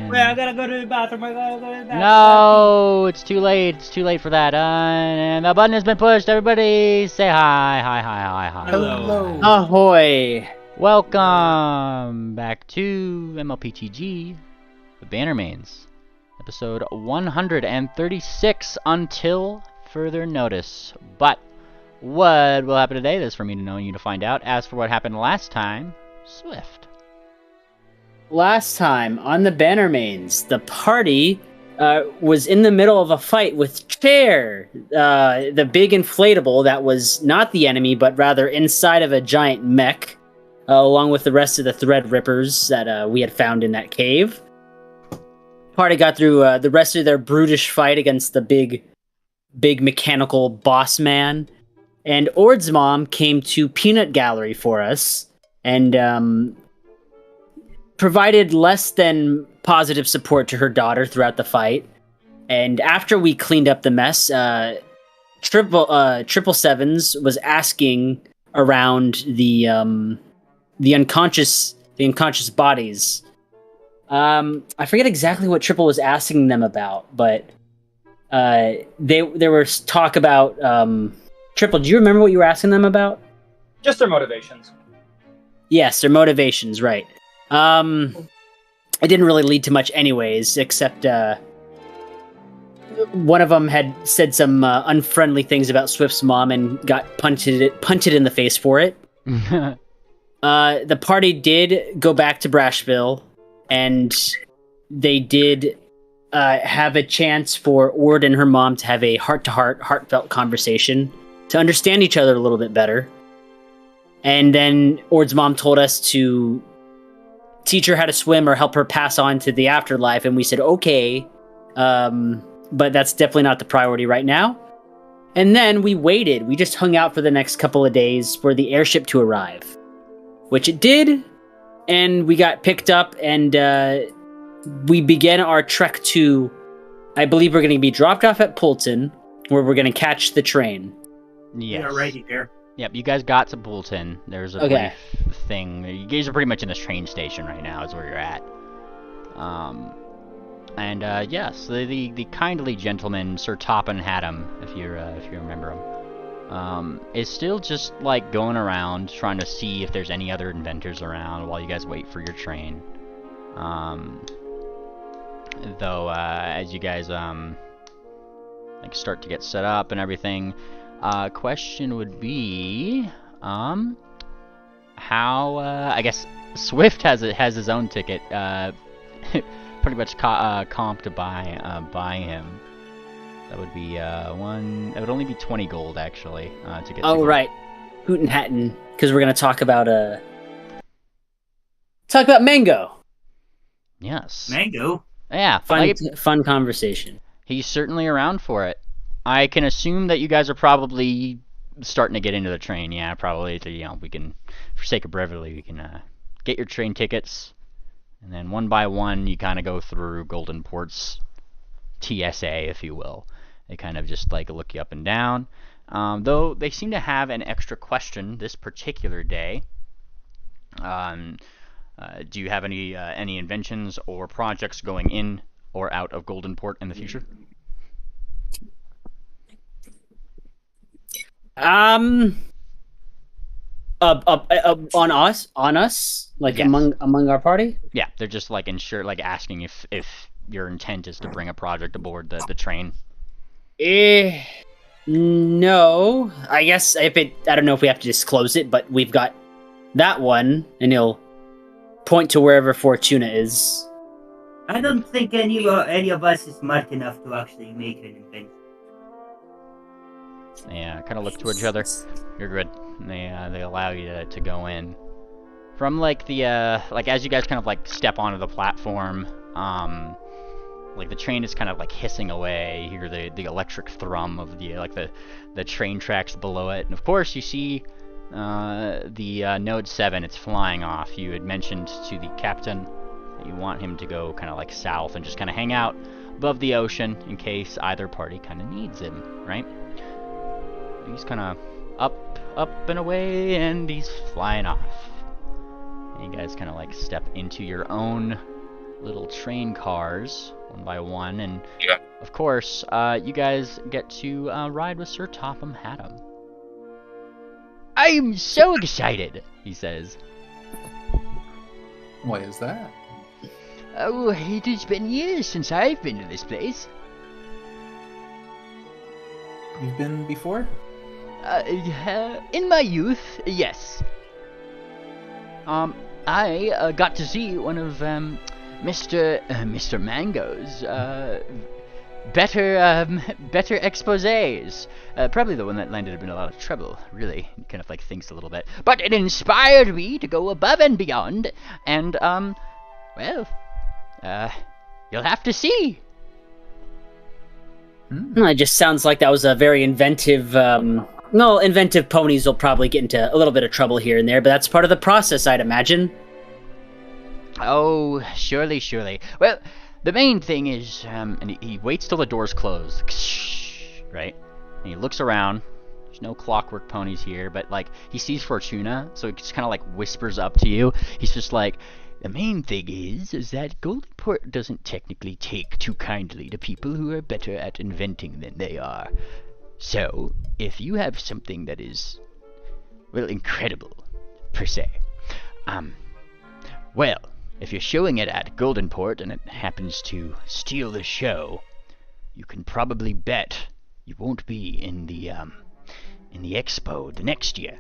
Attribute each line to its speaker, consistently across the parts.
Speaker 1: and...
Speaker 2: Wait, I gotta go to the bathroom. I gotta go to the bathroom.
Speaker 1: No, it's too late. It's too late for that. And the button has been pushed. Everybody say hi. Hi, hi, hi, hi.
Speaker 2: Hello.
Speaker 3: Ahoy!
Speaker 1: Welcome back to mlptg, the Bannermanes, episode 136, Until Further Notice. But what will happen today? That's for me to know and you to find out. As for what happened last time, Swift.
Speaker 3: Last time on the Bannermanes, the party was in the middle of a fight with Chair, the big inflatable that was not the enemy, but rather inside of a giant mech, along with the rest of the thread rippers that we had found in that cave. Party got through the rest of their brutish fight against the big mechanical boss man, and Ord's mom came to Peanut Gallery for us, and provided less than positive support to her daughter throughout the fight. And after we cleaned up the mess, Triple Sevens was asking around the unconscious bodies. I forget exactly what Triple was asking them about, but there was talk about Triple. Do you remember what you were asking them about?
Speaker 2: Just their motivations.
Speaker 3: Yes, their motivations, right. It didn't really lead to much anyways, except one of them had said some unfriendly things about Swift's mom and got punted in the face for it. The party did go back to Brashville, and they did have a chance for Ord and her mom to have a heart-to-heart, heartfelt conversation to understand each other a little bit better. And then Ord's mom told us to teach her how to swim or help her pass on to the afterlife, and we said okay, but that's definitely not the priority right now. And then we waited. We just hung out for the next couple of days for the airship to arrive, which it did, and we got picked up, and we began our trek to, I believe we're going to be dropped off at Poulton, where we're going to catch the train.
Speaker 1: Yes.
Speaker 2: Yeah, right here.
Speaker 1: Yep, you guys got to Poulton. There's a brief thing. You guys are pretty much in this train station right now, is where you're at. Yes, the kindly gentleman, Sir Topham Haddam, if you remember him, is still just like going around trying to see if there's any other inventors around while you guys wait for your train. Though as you guys like start to get set up and everything. Question would be, how, I guess Swift has his own ticket, pretty much comp to buy him. That would be, it would only be 20 gold, actually, to get
Speaker 3: Oh, right. Hootin' Hatton, because we're going to talk about Mango.
Speaker 1: Yes.
Speaker 2: Mango?
Speaker 1: Yeah.
Speaker 3: Fun conversation.
Speaker 1: He's certainly around for it. I can assume that you guys are probably starting to get into the train. Yeah, probably. We can, for sake of brevity, we can get your train tickets, and then one by one, you kind of go through Golden Port's TSA, if you will. They kind of just like look you up and down. Though they seem to have an extra question this particular day. Do you have any inventions or projects going in or out of Golden Port in the future?
Speaker 3: On us, like
Speaker 1: Yes.
Speaker 3: among our party.
Speaker 1: Yeah, they're just like asking if your intent is to bring a project aboard the train.
Speaker 3: No. I guess I don't know if we have to disclose it, but we've got that one, and he'll point to wherever Fortuna is.
Speaker 4: I don't think any of us is smart enough to actually make an invention.
Speaker 1: Yeah, kind of look towards each other. You're good. They allow you to go in. From like the like as you guys kind of like step onto the platform, like the train is kind of like hissing away. You hear the electric thrum of the train tracks below it, and of course you see the Node 7. It's flying off. You had mentioned to the captain that you want him to go kind of like south and just kind of hang out above the ocean in case either party kind of needs him, right? He's kind of up and away, and he's flying off. And you guys kind of like step into your own little train cars, one by one, and
Speaker 5: Yeah.
Speaker 1: of course, you guys get to ride with Sir Topham Haddam. I'm so excited, he says.
Speaker 6: Why is that?
Speaker 1: Oh, it has been years since I've been to this place.
Speaker 6: You've been before?
Speaker 1: In my youth, yes. I got to see one of Mr. Mango's better exposés. Probably the one that landed him in a lot of trouble. Really, he kind of like thinks a little bit, but it inspired me to go above and beyond. And well, you'll have to see.
Speaker 3: It just sounds like that was a very inventive. Well, inventive ponies will probably get into a little bit of trouble here and there, but that's part of the process, I'd imagine.
Speaker 1: Oh, surely, surely. Well, the main thing is, and he waits till the doors close, right? And he looks around. There's no clockwork ponies here, but like he sees Fortuna, so he just kind of like whispers up to you. He's just like, the main thing is that Goldenport doesn't technically take too kindly to people who are better at inventing than they are. So, if you have something that is, well, incredible, per se, well, if you're showing it at Goldenport and it happens to steal the show, you can probably bet you won't be in the expo the next year.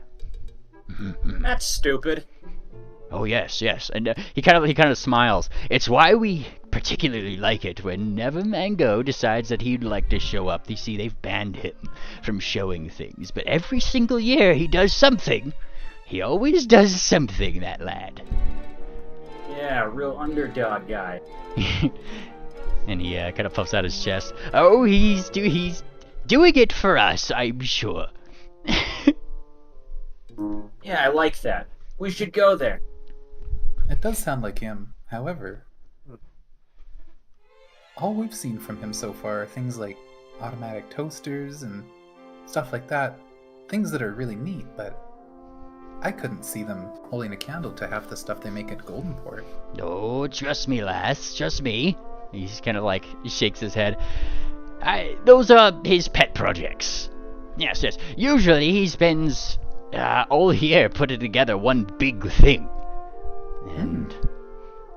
Speaker 2: That's stupid.
Speaker 1: Oh yes, yes, and he kind of smiles. It's why we particularly like it whenever Mango decides that he'd like to show up. You see, they've banned him from showing things, but every single year he does something. He always does something, that lad.
Speaker 2: Yeah, real underdog guy.
Speaker 1: And he kind of puffs out his chest. Oh, he's doing it for us, I'm sure.
Speaker 2: Yeah, I like that. We should go there.
Speaker 6: It does sound like him. However, all we've seen from him so far are things like automatic toasters and stuff like that. Things that are really neat, but I couldn't see them holding a candle to half the stuff they make at Goldenport.
Speaker 1: Oh, trust me, lass, trust me. He's kind of like, he shakes his head. Those are his pet projects. Yes, yes. Usually he spends all year putting together one big thing. And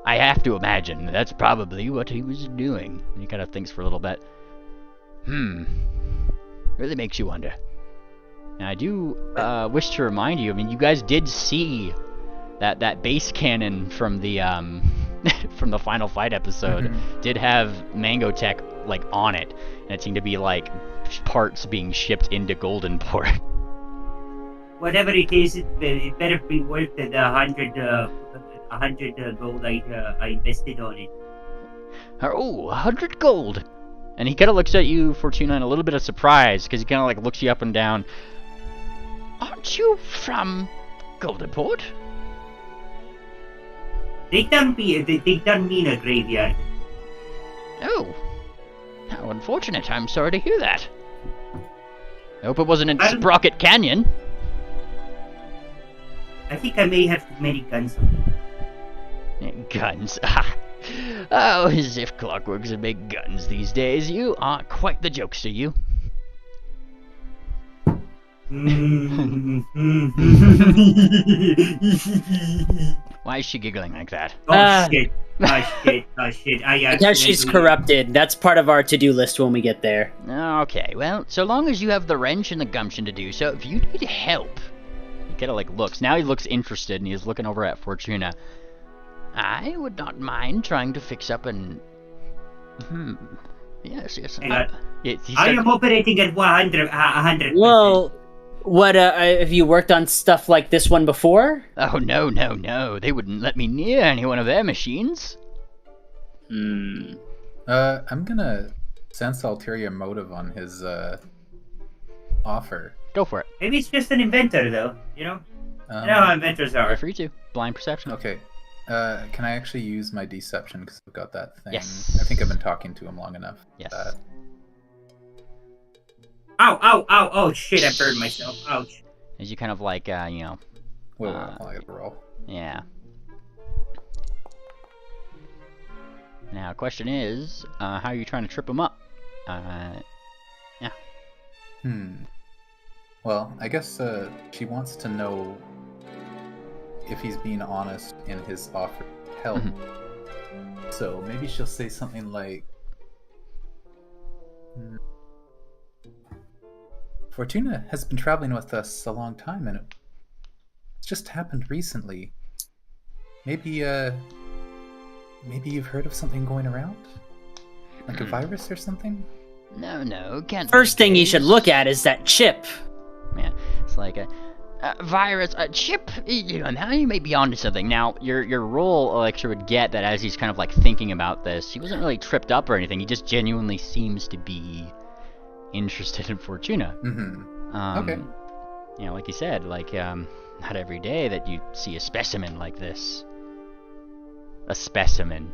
Speaker 1: I have to imagine that's probably what he was doing. And he kind of thinks for a little bit. Really makes you wonder. And I do wish to remind you, I mean, you guys did see that base cannon from the from the Final Fight episode did have Mango Tech like on it, and it seemed to be like parts being shipped into Goldenport.
Speaker 4: Whatever it is, it better be worth the 100 gold I invested on it.
Speaker 1: Oh, 100 gold! And he kind of looks at you, Fortuna, in a little bit of surprise, because he kind of like looks you up and down. Aren't you from Goldenport?
Speaker 4: They don't mean a graveyard.
Speaker 1: Oh, how unfortunate. I'm sorry to hear that. I hope it wasn't in Sprocket Canyon.
Speaker 4: I think I may have too many guns on me.
Speaker 1: Guns. Oh, as if Clockworks would make guns these days. You are quite the jokester, you. Why is she giggling like that?
Speaker 4: Oh shit. Oh shit.
Speaker 3: Now she's corrupted. That's part of our to-do list when we get there.
Speaker 1: Okay, well, so long as you have the wrench and the gumption to do so, if you need help... He kind of like looks. Now he looks interested and he's looking over at Fortuna. I would not mind trying to fix up an... Yes.
Speaker 4: I am operating at 100%.
Speaker 3: Well, what, have you worked on stuff like this one before?
Speaker 1: Oh, no. They wouldn't let me near any one of their machines.
Speaker 6: I'm gonna sense ulterior motive on his, offer.
Speaker 1: Go for it.
Speaker 4: Maybe it's just an inventor, though. You know how inventors are.
Speaker 1: Free to. Blind perception.
Speaker 6: Okay. Can I actually use my deception because I've got that thing?
Speaker 1: Yes.
Speaker 6: I think I've been talking to him long enough.
Speaker 1: Yes.
Speaker 4: Ow! Oh shit! I burned myself. Ouch.
Speaker 1: As you kind of like,
Speaker 6: Wait, I gotta roll.
Speaker 1: Yeah. Now, question is, how are you trying to trip him up?
Speaker 6: Well, I guess she wants to know if he's being honest in his offer of help. So maybe she'll say something like, Fortuna has been traveling with us a long time, and it's just happened recently. Maybe you've heard of something going around? Like a virus or something?
Speaker 1: No, can't.
Speaker 3: First thing you should look at is that chip.
Speaker 1: Man, it's like a virus, a chip. Now you may be onto something. Now, your role, Electra, would get that as he's kind of like thinking about this. He wasn't really tripped up or anything. He just genuinely seems to be interested in Fortuna.
Speaker 6: Okay.
Speaker 1: You know, like you said, like not every day that you see a specimen like this. A specimen.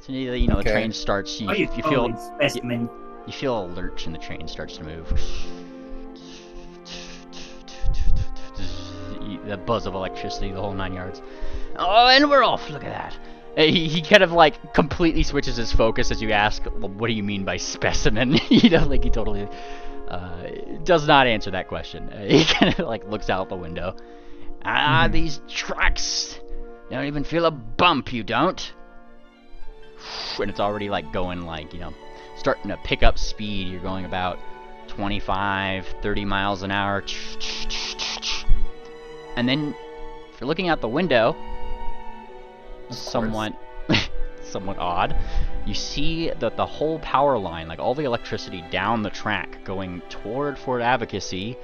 Speaker 1: So you know, the train starts. You feel
Speaker 4: specimen.
Speaker 1: You feel a lurch and the train starts to move. The buzz of electricity, the whole 9 yards. Oh, and we're off. Look at that. He kind of like completely switches his focus as you ask, well, what do you mean by specimen? You know, like he totally does not answer that question. He kind of like looks out the window. These tracks don't even feel a bump, you don't? And it's already like going like, you know, starting to pick up speed. You're going about 25, 30 miles an hour. And then if you're looking out the window, somewhat odd, you see that the whole power line, like all the electricity down the track going toward Fort Advocacy,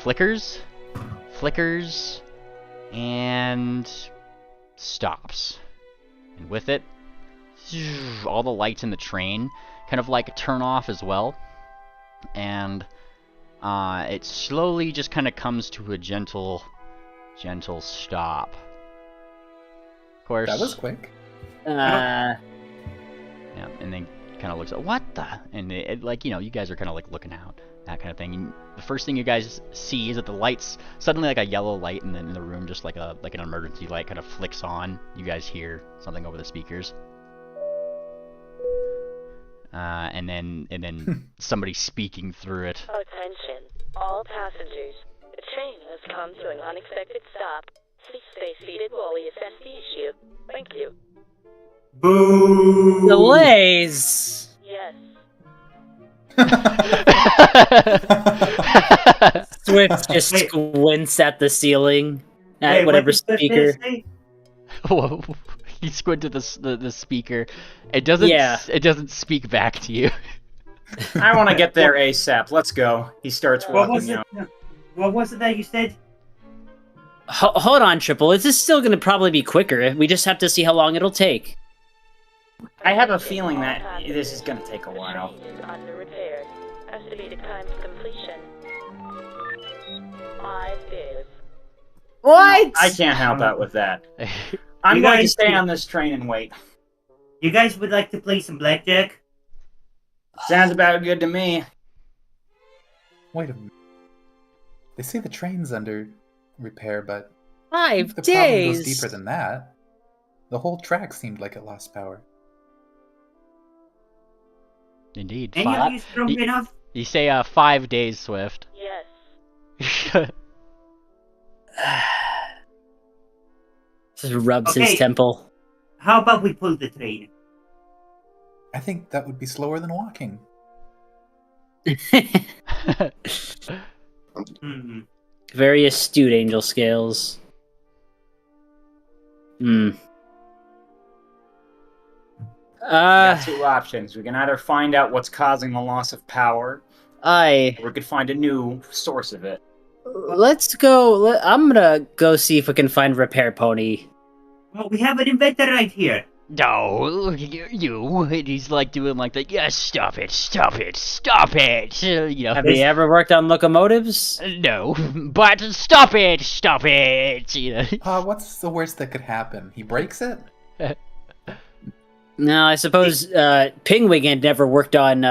Speaker 1: flickers, and stops. And with it, all the lights in the train kind of like turn off as well. And it slowly just kind of comes to a gentle stop. Of course.
Speaker 6: That was quick.
Speaker 1: Yeah, and then kind of looks at what the, and it like, you know, you guys are kind of like looking out, that kind of thing. And the first thing you guys see is that the lights suddenly, like a yellow light, and then in the room just like an emergency light kind of flicks on. You guys hear something over the speakers. And then somebody speaking through it.
Speaker 5: Attention, all passengers. The train has come to an unexpected stop. Please stay seated while we assess the issue. Thank you.
Speaker 4: Boo!
Speaker 3: Delays!
Speaker 5: Yes.
Speaker 3: Swift just squints at the ceiling, at
Speaker 4: Wait,
Speaker 3: whatever
Speaker 4: what did
Speaker 3: speaker.
Speaker 4: Swift say?
Speaker 1: Whoa. You squint at the speaker. It doesn't speak back to you.
Speaker 2: I want to get there ASAP. Let's go. He starts
Speaker 4: What was
Speaker 2: walking
Speaker 4: it?
Speaker 2: out.
Speaker 4: What was it that you said?
Speaker 3: Hold on, Triple. This is still going to probably be quicker. We just have to see how long it'll take.
Speaker 2: I have a feeling that this is going to take a
Speaker 5: The
Speaker 2: while.
Speaker 5: train is under repair. Estimated time to completion. 5 days.
Speaker 3: What?
Speaker 2: I can't help out with that. I'm
Speaker 4: You
Speaker 2: going to
Speaker 4: guys-
Speaker 2: stay on this train and wait.
Speaker 4: You guys would like to play some blackjack?
Speaker 2: Sounds about good to me.
Speaker 6: Wait a minute. They say the train's under repair, but
Speaker 3: 5
Speaker 6: the problem
Speaker 3: days.
Speaker 6: goes deeper than that. The whole track seemed like it lost power.
Speaker 1: Indeed.
Speaker 4: Any of you strong
Speaker 1: You-
Speaker 4: enough?
Speaker 1: You say 5 days, Swift.
Speaker 5: Yes.
Speaker 3: Just rubs
Speaker 4: Okay.
Speaker 3: his temple.
Speaker 4: How about we pull the train?
Speaker 6: I think that would be slower than walking.
Speaker 4: Hmm.
Speaker 3: Very astute, Angel Scales.
Speaker 2: We got two options. We can either find out what's causing the loss of power, or we could find a new source of it.
Speaker 3: Let's go. I'm gonna go see if we can find Repair Pony.
Speaker 4: Well, we have an inventor right here.
Speaker 1: No, you. He's like doing like the, yes, stop it. You know.
Speaker 3: Have you ever worked on locomotives?
Speaker 1: No, but stop it. You know.
Speaker 6: What's the worst that could happen? He breaks it?
Speaker 3: No, I suppose Pingwing had never worked on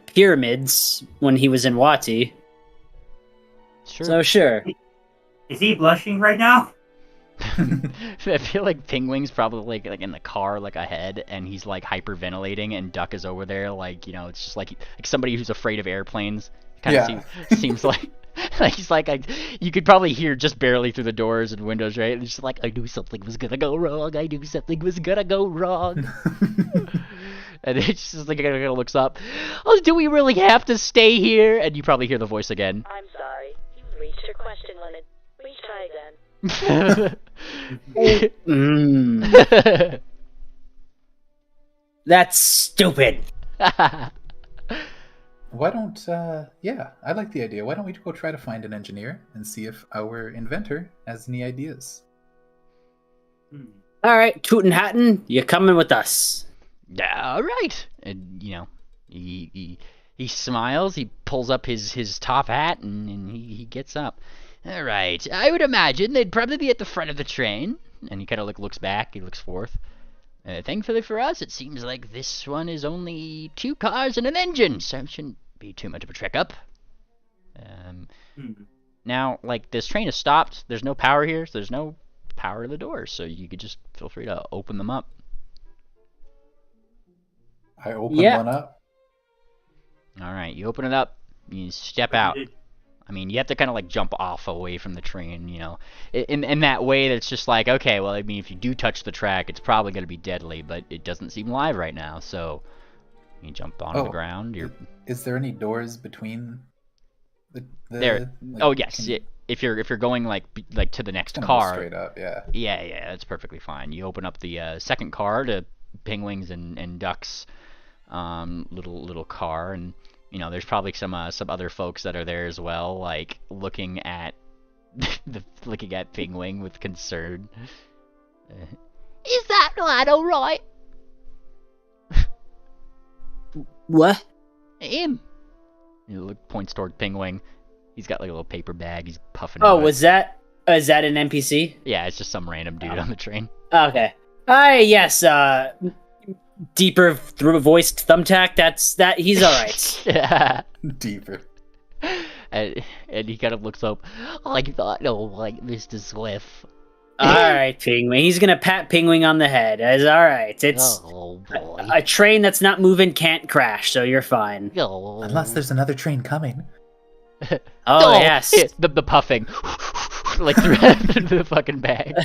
Speaker 3: pyramids when he was in Wati.
Speaker 1: Sure.
Speaker 3: So sure.
Speaker 4: Is he blushing right now?
Speaker 1: I feel like Pingwing's probably like in the car like ahead, and he's like hyperventilating, and Duck is over there like it's just like somebody who's afraid of airplanes. Kind of seems like he's like you could probably hear just barely through the doors and windows, right? It's just like I knew something was gonna go wrong. I knew something was gonna go wrong. And it's just like it kind of looks up. Oh, do we really have to stay here? And you probably hear the voice again.
Speaker 5: I'm sorry. You've reached your question limit. Please try again.
Speaker 3: That's stupid.
Speaker 6: Why don't, yeah, I like the idea. Why don't we go try to find an engineer and see if our inventor has any ideas?
Speaker 3: All right, Tootin' Hatton, you're coming with us.
Speaker 1: All right. And, he smiles, he pulls up his top hat, and he gets up. All right, I would imagine they'd probably be at the front of the train. And he kind of looks back, he looks forth. Thankfully for us, it seems like this one is only 2 cars and an engine, so it shouldn't be too much of a trek up. Now, like, this train is stopped. There's no power here, so there's no power to the doors, so you could just feel free to open them up.
Speaker 6: I open one up.
Speaker 1: All right, you open it up, you step out. I mean, you have to kind of like jump off away from the train, in that way that's just like, okay, well, I mean, if you do touch the track, it's probably going to be deadly, but it doesn't seem live right now, so you jump onto the ground.
Speaker 6: Is there any doors between the
Speaker 1: there? Like, yes. If you're going like to the next car,
Speaker 6: straight up, yeah,
Speaker 1: that's perfectly fine. You open up the second car to Pingwings and Duck's little car, and there's probably some other folks that are there as well, like looking at Pingwing with concern. Is that lad all right?
Speaker 3: What?
Speaker 1: Him. He points toward Pingwing. He's got like a little paper bag. He's puffing.
Speaker 3: Oh, is that an NPC?
Speaker 1: Yeah, it's just some random dude on the train.
Speaker 3: Okay. Yes. Deeper voiced Thumbtack. That he's all right.
Speaker 1: Yeah.
Speaker 6: Deeper.
Speaker 1: And he kind of looks up. I thought, like Mr. Swift.
Speaker 3: All right, Pingwing. He's gonna pat Pingwing on the head. It's all right. It's
Speaker 1: boy.
Speaker 3: A train that's not moving can't crash, so you're fine.
Speaker 6: Unless there's another train coming.
Speaker 3: Oh yes.
Speaker 1: The puffing. Like through the fucking bag.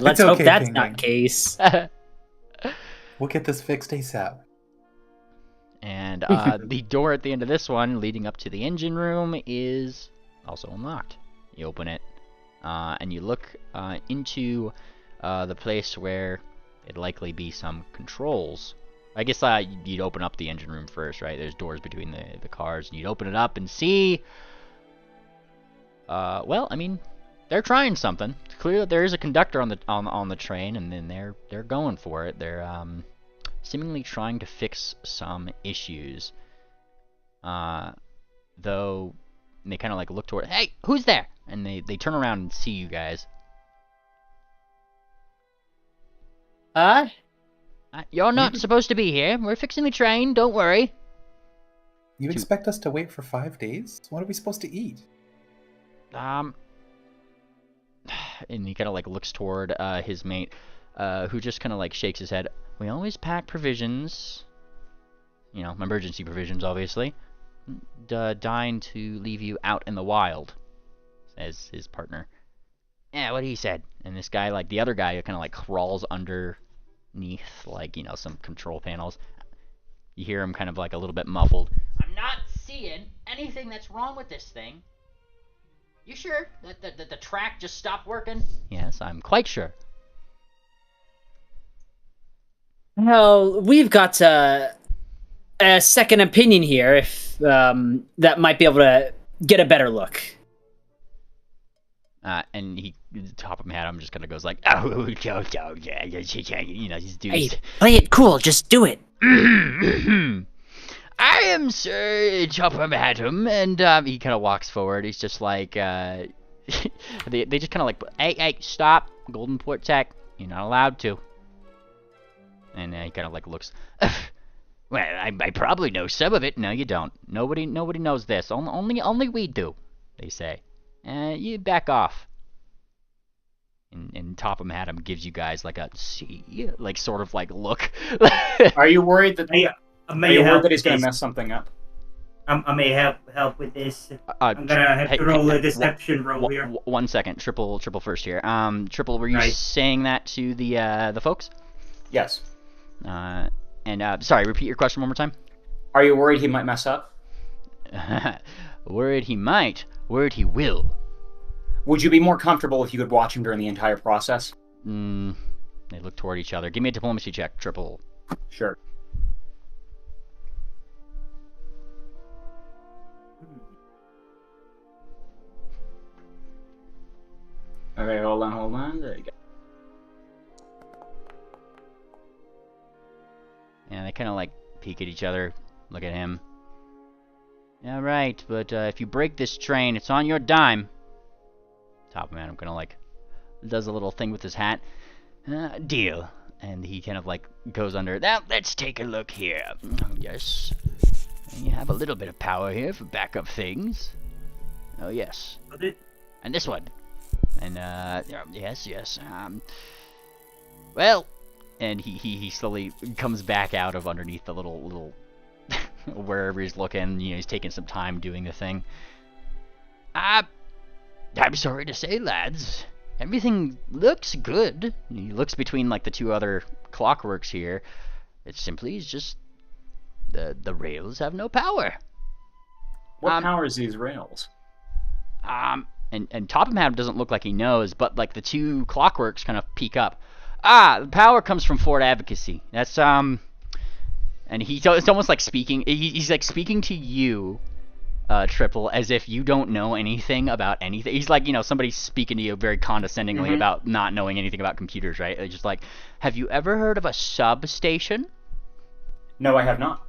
Speaker 3: Let's hope that's not the case.
Speaker 6: We'll get this fixed ASAP.
Speaker 1: And the door at the end of this one, leading up to the engine room, is also unlocked. You open it, and you look into the place where it'd likely be some controls. I guess you'd open up the engine room first, right? There's doors between the cars, and you'd open it up and see... well, I mean, they're trying something. It's clear that there is a conductor on the train, and then they're going for it. They're seemingly trying to fix some issues. Though they kind of like look toward, hey, who's there? And they turn around and see you guys. You're not supposed to be here. We're fixing the train. Don't worry.
Speaker 6: You expect us to wait for 5 days? What are we supposed to eat?
Speaker 1: And he kind of like looks toward his mate, who just kind of like shakes his head. We always pack provisions, emergency provisions, obviously. Dying to leave you out in the wild, says his partner. Yeah, what he said. And this guy, like the other guy, kind of like crawls underneath, like some control panels. You hear him kind of like a little bit muffled. I'm not seeing anything that's wrong with this thing. You sure that the track just stopped working? Yes, I'm quite sure.
Speaker 3: Well, we've got a second opinion here, if that might be able to get a better look.
Speaker 1: And he, top of my head, I'm just gonna goes like, oh, yeah, these dudes.
Speaker 3: Hey, play it cool, just do it.
Speaker 1: I am Sir Chopper Madam, and he kind of walks forward. He's just like, they just kind of like, hey, stop, Golden Port Tech, you're not allowed to. And he kind of like looks. Well, I probably know some of it. No, you don't. Nobody knows this. Only we do. They say. You back off. And Topham Haddam gives you guys like a see, like sort of like look.
Speaker 2: Are you worried that
Speaker 4: I may help
Speaker 2: he's going
Speaker 4: this.
Speaker 2: to mess something up?
Speaker 4: I may help with this. I'm gonna have to roll a deception roll here.
Speaker 1: 1 second, triple first here. Triple, were you
Speaker 4: Right.
Speaker 1: saying that to the folks?
Speaker 2: Yes.
Speaker 1: Sorry, repeat your question one more time.
Speaker 2: Are you worried he might mess up?
Speaker 1: Worried he might. Worried he will.
Speaker 2: Would you be more comfortable if you could watch him during the entire process?
Speaker 1: They look toward each other. Give me a diplomacy check, Triple.
Speaker 2: Sure. Okay, hold on. There you go.
Speaker 1: And they kind of like peek at each other, look at him. Yeah, right, but if you break this train, it's on your dime. Topham Haddam kind of like does a little thing with his hat. Deal. And he kind of like goes under. Now, let's take a look here. Oh, yes. And you have a little bit of power here for backup things. Oh, yes. And this one. And, yes. Well, and he slowly comes back out of underneath the little wherever he's looking. You know, he's taking some time doing the thing. I'm sorry to say, lads. Everything looks good. He looks between like the two other clockworks here. It simply is just the rails have no power.
Speaker 2: What powers these rails?
Speaker 1: And Topham Haddam doesn't look like he knows, but like the two clockworks kind of peek up. The power comes from Fort Advocacy. That's and it's almost like speaking. He's like speaking to you, Triple, as if you don't know anything about anything. He's like, you know, somebody speaking to you very condescendingly about not knowing anything about computers, right? They're just like, have you ever heard of a substation?
Speaker 2: No, I have not.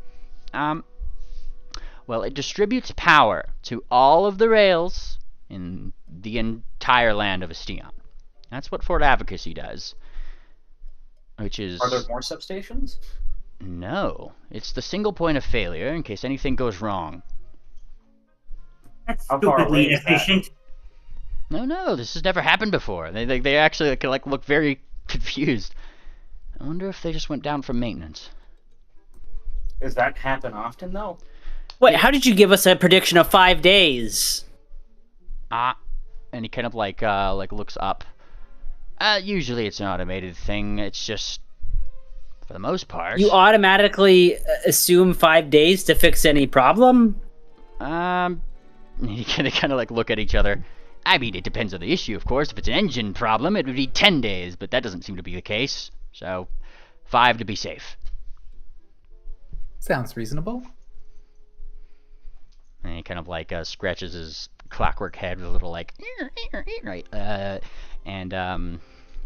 Speaker 1: Well, it distributes power to all of the rails in the entire land of Estion. That's what Fort Advocacy does. Which is...
Speaker 2: Are there more substations?
Speaker 1: No. It's the single point of failure in case anything goes wrong.
Speaker 4: That's
Speaker 2: How far away
Speaker 4: stupidly
Speaker 2: is that?
Speaker 4: inefficient.
Speaker 1: No, this has never happened before. They actually like look very confused. I wonder if they just went down for maintenance.
Speaker 2: Does that happen often, though?
Speaker 3: Wait, how did you give us a prediction of 5 days?
Speaker 1: And he kind of like looks up. Usually it's an automated thing. It's just, for the most part.
Speaker 3: You automatically assume 5 days to fix any problem?
Speaker 1: They kind of like look at each other. I mean, it depends on the issue, of course. If it's an engine problem, it would be 10 days, but that doesn't seem to be the case. So, 5 to be safe.
Speaker 6: Sounds reasonable.
Speaker 1: And he kind of like scratches his clockwork head with a little like, right, and kind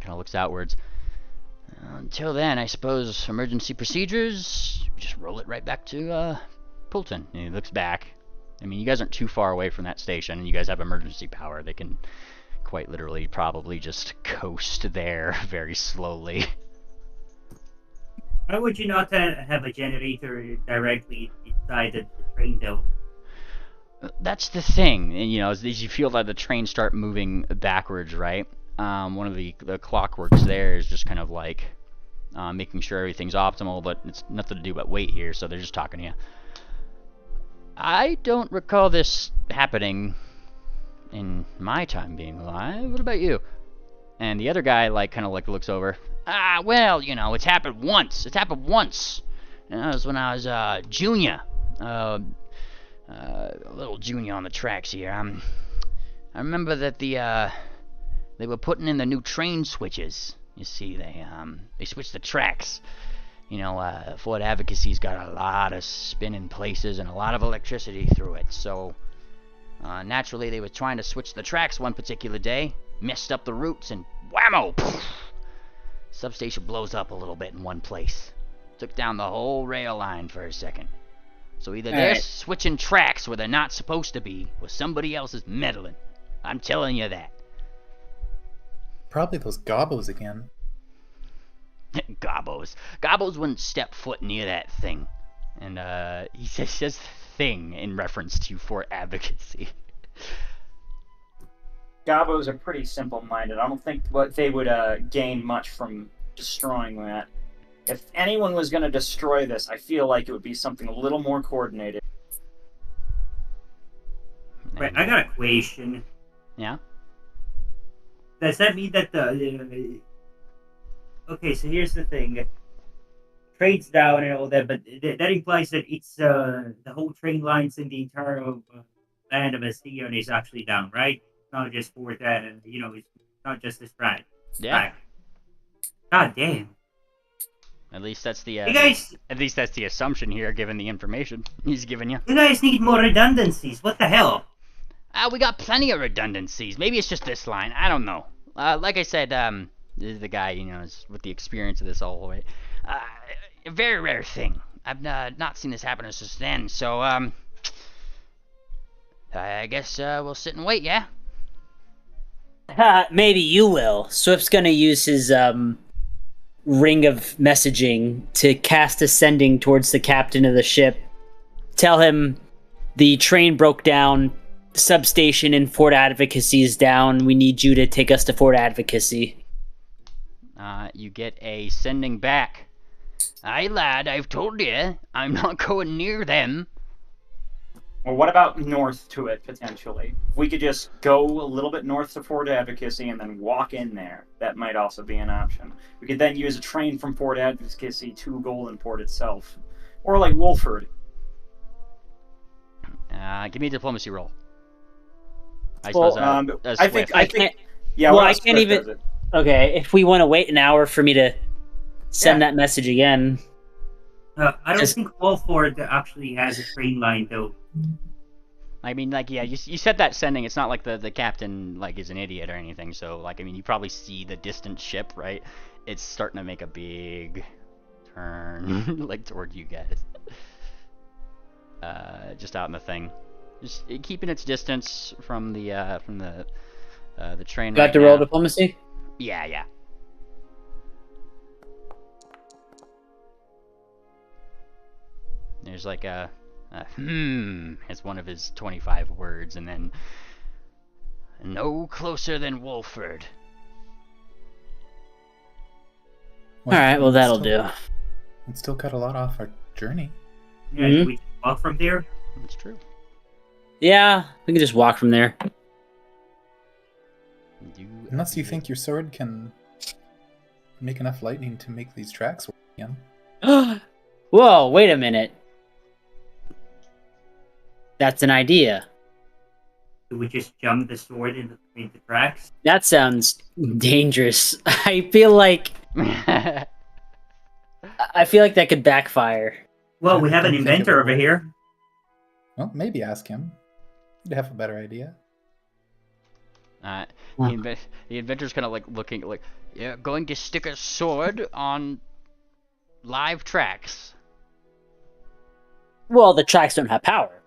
Speaker 1: of looks outwards. Until then, I suppose emergency procedures, just roll it right back to Poulton. And he looks back. I mean, you guys aren't too far away from that station. You guys have emergency power. They can quite literally probably just coast there very slowly.
Speaker 4: Why would you not have a generator directly inside the train, though?
Speaker 1: That's the thing. And, you know, as you feel that the train start moving backwards, right? One of the clockworks there is just kind of like making sure everything's optimal, but it's nothing to do but wait here, so they're just talking to you. I don't recall this happening in my time being alive. What about you? And the other guy, like, kind of like looks over. Well, you know, it's happened once. It's happened once. And that was when I was junior. A little junior on the tracks here. I remember that they were putting in the new train switches. You see, they switched the tracks. You know, Fort Advocacy's got a lot of spinning places and a lot of electricity through it. So, naturally, they were trying to switch the tracks one particular day, messed up the routes, and whammo! Poof, substation blows up a little bit in one place. Took down the whole rail line for a second. So either they're switching tracks where they're not supposed to be, or somebody else is meddling. I'm telling you that.
Speaker 6: Probably those gobos again.
Speaker 1: Gobos. Gobos wouldn't step foot near that thing. And he says thing in reference to Fort Advocacy.
Speaker 2: Gabos are pretty simple-minded. I don't think what they would gain much from destroying that. If anyone was going to destroy this, I feel like it would be something a little more coordinated.
Speaker 4: Wait, I got a question.
Speaker 1: Yeah?
Speaker 4: Does that mean that okay, so here's the thing. Train's down and all that, but that implies that it's the whole train lines in the entire land of Astion is actually down, right? Not just for that, it's not just this track.
Speaker 1: Yeah.
Speaker 4: God damn.
Speaker 1: At least that's the
Speaker 4: You guys,
Speaker 1: at least that's the assumption here, given the information he's given you.
Speaker 4: you guys need more redundancies. What the hell?
Speaker 1: We got plenty of redundancies. Maybe it's just this line. I don't know. Like I said, this is the guy, is with the experience of this all the way. A very rare thing. I've not seen this happen since then, so, I guess, we'll sit and wait, yeah?
Speaker 3: Maybe you will. Swift's gonna use his, ring of messaging to cast a sending towards the captain of the ship. Tell him the train broke down, substation in Fort Advocacy is down. We need you to take us to Fort Advocacy.
Speaker 1: You get a sending back. Aye, lad, I've told you, I'm not going near them.
Speaker 2: Well, what about north to it, potentially? If we could just go a little bit north to Fort Advocacy and then walk in there, that might also be an option. We could then use a train from Fort Advocacy to Goldenport itself. Or like Wolford.
Speaker 1: Give me a diplomacy roll. I
Speaker 3: Well,
Speaker 1: suppose,
Speaker 2: I think,
Speaker 3: can't-
Speaker 2: yeah,
Speaker 3: well,
Speaker 2: what
Speaker 3: I
Speaker 2: else
Speaker 3: can't
Speaker 2: Swift
Speaker 3: even-
Speaker 2: does it?
Speaker 3: Okay, if we want to wait an hour for me to send that message again.
Speaker 4: I don't
Speaker 3: Just-
Speaker 4: think Walford actually has a train line, though.
Speaker 1: I mean, like, yeah, you said that sending. It's not like the captain, like, is an idiot or anything. So, like, I mean, you probably see the distant ship, right? It's starting to make a big turn, like, toward you guys. Just out in the thing. Just keeping its distance from the train.
Speaker 3: Got
Speaker 1: right
Speaker 3: to roll
Speaker 1: now.
Speaker 3: diplomacy?
Speaker 1: Yeah. There's like a as one of his 25 words, and then no closer than Wolford.
Speaker 3: Alright, well, that'll do.
Speaker 6: We'd still cut a lot off our journey.
Speaker 4: Yeah,
Speaker 3: Mhm.
Speaker 4: do we walk from there?
Speaker 1: That's true.
Speaker 3: Yeah, we can just walk from there.
Speaker 6: Unless you think your sword can make enough lightning to make these tracks work again.
Speaker 3: Whoa, wait a minute. That's an idea.
Speaker 4: Do we just jump the sword into the tracks?
Speaker 3: That sounds dangerous. I feel like that could backfire.
Speaker 4: Well, we
Speaker 6: I
Speaker 4: have an
Speaker 6: don't think it
Speaker 4: inventor
Speaker 6: will.
Speaker 4: over here.
Speaker 6: Well, maybe ask him. He'd have a better idea.
Speaker 1: The inventor's kind of like looking like, yeah, going to stick a sword on live tracks.
Speaker 3: Well, the tracks don't have power.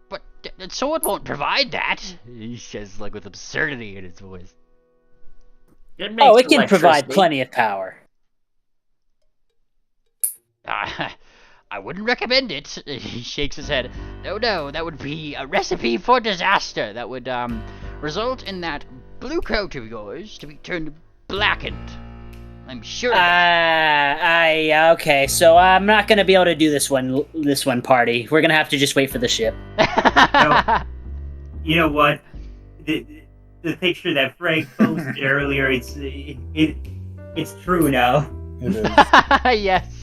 Speaker 1: But the sword won't provide that. He says, like, with absurdity in his voice.
Speaker 2: It
Speaker 3: Oh,
Speaker 2: makes
Speaker 3: it can provide
Speaker 2: electricity.
Speaker 3: plenty of power.
Speaker 1: I wouldn't recommend it. He shakes his head. No, that would be a recipe for disaster. That would result in that blue coat of yours to be turned blackened. I'm sure.
Speaker 3: Okay, so I'm not gonna be able to do this one party. We're gonna have to just wait for the ship.
Speaker 4: You know what? The picture that Frank posted earlier, it's true now.
Speaker 6: It is
Speaker 1: Yes.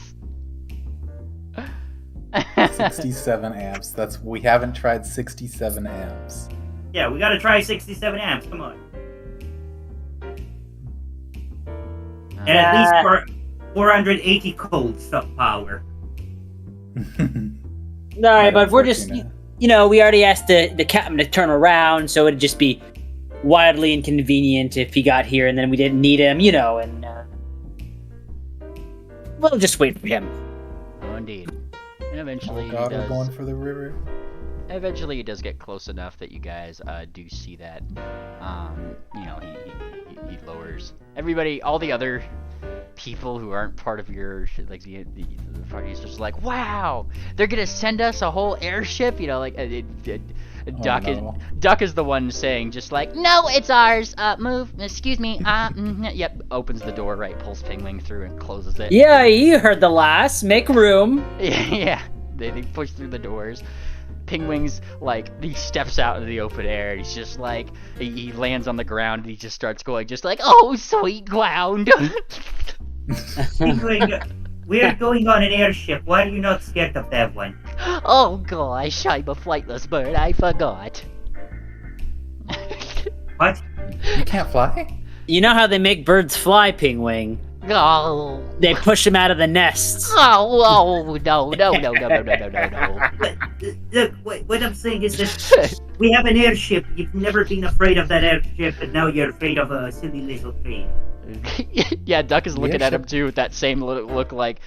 Speaker 6: 67 amps. We haven't tried 67 amps.
Speaker 4: Yeah, we gotta try 67 amps. Come on. And at least for 480 colts of power.
Speaker 3: Alright, but we're just,
Speaker 6: Unfortunate.
Speaker 3: we already asked the captain to turn around, so it'd just be wildly inconvenient if he got here and then we didn't need him, and we'll just wait for him.
Speaker 1: Oh, indeed. And eventually,
Speaker 6: Oh God,
Speaker 1: he
Speaker 6: we're
Speaker 1: does.
Speaker 6: going for the river.
Speaker 1: Eventually, he does get close enough that you guys do see that. he lowers. Everybody, all the other people who aren't part of your, like, the party is just like, wow, they're gonna send us a whole airship, you know, like, Duck is the one saying, just like, no, it's ours, move, excuse me, yep, opens the door, right, pulls Pingwing through and closes it.
Speaker 3: Yeah, you heard the last. Make room.
Speaker 1: Yeah, they push through the doors. Pingwing's like, he steps out into the open air, and he's just like, he lands on the ground, and he just starts going, just like, oh, sweet ground.
Speaker 4: Pingwing, we're going on an airship. Why are you not scared of that one?
Speaker 1: Oh gosh, I'm a flightless bird, I forgot.
Speaker 4: What?
Speaker 6: You can't fly?
Speaker 3: You know how they make birds fly, Pingwing?
Speaker 1: Oh.
Speaker 3: They push them out of the nests.
Speaker 1: Oh, no.
Speaker 4: Look, what I'm saying is that we have an airship. You've never been afraid of that airship, and now you're afraid of a silly little train.
Speaker 1: Yeah, Duck is looking at him too with that same look like,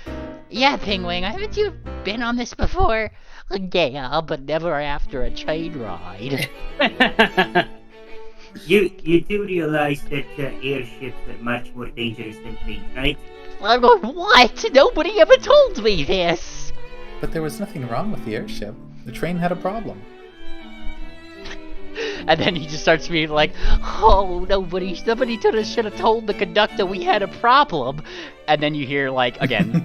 Speaker 1: yeah, Pingwing, haven't you been on this before? Yeah, but never after a train ride.
Speaker 4: You do realize that airships are much more dangerous than trains, right?
Speaker 1: I'm going, what? Nobody ever told me this.
Speaker 6: But there was nothing wrong with the airship. The train had a problem.
Speaker 1: And then he just starts being like, oh, somebody should have told the conductor we had a problem. And then you hear, like, again.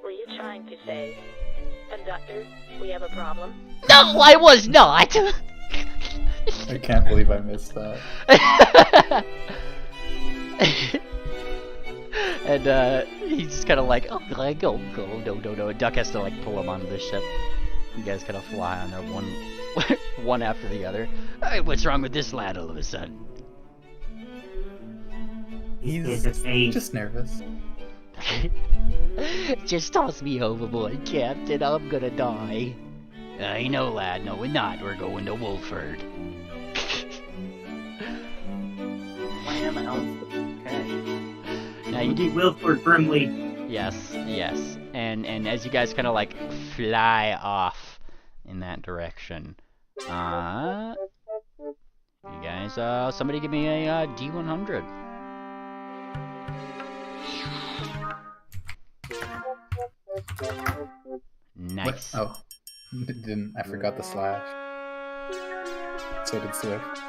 Speaker 5: Were you trying to say, conductor, we have a problem?
Speaker 1: No, I was not.
Speaker 6: I can't believe I missed that.
Speaker 1: And he's just kind of like, oh, go, no. And Duck has to like pull him onto the ship. You guys kind of fly on there, one after the other. Hey, what's wrong with this lad all of a sudden?
Speaker 6: He's just nervous.
Speaker 1: Just toss me overboard, Captain. I'm gonna die. I know, lad. No, we're not. We're going to Wolford.
Speaker 2: Okay.
Speaker 1: Now you do
Speaker 4: Wilford Brimley.
Speaker 1: Yes. And as you guys kind of like fly off in that direction, you guys, somebody give me a D100. Nice.
Speaker 6: What? Oh, didn't I forgot the slash. So did Swift.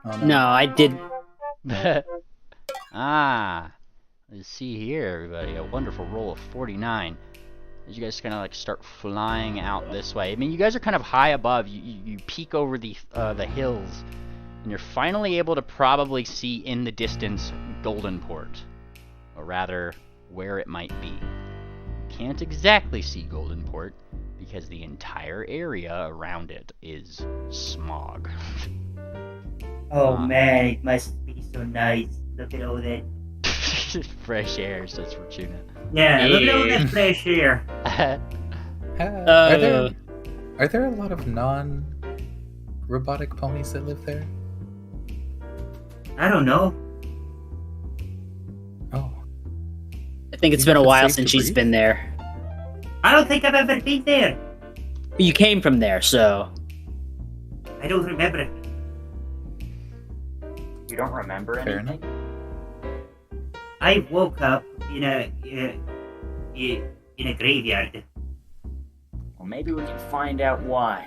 Speaker 6: Oh,
Speaker 3: No, I did.
Speaker 1: Let's see here, everybody. A wonderful roll of 49. As you guys kind of like start flying out this way. I mean, you guys are kind of high above. You peek over the hills, and you're finally able to probably see in the distance Goldenport, or rather, where it might be. You can't exactly see Goldenport because the entire area around it is smog.
Speaker 4: Oh man, it must be so nice. Look at all that.
Speaker 1: Fresh air, says Fortuna.
Speaker 4: Yeah, look at all that fresh air.
Speaker 6: Are there a lot of non-robotic ponies that live there?
Speaker 4: I don't know.
Speaker 6: Oh.
Speaker 3: I think it's
Speaker 6: You
Speaker 3: been a
Speaker 6: know if
Speaker 3: while
Speaker 6: it's safe
Speaker 3: since
Speaker 6: to
Speaker 3: she's
Speaker 6: breathe?
Speaker 3: been there.
Speaker 4: I don't think I've ever been there.
Speaker 3: You came from there, so.
Speaker 4: I don't remember it.
Speaker 2: You don't remember
Speaker 6: Fair
Speaker 2: anything?
Speaker 4: I woke up in a graveyard.
Speaker 2: Well, maybe we can find out why.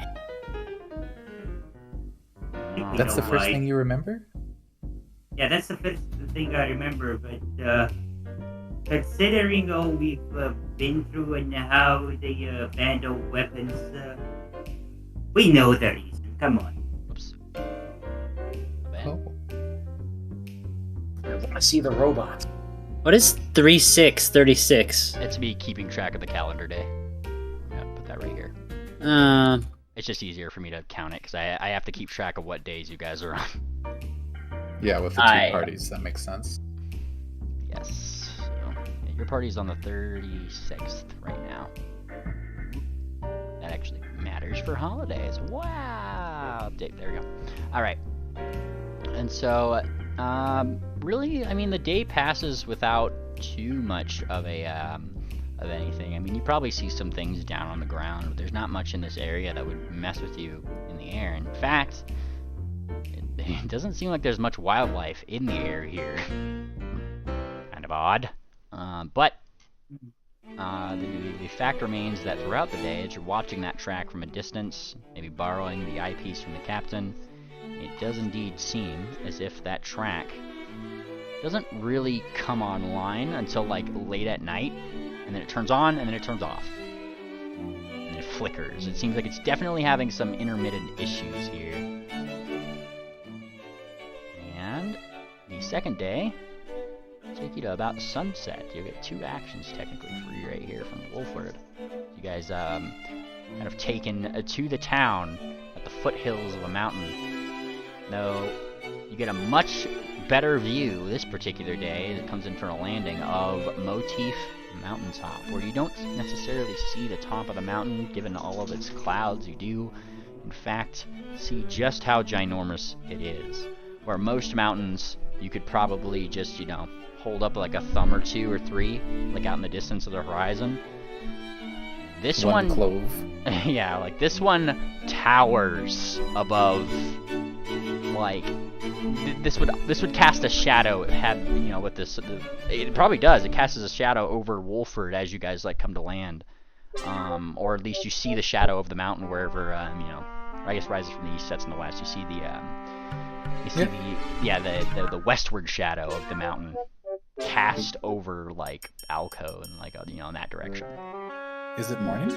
Speaker 4: I think we
Speaker 6: That's
Speaker 4: know
Speaker 6: the first
Speaker 4: why.
Speaker 6: thing you remember?
Speaker 4: Yeah, that's the first thing I remember. But considering all we've been through and how they vandal weapons, we know the reason. Come on.
Speaker 1: Oops.
Speaker 6: Oh.
Speaker 2: I want to see the robots.
Speaker 3: What is 3636?
Speaker 1: It's me keeping track of the calendar day. Yeah, put that right here. It's just easier for me to count it because I have to keep track of what days you guys are on.
Speaker 6: Yeah, with the two parties, that makes sense.
Speaker 1: Yes. So, yeah, your party's on the 36th right now. That actually matters for holidays. Wow! Update. There we go. All right. And so, really, I mean, the day passes without too much of a of anything. I mean, you probably see some things down on the ground, but there's not much in this area that would mess with you in the air. In fact, It doesn't seem like there's much wildlife in the air here. Kind of odd. But the fact remains that throughout the day, as you're watching that track from a distance, maybe borrowing the eyepiece from the captain, it does indeed seem as if that track doesn't really come online until like late at night, and then it turns on, and then it turns off. And it flickers. It seems like it's definitely having some intermittent issues here. And the second day, take you to about sunset. You'll get 2 actions technically free right here from Wolford. You guys kind of taken to the town at the foothills of a mountain. Though you get a much better view this particular day that comes in for a landing of Motif Mountaintop, where you don't necessarily see the top of the mountain given all of its clouds. You do, in fact, see just how ginormous it is. Where most mountains, you could probably just, you know, hold up like a thumb or 2 or 3, like out in the distance of the horizon. This one
Speaker 6: clove.
Speaker 1: Yeah, like this one towers above. Like this would cast a shadow. It had, you know, with this, it probably does. It casts a shadow over Wolford as you guys like come to land, or at least you see the shadow of the mountain wherever, you know, I guess rises from the east, sets in the west. You see the westward shadow of the mountain cast over like Alco and like, you know, in that direction.
Speaker 6: Is it morning?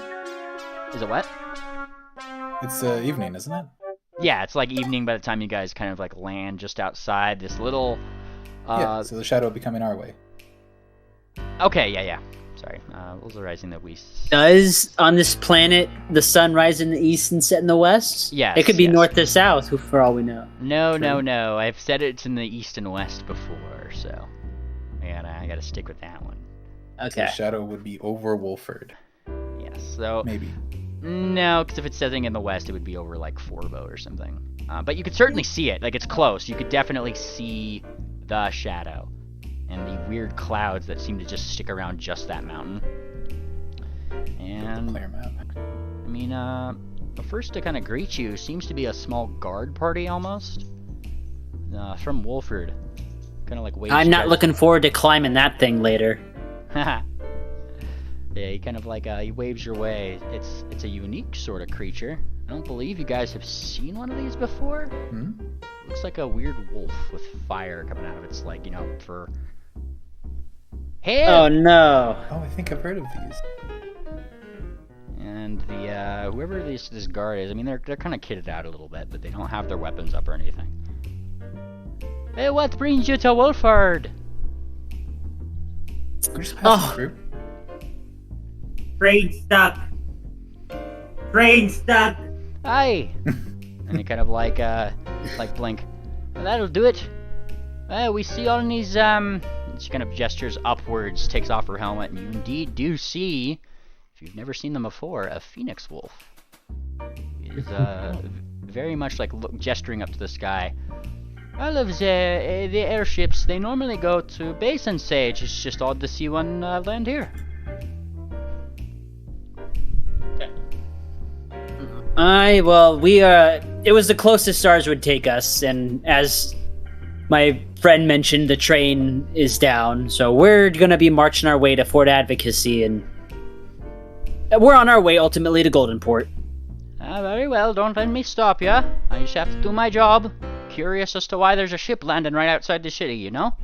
Speaker 1: Is it what?
Speaker 6: It's evening, isn't it?
Speaker 1: Yeah, it's like evening by the time you guys kind of like land just outside this little.
Speaker 6: Yeah, so the shadow will be coming our way.
Speaker 1: Okay, yeah. Sorry, those are rising that we.
Speaker 3: Does on this planet the sun rise in the east and set in the west?
Speaker 1: Yes.
Speaker 3: It could be north to south, for all we know.
Speaker 1: No. I've said it's in the east and west before, so I gotta stick with that one.
Speaker 3: Okay.
Speaker 6: So the shadow would be over Wolford.
Speaker 1: Yes. So
Speaker 6: maybe.
Speaker 1: No, because if it's setting in the west, it would be over like Forbo or something. But you could certainly see it. Like it's close. You could definitely see the shadow and the weird clouds that seem to just stick around just that mountain. And
Speaker 6: Clear map.
Speaker 1: I mean, the first to kind of greet you seems to be a small guard party almost. From Wolford. Kind of like waves.
Speaker 3: I'm not looking forward to climbing that thing later.
Speaker 1: Haha. Yeah, he kind of like, he waves your way. It's a unique sort of creature. I don't believe you guys have seen one of these before.
Speaker 6: Hmm?
Speaker 1: Looks like a weird wolf with fire coming out of its, like, you know, fur. Hey!
Speaker 3: Oh no.
Speaker 6: Oh, I think I've heard of these.
Speaker 1: And the, whoever this guard is, I mean, they're kind of kitted out a little bit, but they don't have their weapons up or anything. Hey, what brings you to Wolford?
Speaker 6: We're just passing through.
Speaker 4: Train stuck. Train stuck.
Speaker 1: Hi! And they kind of like blink. Well, that'll do it. We see on these, she kind of gestures upwards, takes off her helmet, and you indeed do see, if you've never seen them before, a phoenix wolf. It is, very much like gesturing up to the sky. All of the airships, they normally go to Basin Sage. It's just odd to see one land here.
Speaker 3: It was the closest stars would take us, and as my friend mentioned, the train is down, so we're gonna be marching our way to Fort Advocacy, and we're on our way ultimately to Goldenport.
Speaker 1: Very well, don't let me stop ya. I just have to do my job. Curious as to why there's a ship landing right outside the city, you know?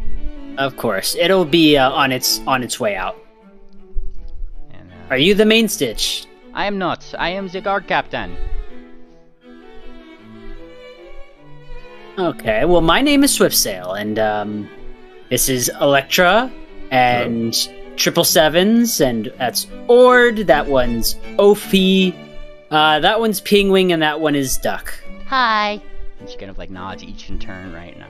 Speaker 3: Of course, it'll be on its way out.
Speaker 1: And,
Speaker 3: Are you the main stitch?
Speaker 1: I am not. I am the guard captain.
Speaker 3: Okay, well, my name is Swiftsail, and this is Electra, and 777s, and that's Ord, that one's Ophi, that one's Pingwing, and that one is Duck.
Speaker 1: Hi. And she kind of like nods each in turn, right? No.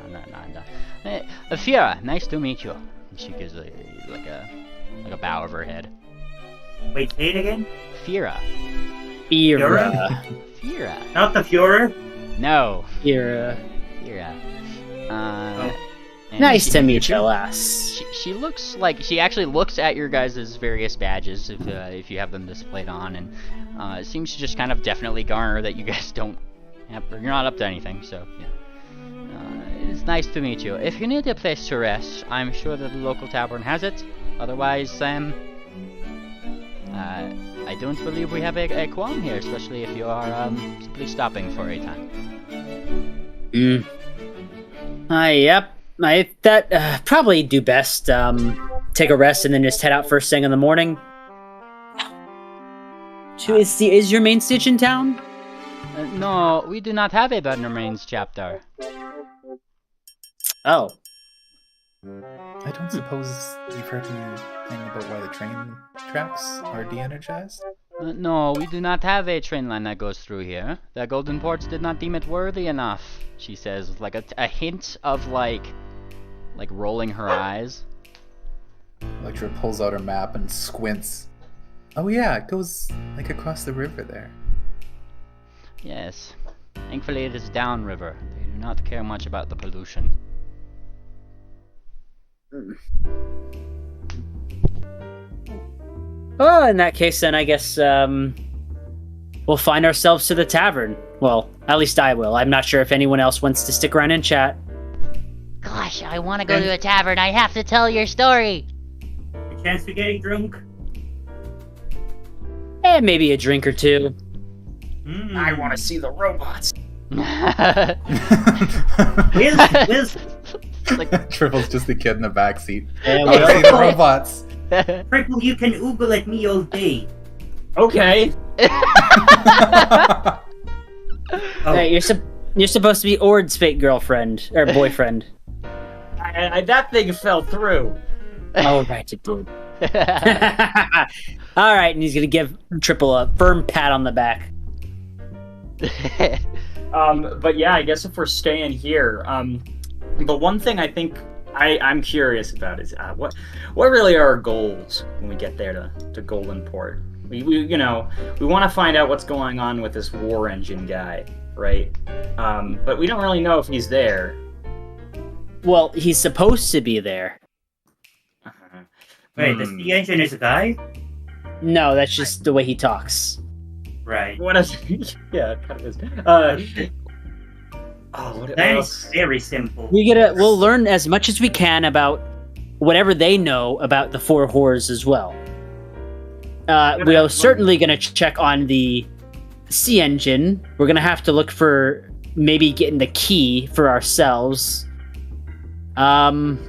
Speaker 1: Fiora, nice to meet you. And she gives like a bow of her head.
Speaker 4: Wait, say it again?
Speaker 1: Fiora.
Speaker 3: Fiora.
Speaker 4: Not the Führer?
Speaker 1: No.
Speaker 3: Fiora.
Speaker 1: Nice
Speaker 3: to meet you, lass.
Speaker 1: She looks like she actually looks at your guys' various badges if you have them displayed on, and it seems to just kind of definitely garner that you guys don't have, you're not up to anything. So yeah. nice to meet you. If you need a place to rest, I'm sure that the local tavern has it. Otherwise, I don't believe we have a qualm here, especially if you are simply stopping for a time.
Speaker 3: Yep. That probably do best. Take a rest and then just head out first thing in the morning. Is your main stitch in town?
Speaker 1: No, we do not have a Bannermanes chapter.
Speaker 3: Oh.
Speaker 6: I don't suppose you've heard anything about why the train tracks are de-energized?
Speaker 1: No, we do not have a train line that goes through here. The Golden Ports did not deem it worthy enough, she says, with like a hint of like rolling her eyes.
Speaker 6: Electra pulls out her map and squints. Oh yeah, it goes like across the river there.
Speaker 1: Yes. Thankfully it is downriver. They do not care much about the pollution.
Speaker 3: Oh, in that case, then I guess we'll find ourselves to the tavern. Well, at least I will. I'm not sure if anyone else wants to stick around and chat.
Speaker 7: Gosh, I want to go to a tavern. I have to tell your story.
Speaker 4: A chance to getting drunk?
Speaker 3: Maybe a drink or two.
Speaker 2: I want to see the robots.
Speaker 4: Will's
Speaker 1: Like,
Speaker 6: Tripple's just the kid in the backseat.
Speaker 3: Yeah,
Speaker 6: I see the robots.
Speaker 4: Triple, you can oogle at me all day.
Speaker 2: Okay.
Speaker 4: Oh,
Speaker 3: Hey, you're supposed to be Ord's fake girlfriend or boyfriend.
Speaker 2: That thing fell through.
Speaker 3: Oh, right, it did. All right, and he's gonna give Triple a firm pat on the back.
Speaker 2: But yeah, I guess if we're staying here, the one thing I think I'm curious about is what really are our goals when we get there to Golden Port? We want to find out what's going on with this war engine guy, right? But we don't really know if he's there.
Speaker 3: Well, he's supposed to be there.
Speaker 4: wait, the sea engine is a guy?
Speaker 3: No, that's just the way he talks.
Speaker 4: Right.
Speaker 2: What is? Yeah, it kind of is. What
Speaker 4: That
Speaker 2: else?
Speaker 4: is very simple.
Speaker 3: We'll learn as much as we can about whatever they know about the four whores as well. We're certainly gonna check on the sea engine. We're gonna have to look for maybe getting the key for ourselves. And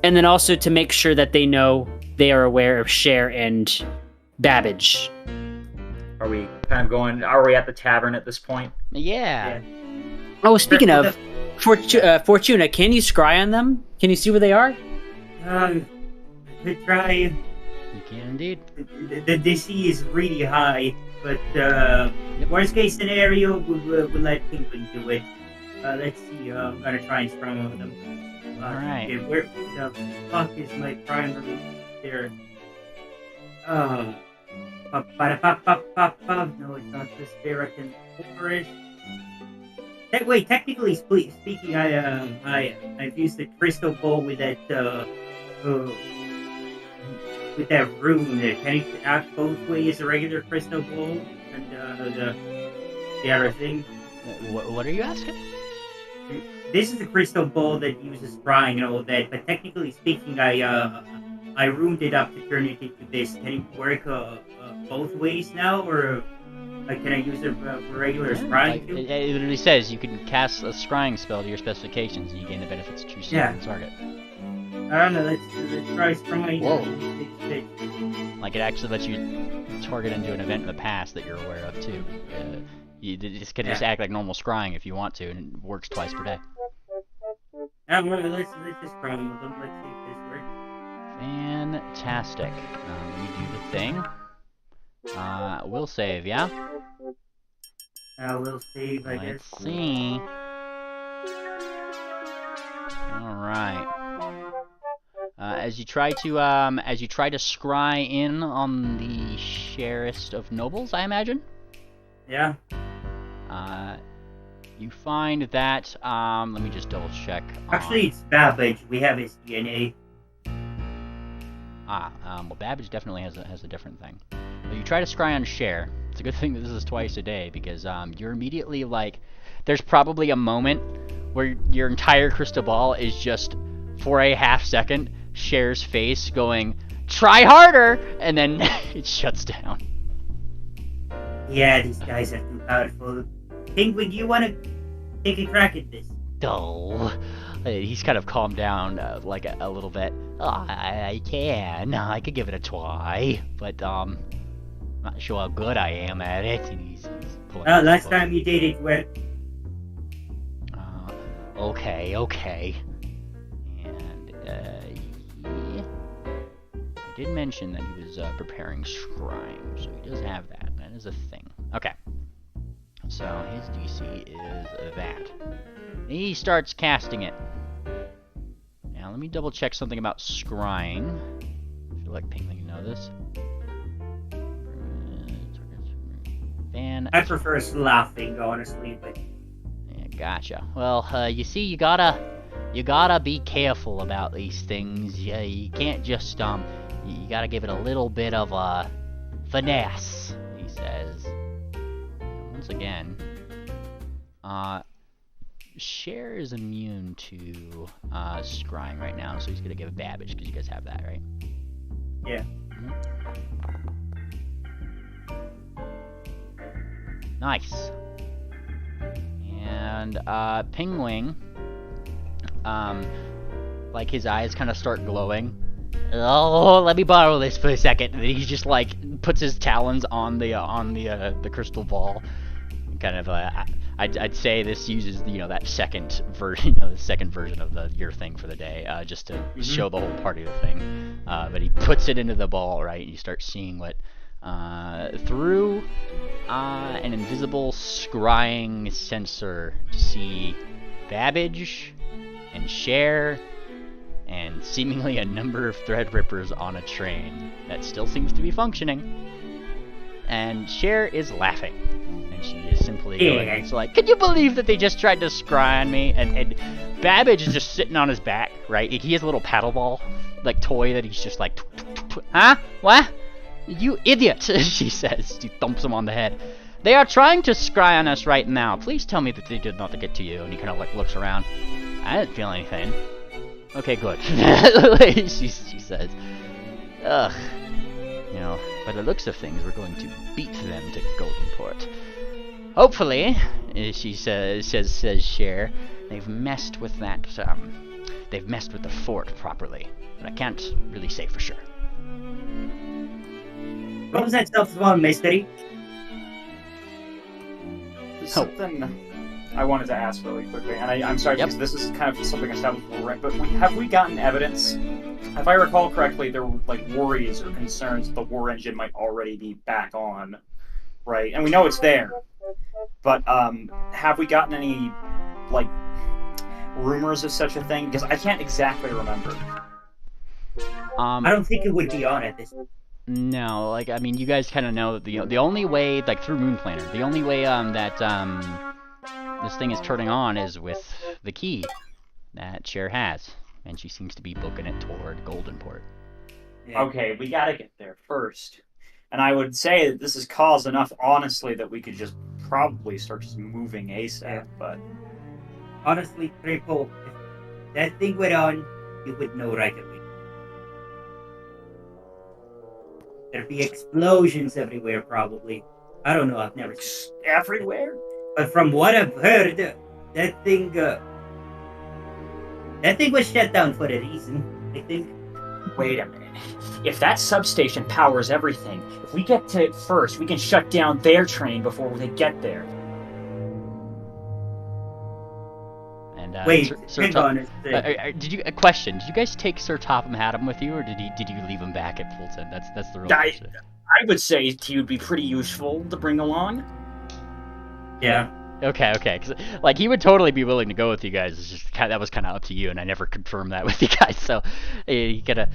Speaker 3: then also to make sure that they know they are aware of Cher and Babbage.
Speaker 2: Are we kind of going? Are we at the tavern at this point?
Speaker 1: yeah.
Speaker 3: Oh, speaking of, Fortuna, can you scry on them? Can you see where they are?
Speaker 4: To try.
Speaker 1: You can indeed.
Speaker 4: The DC is really high, but worst case scenario, we'll let Pinguin do it. Let's see. I'm gonna try and strong on them.
Speaker 1: Alright.
Speaker 4: Okay, where the fuck is my primary there? No, it's not the Spiritan Forest. Wait, technically speaking, I've used the crystal ball with that rune. Can it act both ways, a regular crystal ball and the other thing?
Speaker 1: What are you asking?
Speaker 4: This is a crystal ball that uses scrying and all that, but technically speaking, I ruined it up to turn it into this. Can it work both ways now, or can I use it for regular scrying too?
Speaker 1: It literally says you can cast a scrying spell to your specifications and you gain the benefits to choose
Speaker 4: Yeah.
Speaker 1: the target.
Speaker 4: I don't know, let's try scrying.
Speaker 6: Whoa.
Speaker 1: Like, it actually lets you target into an event in the past that you're aware of, too. You just can just act like normal scrying if you want to, and it works twice per day.
Speaker 4: Well, let's just scry with them. Let's see if this works.
Speaker 1: Fantastic. We do the thing. We'll save, yeah?
Speaker 4: We'll save, I guess.
Speaker 1: Let's see. Alright. As you try to scry in on the Sheriff of Nobles, I imagine?
Speaker 4: Yeah.
Speaker 1: You find that, let me just double check.
Speaker 4: Actually, it's Babbage. We have his DNA.
Speaker 1: Well, Babbage definitely has a different thing. But you try to scry on Cher. It's a good thing that this is twice a day, because you're immediately like, there's probably a moment where your entire crystal ball is just, for a half second, Cher's face going, "Try harder!" and then it shuts down.
Speaker 4: Yeah, these guys are too powerful. Penguin, you want to take a crack at this?
Speaker 1: Oh, he's kind of calmed down like a little bit. Oh, I can. I could give it a try, but not sure how good I am at it. And he's pulling out
Speaker 4: Last
Speaker 1: his book.
Speaker 4: time you did it, well,
Speaker 1: Okay. And yeah, I did mention that he was preparing scrying, so he does have that. That is a thing. Okay. So his DC is that. He starts casting it. Now let me double check something about scrying. I feel like Penguin can know this.
Speaker 4: I prefer laughing, honestly, but
Speaker 1: Yeah, gotcha. Well, you see, you gotta be careful about these things. Yeah, you can't just you gotta give it a little bit of a finesse. He says. Once again, Cher is immune to scrying right now, so he's gonna give it Babbage because you guys have that, right?
Speaker 4: yeah.
Speaker 1: Nice. And Penguin, like his eyes kind of start glowing. Oh, let me borrow this for a second. And he just like puts his talons on the crystal ball. Kind of I'd say this uses that second version, the second version of your thing for the day, just to show the whole party the thing. But he puts it into the ball, right? And you start seeing what through an invisible scrying sensor to see Babbage and Cher and seemingly a number of Threadrippers on a train that still seems to be functioning. And Cher is laughing. And she is simply going, it's like, "Can you believe that they just tried to scry on me?" And Babbage is just sitting on his back, right? He has a little paddle ball, like toy that he's just like, "Huh? What? You idiot," she says. She thumps him on the head. "They are trying to scry on us right now. Please tell me that they did not get to you." And he kind of like looks around. "I didn't feel anything." "Okay, good." she says. "Ugh. By the looks of things, we're going to beat them to Goldenport. Hopefully," she says Cher, "they've messed with that, they've messed with the fort properly. But I can't really say for sure."
Speaker 4: What was that self-spawn mystery?
Speaker 2: There's something I wanted to ask really quickly, and I'm sorry because this is kind of something established before, right? But have we gotten evidence? If I recall correctly, there were like worries or concerns that the war engine might already be back on, right? And we know it's there, but have we gotten any like rumors of such a thing? Because I can't exactly remember.
Speaker 4: I don't think it would be on at this.
Speaker 1: No, like, I mean, you guys kind of know that the only way, like, through Moonplaner, the only way that this thing is turning on is with the key that Cher has, and she seems to be booking it toward Goldenport.
Speaker 4: Yeah.
Speaker 2: Okay, we gotta get there first. And I would say that this is cause enough, honestly, that we could just probably start just moving ASAP,
Speaker 4: Yeah.
Speaker 2: but...
Speaker 4: Honestly, Triple, if that thing went on, you would know right away. There'd be explosions everywhere, probably. I don't know, I've never seen it.
Speaker 2: Everywhere?
Speaker 4: But from what I've heard, that thing was shut down for a reason, I think.
Speaker 2: Wait a minute. If that substation powers everything, if we get to it first, we can shut down their train before they get there.
Speaker 1: And
Speaker 4: Wait,
Speaker 1: Sir
Speaker 4: hang on.
Speaker 1: did you a question? Did you guys take Sir Topham Haddam with you, or did you leave him back at Fulton? That's the real question.
Speaker 2: I would say he would be pretty useful to bring along.
Speaker 4: Yeah.
Speaker 1: Okay, because like he would totally be willing to go with you guys. It's just that was kind of up to you, and I never confirmed that with you guys. So he kind of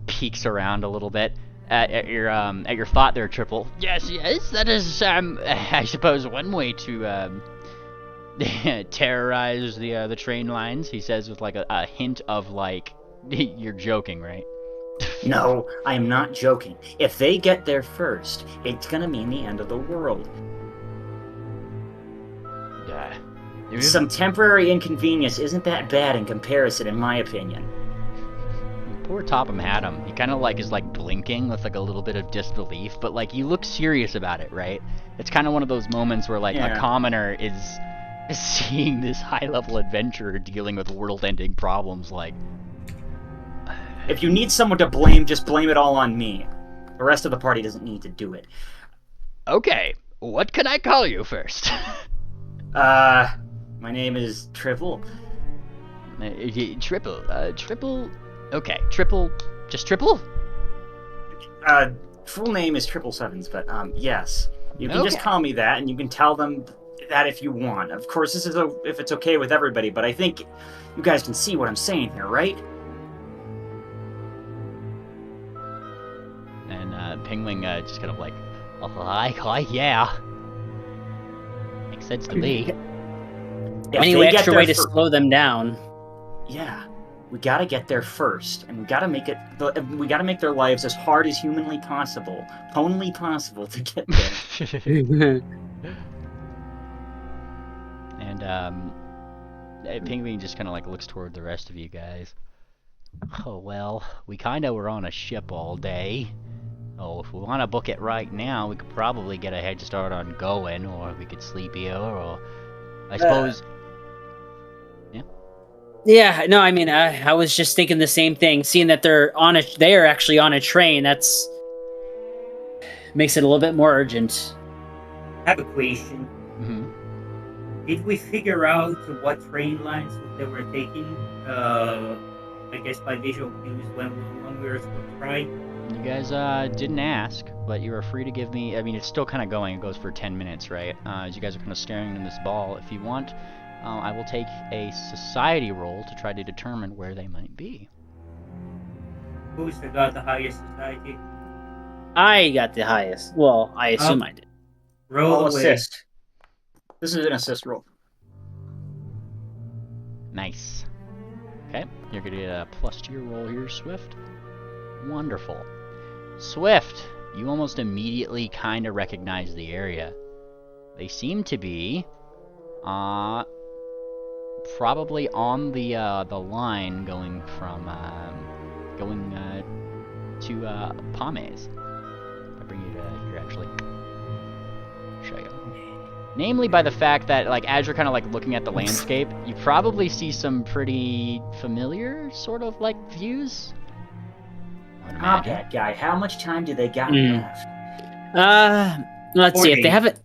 Speaker 1: peeks around a little bit at your thought there, Triple. Yes, that is I suppose one way to terrorize the train lines. He says with like a hint of like you're joking, right?
Speaker 2: No, I am not joking. If they get there first, it's gonna mean the end of the world. some temporary inconvenience isn't that bad in comparison, in my opinion.
Speaker 1: Poor Topham Haddam. He kind of like is like blinking with like a little bit of disbelief, but like you look serious about it, right? It's kind of one of those moments where like a commoner is seeing this high-level adventurer dealing with world-ending problems. Like,
Speaker 2: if you need someone to blame, just blame it all on me. The rest of the party doesn't need to do it.
Speaker 1: Okay, what can I call you first?
Speaker 2: My name is Triple.
Speaker 1: Triple. Okay, Triple. Just Triple?
Speaker 2: Full name is Triple Sevens, but yes, you can just call me that, and you can tell them that if you want. Of course, this is if it's okay with everybody, but I think you guys can see what I'm saying here, right?
Speaker 1: And Pingwing just kind of like, yeah. Makes sense to me.
Speaker 3: Any extra way to slow them down?
Speaker 2: Yeah, we gotta get there first, and we gotta make their lives as hard as humanly possible, tonally possible to get there.
Speaker 1: And Pingwing just kind of like looks toward the rest of you guys. Oh well, we kind of were on a ship all day. Oh, if we want to book it right now, we could probably get a head start on going, or we could sleep here, or I suppose.
Speaker 3: Yeah, no, I mean, I was just thinking the same thing. Seeing that they are actually on a train, that's makes it a little bit more urgent.
Speaker 4: I have a question.
Speaker 1: Mm-hmm.
Speaker 4: Did we figure out what train lines they were taking? I guess by visual cues when we were supposed to try.
Speaker 1: You guys didn't ask, but you are free to give me. I mean, it's still kind of going. It goes for 10 minutes, right? As you guys are kind of staring in this ball. If you want, I will take a society roll to try to determine where they might be.
Speaker 4: Who's got the highest society?
Speaker 3: I got the highest. Well, I assume I did.
Speaker 4: Roll away.
Speaker 2: Assist. This is an assist roll.
Speaker 1: Nice. Okay, you're gonna get a plus to your roll here, Swift. Wonderful. Swift, you almost immediately kind of recognize the area. They seem to be, probably on the line going from to Bannermanes. I'll bring you to here actually. Show you. Namely by the fact that, like, as you're kind of like looking at the landscape, you probably see some pretty familiar sort of like views.
Speaker 2: Ah, bad guy. How much time do they got left?
Speaker 3: Let's see if they have it.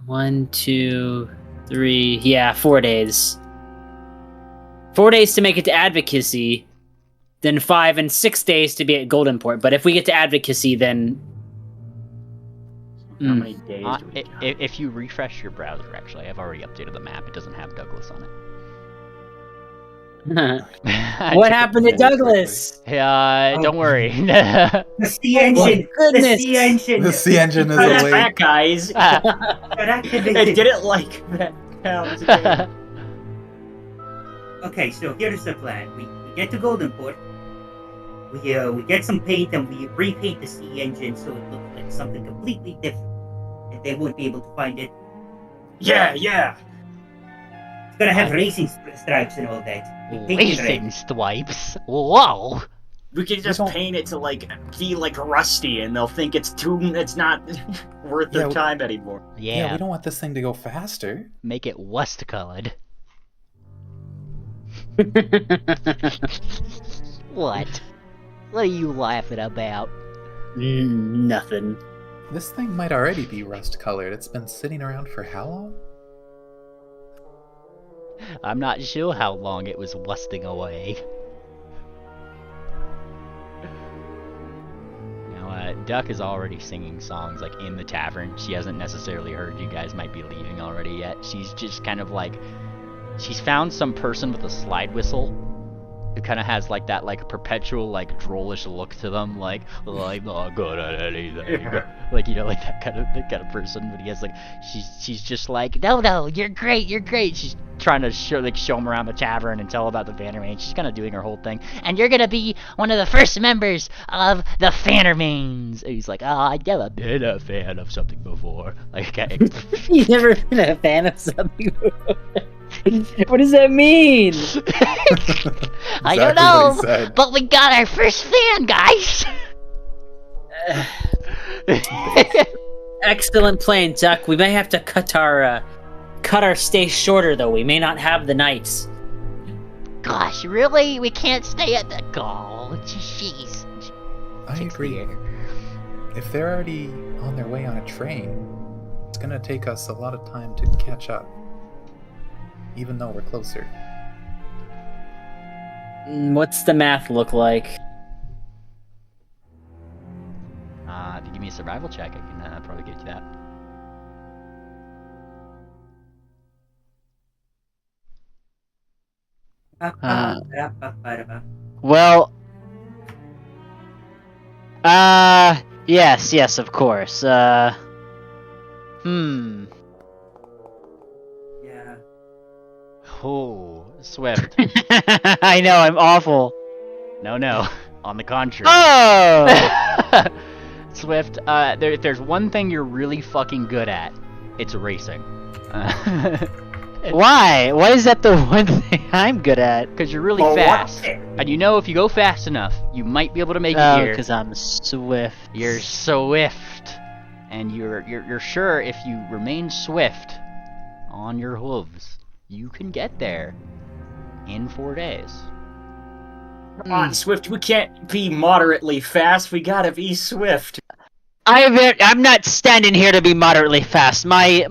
Speaker 3: 1, 2, 3. Yeah, 4 days. 4 days to make it to advocacy, then 5 and 6 days to be at Goldenport. But if we get to advocacy, then
Speaker 2: how many days do we got?
Speaker 1: If you refresh your browser, actually, I've already updated the map. It doesn't have Douglas on it.
Speaker 3: What happened to Douglas?
Speaker 1: Don't worry.
Speaker 4: The sea engine.
Speaker 3: Goodness.
Speaker 4: The sea engine.
Speaker 6: The sea engine is
Speaker 2: That
Speaker 6: awake.
Speaker 2: guys. It didn't like that.
Speaker 4: Okay, so here's the plan. We get to Goldenport. We get some paint and we repaint the sea engine so it looks like something completely different. And they won't be able to find it.
Speaker 2: Yeah.
Speaker 4: It's gonna have racing stripes and all that. We paint it red.
Speaker 7: Racing stripes? Whoa!
Speaker 2: We could just paint it to like be like rusty, and they'll think it's not worth their time anymore.
Speaker 6: Yeah, we don't want this thing to go faster.
Speaker 7: Make it rust colored. What? What are you laughing about?
Speaker 3: Nothing.
Speaker 6: This thing might already be rust colored. It's been sitting around for how long?
Speaker 7: I'm not sure how long it was rusting away.
Speaker 1: Now, Duck is already singing songs like in the tavern. She hasn't necessarily heard you guys might be leaving already yet. She's just kind of like, she's found some person with a slide whistle who kind of has like that like perpetual like drollish look to them, like I'm not good at anything, like, you know, like that kind of person. But he has like, she's just like, no, you're great. She's trying to show him around the tavern and tell about the Bannermanes. She's kind of doing her whole thing.
Speaker 7: And you're gonna be one of the first members of the Bannermanes.
Speaker 1: And he's like, I've never been a fan of something before. Like, okay.
Speaker 3: You've never been a fan of something before. What does that mean?
Speaker 7: I don't
Speaker 6: Exactly what he
Speaker 7: know,
Speaker 6: said.
Speaker 7: but we got our first fan, guys.
Speaker 3: Excellent plan, Duck. We may have to cut our stay shorter, though. We may not have the nights.
Speaker 7: Gosh, really? We can't stay at the... Oh, jeez.
Speaker 6: I agree. If they're already on their way on a train, it's gonna take us a lot of time to catch up. Even though we're closer.
Speaker 3: What's the math look like?
Speaker 1: If you give me a survival check, I can probably get you that.
Speaker 3: Well, yes, of course.
Speaker 4: Yeah.
Speaker 1: Oh, Swift.
Speaker 3: I know, I'm awful.
Speaker 1: No. On the contrary.
Speaker 3: Oh!
Speaker 1: Swift, if there's one thing you're really fucking good at, it's racing.
Speaker 3: Why? Why is that the one thing I'm good at?
Speaker 1: Because you're really
Speaker 2: Oh, what?
Speaker 1: fast. And you know if you go fast enough, you might be able to make it
Speaker 3: Oh,
Speaker 1: here.
Speaker 3: because I'm swift.
Speaker 1: You're swift. And you're sure if you remain swift on your hooves, you can get there in 4 days.
Speaker 2: Come on, Swift. We can't be moderately fast. We gotta be swift.
Speaker 3: I'm not standing here to be moderately fast. My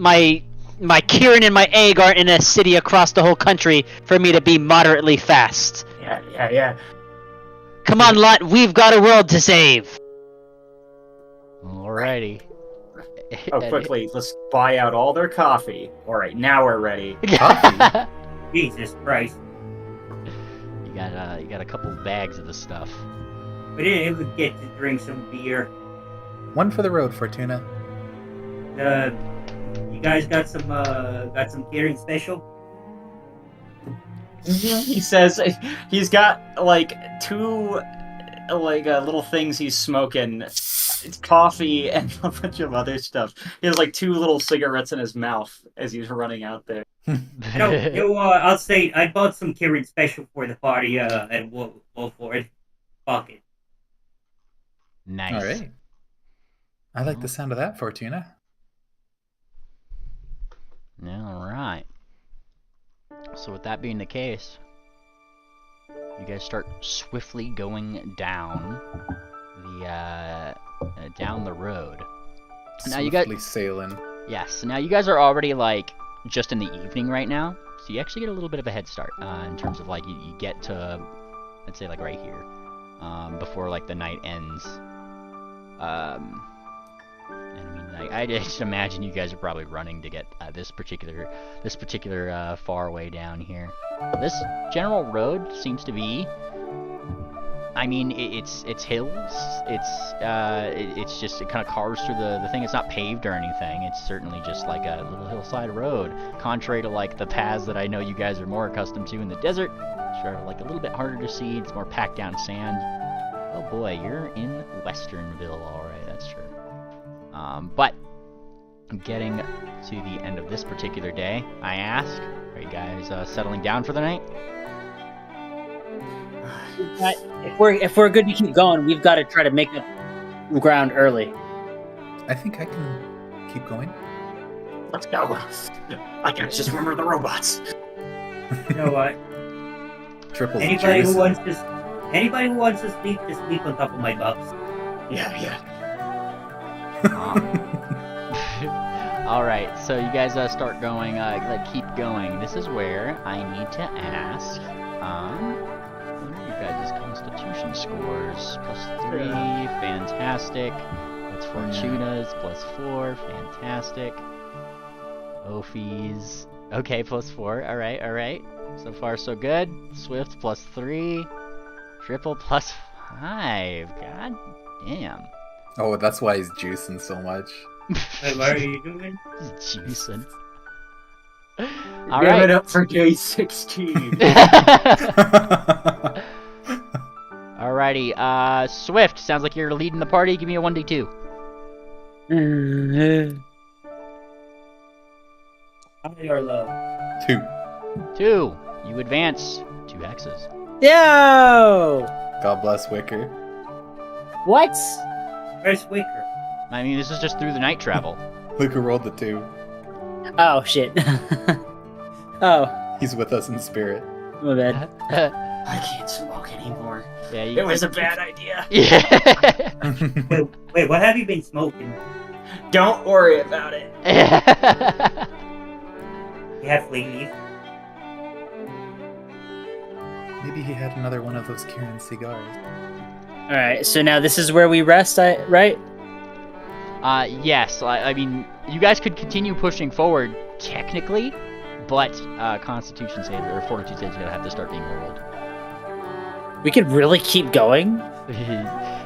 Speaker 3: Kieran and my egg aren't in a city across the whole country for me to be moderately fast.
Speaker 2: Yeah.
Speaker 3: Come on, Lot, we've got a world to save.
Speaker 1: Alrighty.
Speaker 2: Oh, quickly, let's buy out all their coffee. Alright, now we're ready.
Speaker 6: Coffee?
Speaker 4: Jesus Christ.
Speaker 1: You got a couple bags of the stuff.
Speaker 4: We didn't even get to drink some beer.
Speaker 6: One for the road, Fortuna.
Speaker 4: You guys got some Kieran special?
Speaker 2: He says he's got like two little things he's smoking. It's coffee and a bunch of other stuff. He has like two little cigarettes in his mouth as he's running out there.
Speaker 4: No, I'll say I bought some Kieran special for the party at Wolford. Fuck it.
Speaker 1: Nice.
Speaker 6: Alright. I like the sound of that, Fortuna.
Speaker 1: Alright. So with that being the case, you guys start swiftly going down the road. Now you got
Speaker 6: Swiftly sailing.
Speaker 1: yes. Now you guys are already like just in the evening right now, so you actually get a little bit of a head start in terms of like you get to, let's say like right here, before like the night ends. And I mean, like, I just imagine you guys are probably running to get this particular far way down here. This general road seems to be, I mean, it's hills. It's just, it kind of carves through the thing. It's not paved or anything. It's certainly just like a little hillside road. Contrary to like the paths that I know you guys are more accustomed to in the desert, which are like a little bit harder to see. It's more packed down sand. Oh boy, you're in Westernville, all right. That's true. But getting to the end of this particular day, I ask, are you guys settling down for the night?
Speaker 3: If we're good to keep going, we've got to try to make up ground early.
Speaker 6: I think I can keep going.
Speaker 2: Let's go. I can just remember the robots.
Speaker 4: You know what?
Speaker 6: Triple
Speaker 4: Anybody
Speaker 6: juice.
Speaker 4: who wants to sleep, just sleep on top of my box.
Speaker 2: Yeah.
Speaker 1: Alright, so you guys start going, keep going. This is where I need to ask, what are you guys' constitution scores? +3, fantastic. What's Fortuna's? +4, fantastic. Ophi's, okay, +4, alright. So far so good. Swift +3. Triple +5, god damn.
Speaker 6: Oh, that's why he's juicing so much.
Speaker 4: Wait, what are you doing?
Speaker 1: Juicing.
Speaker 2: Give
Speaker 1: Alright.
Speaker 2: it up for J16.
Speaker 1: Alrighty, Swift, sounds like you're leading the party. Give me a 1d2.
Speaker 4: High or low?
Speaker 6: 2.
Speaker 1: 2. You advance 2 hexes.
Speaker 3: Yo!
Speaker 6: God bless Wicker.
Speaker 3: What?
Speaker 4: Where's Wicker?
Speaker 1: I mean, this is just through the night travel.
Speaker 6: Wicker rolled the 2.
Speaker 3: Oh, shit. Oh,
Speaker 6: He's with us in spirit.
Speaker 3: my bad.
Speaker 2: I can't smoke anymore.
Speaker 1: Yeah,
Speaker 2: It was a bad idea.
Speaker 1: Yeah.
Speaker 4: Wait, what have you been smoking?
Speaker 2: Don't worry about it.
Speaker 4: You have flame leaf?
Speaker 6: Maybe he had another one of those Kieran cigars.
Speaker 3: Alright, so now this is where we rest, right?
Speaker 1: Yes. I mean, you guys could continue pushing forward technically, but Constitution saves or Fortitude saves are gonna have to start being rolled.
Speaker 3: We could really keep going?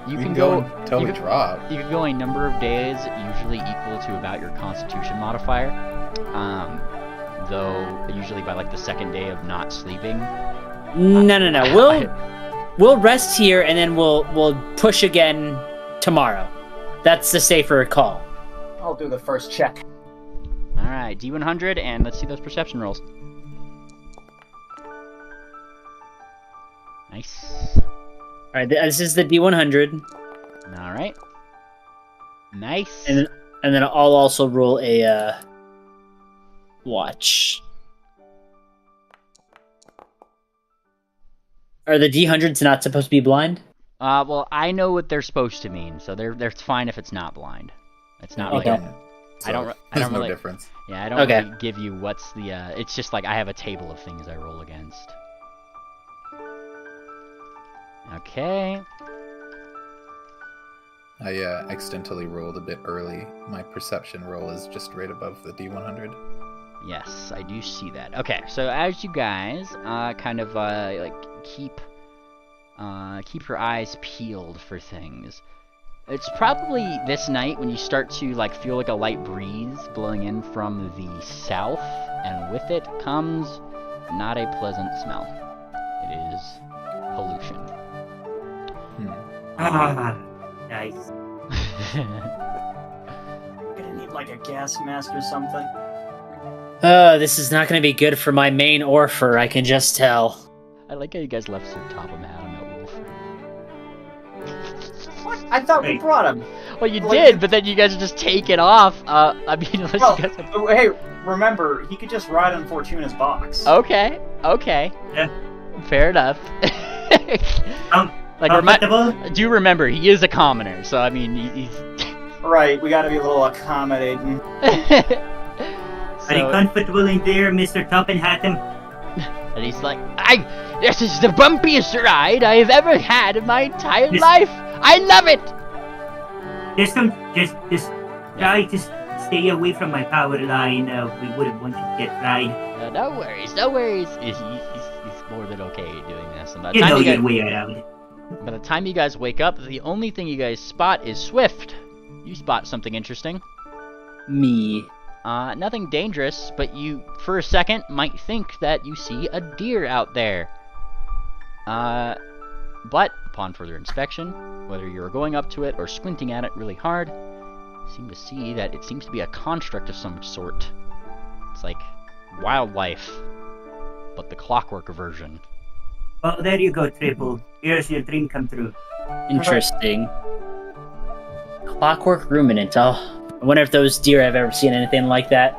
Speaker 1: You
Speaker 6: We
Speaker 1: can go
Speaker 6: until
Speaker 1: you
Speaker 6: we
Speaker 1: can-
Speaker 6: drop.
Speaker 1: You can go a number of days, usually equal to about your Constitution modifier. Though usually by like the second day of not sleeping.
Speaker 3: No. We'll rest here and then we'll push again tomorrow. That's the safer call.
Speaker 2: I'll do the first check.
Speaker 1: All right, D100, and let's see those perception rolls. Nice.
Speaker 3: Alright, this is the D100.
Speaker 1: All right. Nice.
Speaker 3: And then I'll also roll a watch. Are the D100s not supposed to be blind?
Speaker 1: Well, I know what they're supposed to mean, so they're fine if it's not blind. It's not
Speaker 3: Okay.
Speaker 1: really.
Speaker 6: So
Speaker 1: I don't
Speaker 6: there's no
Speaker 1: really-
Speaker 6: difference.
Speaker 1: Yeah, I don't
Speaker 3: Okay.
Speaker 1: really give you what's the. It's just like I have a table of things I roll against. Okay.
Speaker 6: I accidentally rolled a bit early. My perception roll is just right above the D100.
Speaker 1: Yes, I do see that. Okay, so as you guys kind of like keep your eyes peeled for things, it's probably this night when you start to like feel like a light breeze blowing in from the south, and with it comes not a pleasant smell. It is pollution.
Speaker 4: Ah, nice.
Speaker 2: Gonna need like a gas mask or something.
Speaker 3: This is not going to be good for my main Orpher, I can just tell.
Speaker 1: I like how you guys left Sir Topham had on that wolf.
Speaker 2: What? I thought we
Speaker 4: Wait.
Speaker 2: brought him.
Speaker 1: Well, you
Speaker 2: Well,
Speaker 1: did, but then you guys just take it off. I mean, unless
Speaker 2: Well,
Speaker 1: you guys have...
Speaker 2: hey, remember, he could just ride on Fortuna's box.
Speaker 1: Okay.
Speaker 4: Yeah.
Speaker 1: Fair enough. Like,
Speaker 4: Comfortable?
Speaker 1: do remember, he is a commoner, so I mean, he's...
Speaker 2: Right, we gotta be a little accommodating.
Speaker 4: Are you comfortable in there, Mr. Toppenhattan?
Speaker 1: And he's like, this is the bumpiest ride I have ever had in my entire
Speaker 4: This-
Speaker 1: life! I love it!
Speaker 4: Just try to stay away from my power line. We wouldn't want you to get fried.
Speaker 1: No worries. He's more than okay doing this. And by the
Speaker 4: You
Speaker 1: time
Speaker 4: know
Speaker 1: you
Speaker 4: your
Speaker 1: guys-
Speaker 4: way around it.
Speaker 1: By the time you guys wake up, the only thing you guys spot is Swift. You spot something interesting.
Speaker 3: Me.
Speaker 1: Nothing dangerous, but you, for a second, might think that you see a deer out there. But upon further inspection, whether you're going up to it or squinting at it really hard, you seem to see that it seems to be a construct of some sort. It's like wildlife, but the clockwork version.
Speaker 4: Oh, there you go, Triple. Here's your dream come true.
Speaker 3: Interesting. Clockwork ruminant. Oh, I wonder if those deer have ever seen anything like that.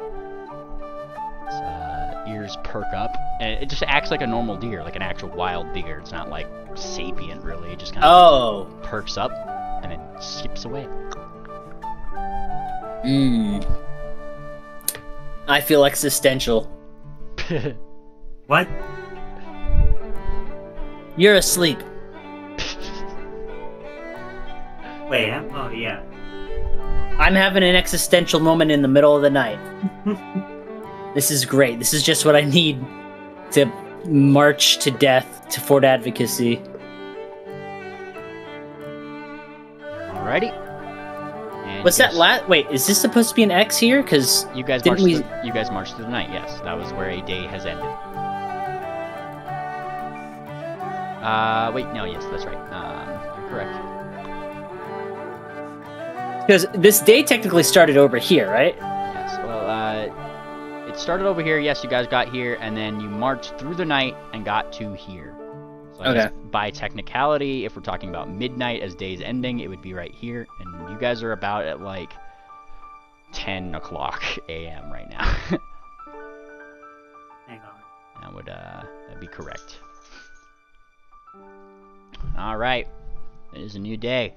Speaker 1: Its ears perk up, and it just acts like a normal deer, like an actual wild deer. It's not like sapient, really. It just kind of
Speaker 3: Oh.
Speaker 1: perks up and then skips away.
Speaker 3: I feel existential.
Speaker 4: What?
Speaker 3: You're asleep.
Speaker 4: Wait, huh? Oh, yeah.
Speaker 3: I'm having an existential moment in the middle of the night. This is great. This is just what I need to march to death to Fort Advocacy.
Speaker 1: Alrighty. And
Speaker 3: What's
Speaker 1: you
Speaker 3: that
Speaker 1: guys-
Speaker 3: Wait, is this supposed to be an X here? Because
Speaker 1: You guys
Speaker 3: Didn't
Speaker 1: marched.
Speaker 3: we-
Speaker 1: You guys marched through the night. Yes, that was where a day has ended. Wait, no, yes, that's right. You're correct.
Speaker 3: this day technically started over here, right?
Speaker 1: Yes. Well, it started over here. Yes, you guys got here, and then you marched through the night and got to here. So I guess by technicality, if we're talking about midnight as day's ending, it would be right here, and you guys are about at like 10 o'clock a.m. right now.
Speaker 4: Hang on.
Speaker 1: That'd be correct. All right, it is a new day.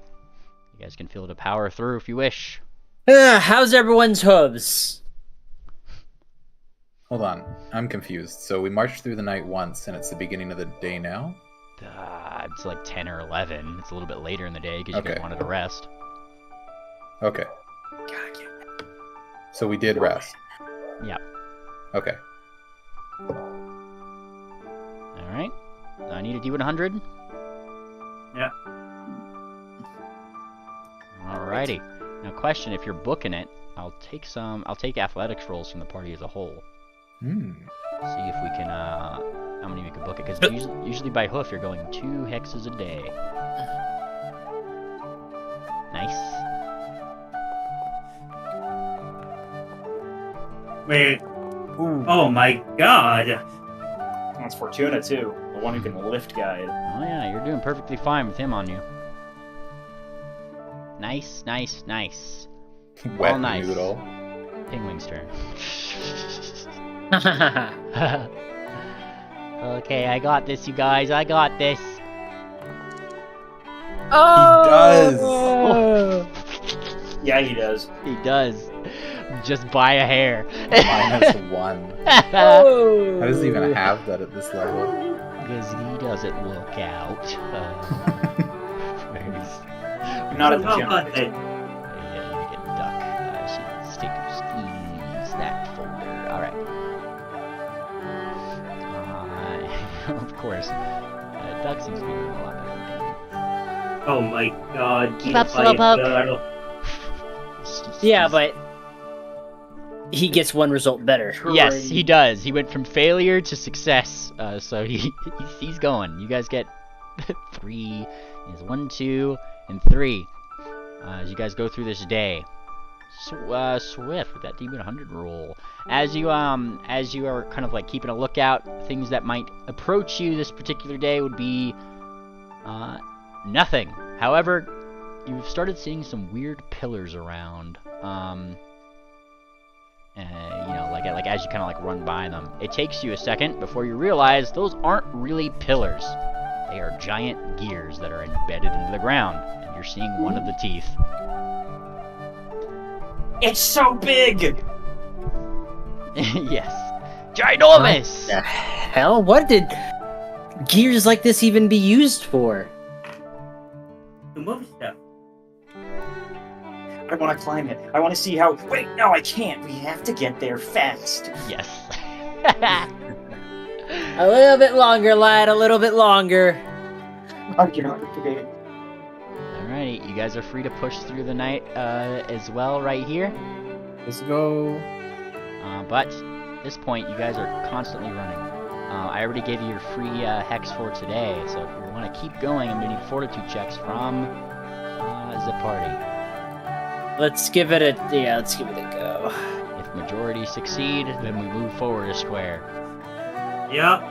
Speaker 1: You guys can feel the power through if you wish.
Speaker 3: How's everyone's hooves?
Speaker 6: Hold on, I'm confused. So we marched through the night once, and it's the beginning of the day now?
Speaker 1: It's like 10 or 11. It's a little bit later in the day because you guys wanted to rest.
Speaker 6: Okay. So we did rest.
Speaker 1: Yeah.
Speaker 6: Okay.
Speaker 1: Alright. I need a D100.
Speaker 4: Yeah.
Speaker 1: Alrighty. Now question, if you're booking it, I'll take athletics rolls from the party as a whole.
Speaker 6: Hmm.
Speaker 1: See if we can, how many we can book it, because usually by hoof you're going 2 hexes a day. Nice.
Speaker 4: Wait. Oh my god.
Speaker 2: That's Fortuna, too. The one who can lift guide.
Speaker 1: Oh yeah, you're doing perfectly fine with him on you. Nice, nice, nice.
Speaker 6: Wet
Speaker 1: All nice.
Speaker 6: noodle.
Speaker 1: Pingwing's turn.
Speaker 7: Okay, I got this, you guys. I got this.
Speaker 3: Oh!
Speaker 2: Yeah, he does.
Speaker 1: He does. Just by a hair.
Speaker 6: -1.
Speaker 3: Oh!
Speaker 6: How does he even have that at this level?
Speaker 1: Because he doesn't look out.
Speaker 2: Not at the
Speaker 4: How
Speaker 2: gym.
Speaker 4: about that?
Speaker 1: Yeah, you get duck. Sticker schemes, that folder. Alright. Of course. Duck seems to be doing a lot better than
Speaker 4: Oh my god.
Speaker 7: Keep up, Slowpoke.
Speaker 3: Yeah, but he gets one result better.
Speaker 1: Yes, he does. He went from failure to success. So he's going. You guys get 3. Is 1, 2, and 3. As you guys go through this day. Swift with that D100 roll. As you are kind of like keeping a lookout, things that might approach you this particular day would be nothing. However, you've started seeing some weird pillars around. You know, like as you kind of like run by them. It takes you a second before you realize those aren't really pillars. They are giant gears that are embedded into the ground, and you're seeing one of the teeth.
Speaker 2: It's so big!
Speaker 1: Yes. Ginormous!
Speaker 3: What the hell? What did gears like this even be used for?
Speaker 4: To move stuff.
Speaker 2: I want to climb it. I want to see how... Wait, no, I can't. We have to get there fast.
Speaker 1: Yes.
Speaker 3: A little bit longer, lad. A little bit longer.
Speaker 2: I cannot activate it.
Speaker 1: Alright, you guys are free to push through the night as well right here.
Speaker 6: Let's go.
Speaker 1: But at this point, you guys are constantly running. I already gave you your free hex for today, so if you want to keep going, I'm going to need fortitude checks from the party.
Speaker 3: Let's give it a go.
Speaker 1: If majority succeed, then we move forward a square.
Speaker 4: Yep.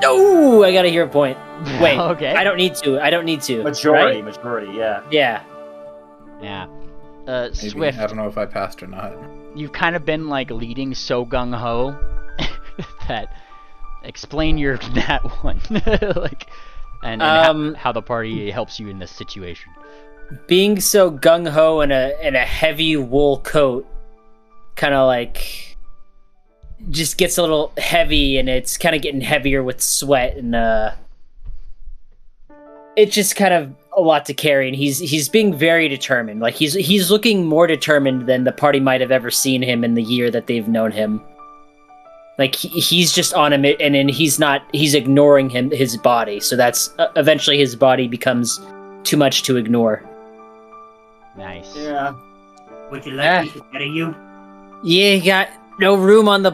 Speaker 3: No, I got a hero point. Wait,
Speaker 1: Okay.
Speaker 3: I don't need to.
Speaker 2: Majority,
Speaker 3: right?
Speaker 2: yeah.
Speaker 3: Yeah.
Speaker 1: Yeah.
Speaker 6: Maybe.
Speaker 1: Swift,
Speaker 6: I don't know if I passed or not.
Speaker 1: you've kind of been like leading so gung-ho that explain your that one. Like, and how the party helps you in this situation.
Speaker 3: Being so gung ho in a heavy wool coat, kind of like just gets a little heavy, and it's kind of getting heavier with sweat, and it's just kind of a lot to carry. And he's being very determined. Like he's looking more determined than the party might have ever seen him in the year that they've known him. Like he's just on him, and then he's ignoring his body. So that's eventually his body becomes too much to ignore.
Speaker 1: Nice.
Speaker 2: Yeah.
Speaker 4: Would you like me to carry you?
Speaker 3: Yeah, you got no room on the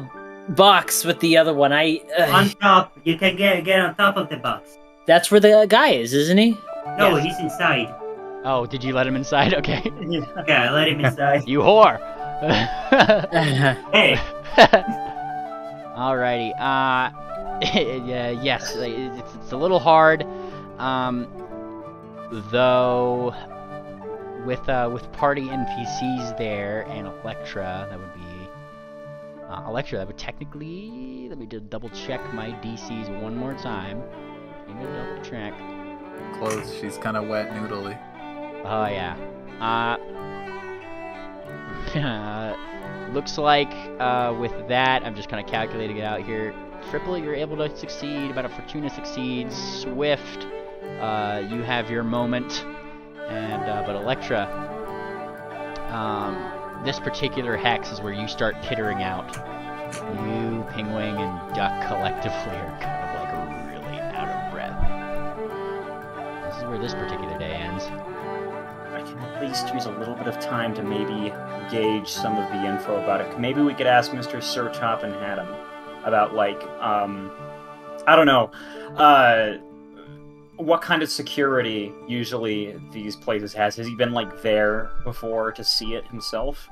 Speaker 3: box with the other one.
Speaker 4: On top. You can get on top of the box.
Speaker 3: That's where the guy is, isn't he?
Speaker 4: No,
Speaker 1: Yes.
Speaker 4: he's inside.
Speaker 1: Oh, did you let him inside? Okay.
Speaker 4: Okay, I let him inside.
Speaker 1: You whore!
Speaker 4: Hey,
Speaker 1: Alrighty. Yeah, yes, it's a little hard. Though with party NPCs there and Electra, that would be Electra. That would technically. Let me just double check my DCs one more time. Give me a double check.
Speaker 6: Clothes, she's kind of wet noodly.
Speaker 1: Oh yeah. Looks like with that, I'm just kind of calculating it out here. Triple, you're able to succeed. About a Fortuna succeeds. Swift, you have your moment. And but Electra, this particular hex is where you start tittering out. You, Pingwing, and Duck collectively are kind of like really out of breath. This is where this particular day ends.
Speaker 2: I can at least use a little bit of time to maybe gauge some of the info about it. Maybe we could ask Mr. Sir Chop and Haddam about, like, I don't know, what kind of security usually these places has. Has he been, like, there before to see it himself?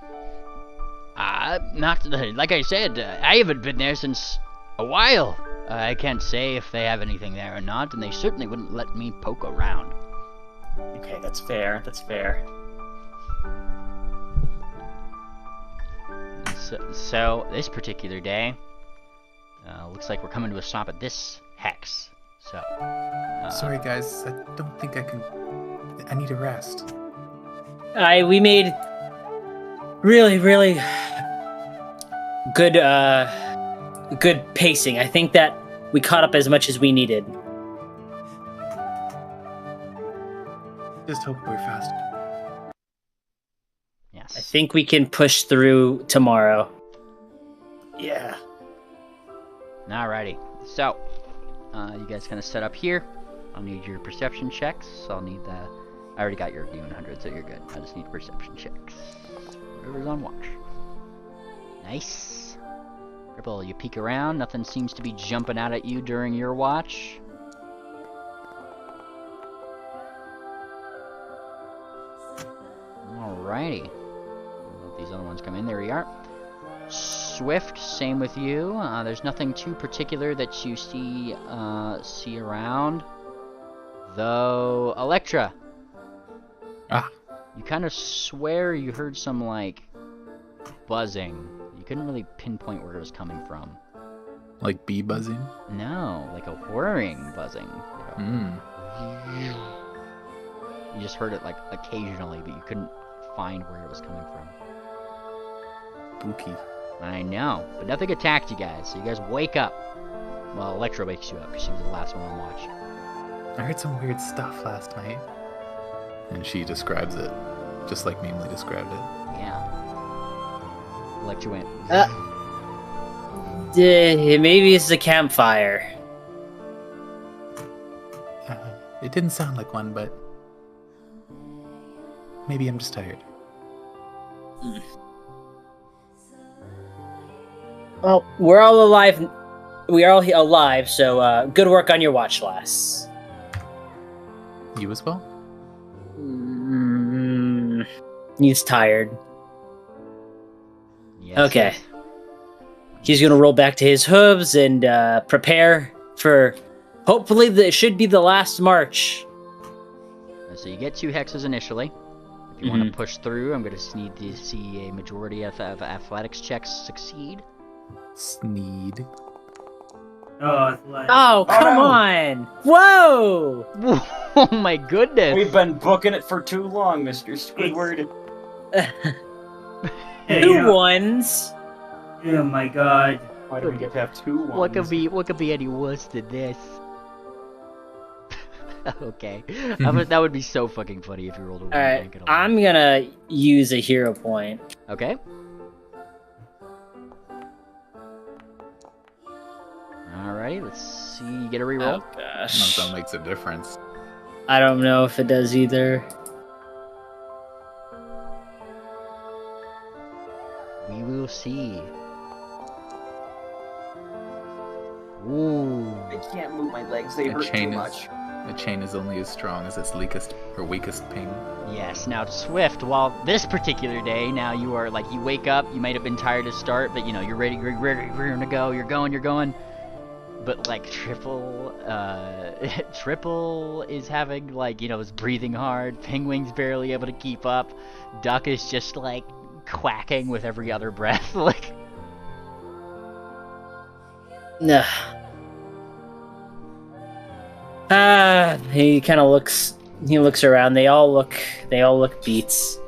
Speaker 1: Not like I said, I haven't been there since a while. I can't say if they have anything there or not, and they certainly wouldn't let me poke around.
Speaker 2: Okay, that's fair. That's fair.
Speaker 1: So this particular day, looks like we're coming to a stop at this hex. So,
Speaker 6: Sorry, guys. I don't think I can. I need a rest.
Speaker 3: We made really good pacing. I think that we caught up as much as we needed.
Speaker 6: Just hope we're faster.
Speaker 1: yes.
Speaker 3: I think we can push through tomorrow.
Speaker 2: Yeah.
Speaker 1: Alrighty. So, you guys kind of set up here. I'll need your perception checks. I'll need the. I already got your D100, so you're good. I just need perception checks. Whoever's on watch. Nice. Ripple, you peek around. Nothing seems to be jumping out at you during your watch. Alrighty. Let these other ones come in. There we are. Swift, same with you. There's nothing too particular that you see around. Though, Electra.
Speaker 6: Ah.
Speaker 1: You kind of swear you heard some, like, buzzing. You couldn't really pinpoint where it was coming from.
Speaker 6: Like bee buzzing?
Speaker 1: No, like a whirring buzzing. You know? You just heard it, like, occasionally, but you couldn't find where it was coming from.
Speaker 6: Spooky.
Speaker 1: I know, but nothing attacked you guys, so you guys wake up. Well, Electra wakes you up because she was the last one on watch.
Speaker 6: I heard some weird stuff last night. And she describes it, just like Mimely described it.
Speaker 1: Yeah. Electra went.
Speaker 3: Maybe it's a campfire.
Speaker 6: It didn't sound like one, but maybe I'm just tired.
Speaker 3: Well, we're all alive. We are all alive, so good work on your watch, lass.
Speaker 6: You as well?
Speaker 3: He's tired.
Speaker 1: Yes,
Speaker 3: Okay.
Speaker 1: yes.
Speaker 3: He's gonna roll back to his hooves and prepare for. Hopefully, it should be the last march.
Speaker 1: So you get 2 hexes initially. If you want to push through, I'm going to need to see a majority of athletics checks succeed.
Speaker 6: Sneed.
Speaker 4: oh, it's like,
Speaker 3: Oh, come
Speaker 2: no.
Speaker 3: on! Whoa!
Speaker 1: Oh my goodness!
Speaker 2: We've been booking it for too long, Mr. Squidward.
Speaker 4: hey,
Speaker 3: Two ones.
Speaker 4: oh my god.
Speaker 2: Why do we get to have 2 ones?
Speaker 1: What could be any worse than this? Okay. That would be so fucking funny if you rolled a 1.
Speaker 3: Alright, I'm gonna use a hero point.
Speaker 1: Okay. Alrighty, let's see. You get a reroll.
Speaker 3: Oh
Speaker 6: I don't know if
Speaker 3: gosh.
Speaker 6: that makes a difference.
Speaker 3: I don't know if it does either.
Speaker 1: We will see. Ooh.
Speaker 2: I can't move my legs. They
Speaker 6: The
Speaker 2: hurt
Speaker 6: chain
Speaker 2: too
Speaker 6: is-
Speaker 2: much.
Speaker 6: A chain is only as strong as its weakest ping.
Speaker 1: Yes, now Swift, while this particular day, now you are like, you wake up, you might have been tired to start, but you know, you're ready, you're gonna go, you're going. But like Triple is having like, you know, is breathing hard, Penguin's barely able to keep up, Duck is just like quacking with every other breath, like.
Speaker 3: Nah. He kind of looks. He looks around. They all look beats.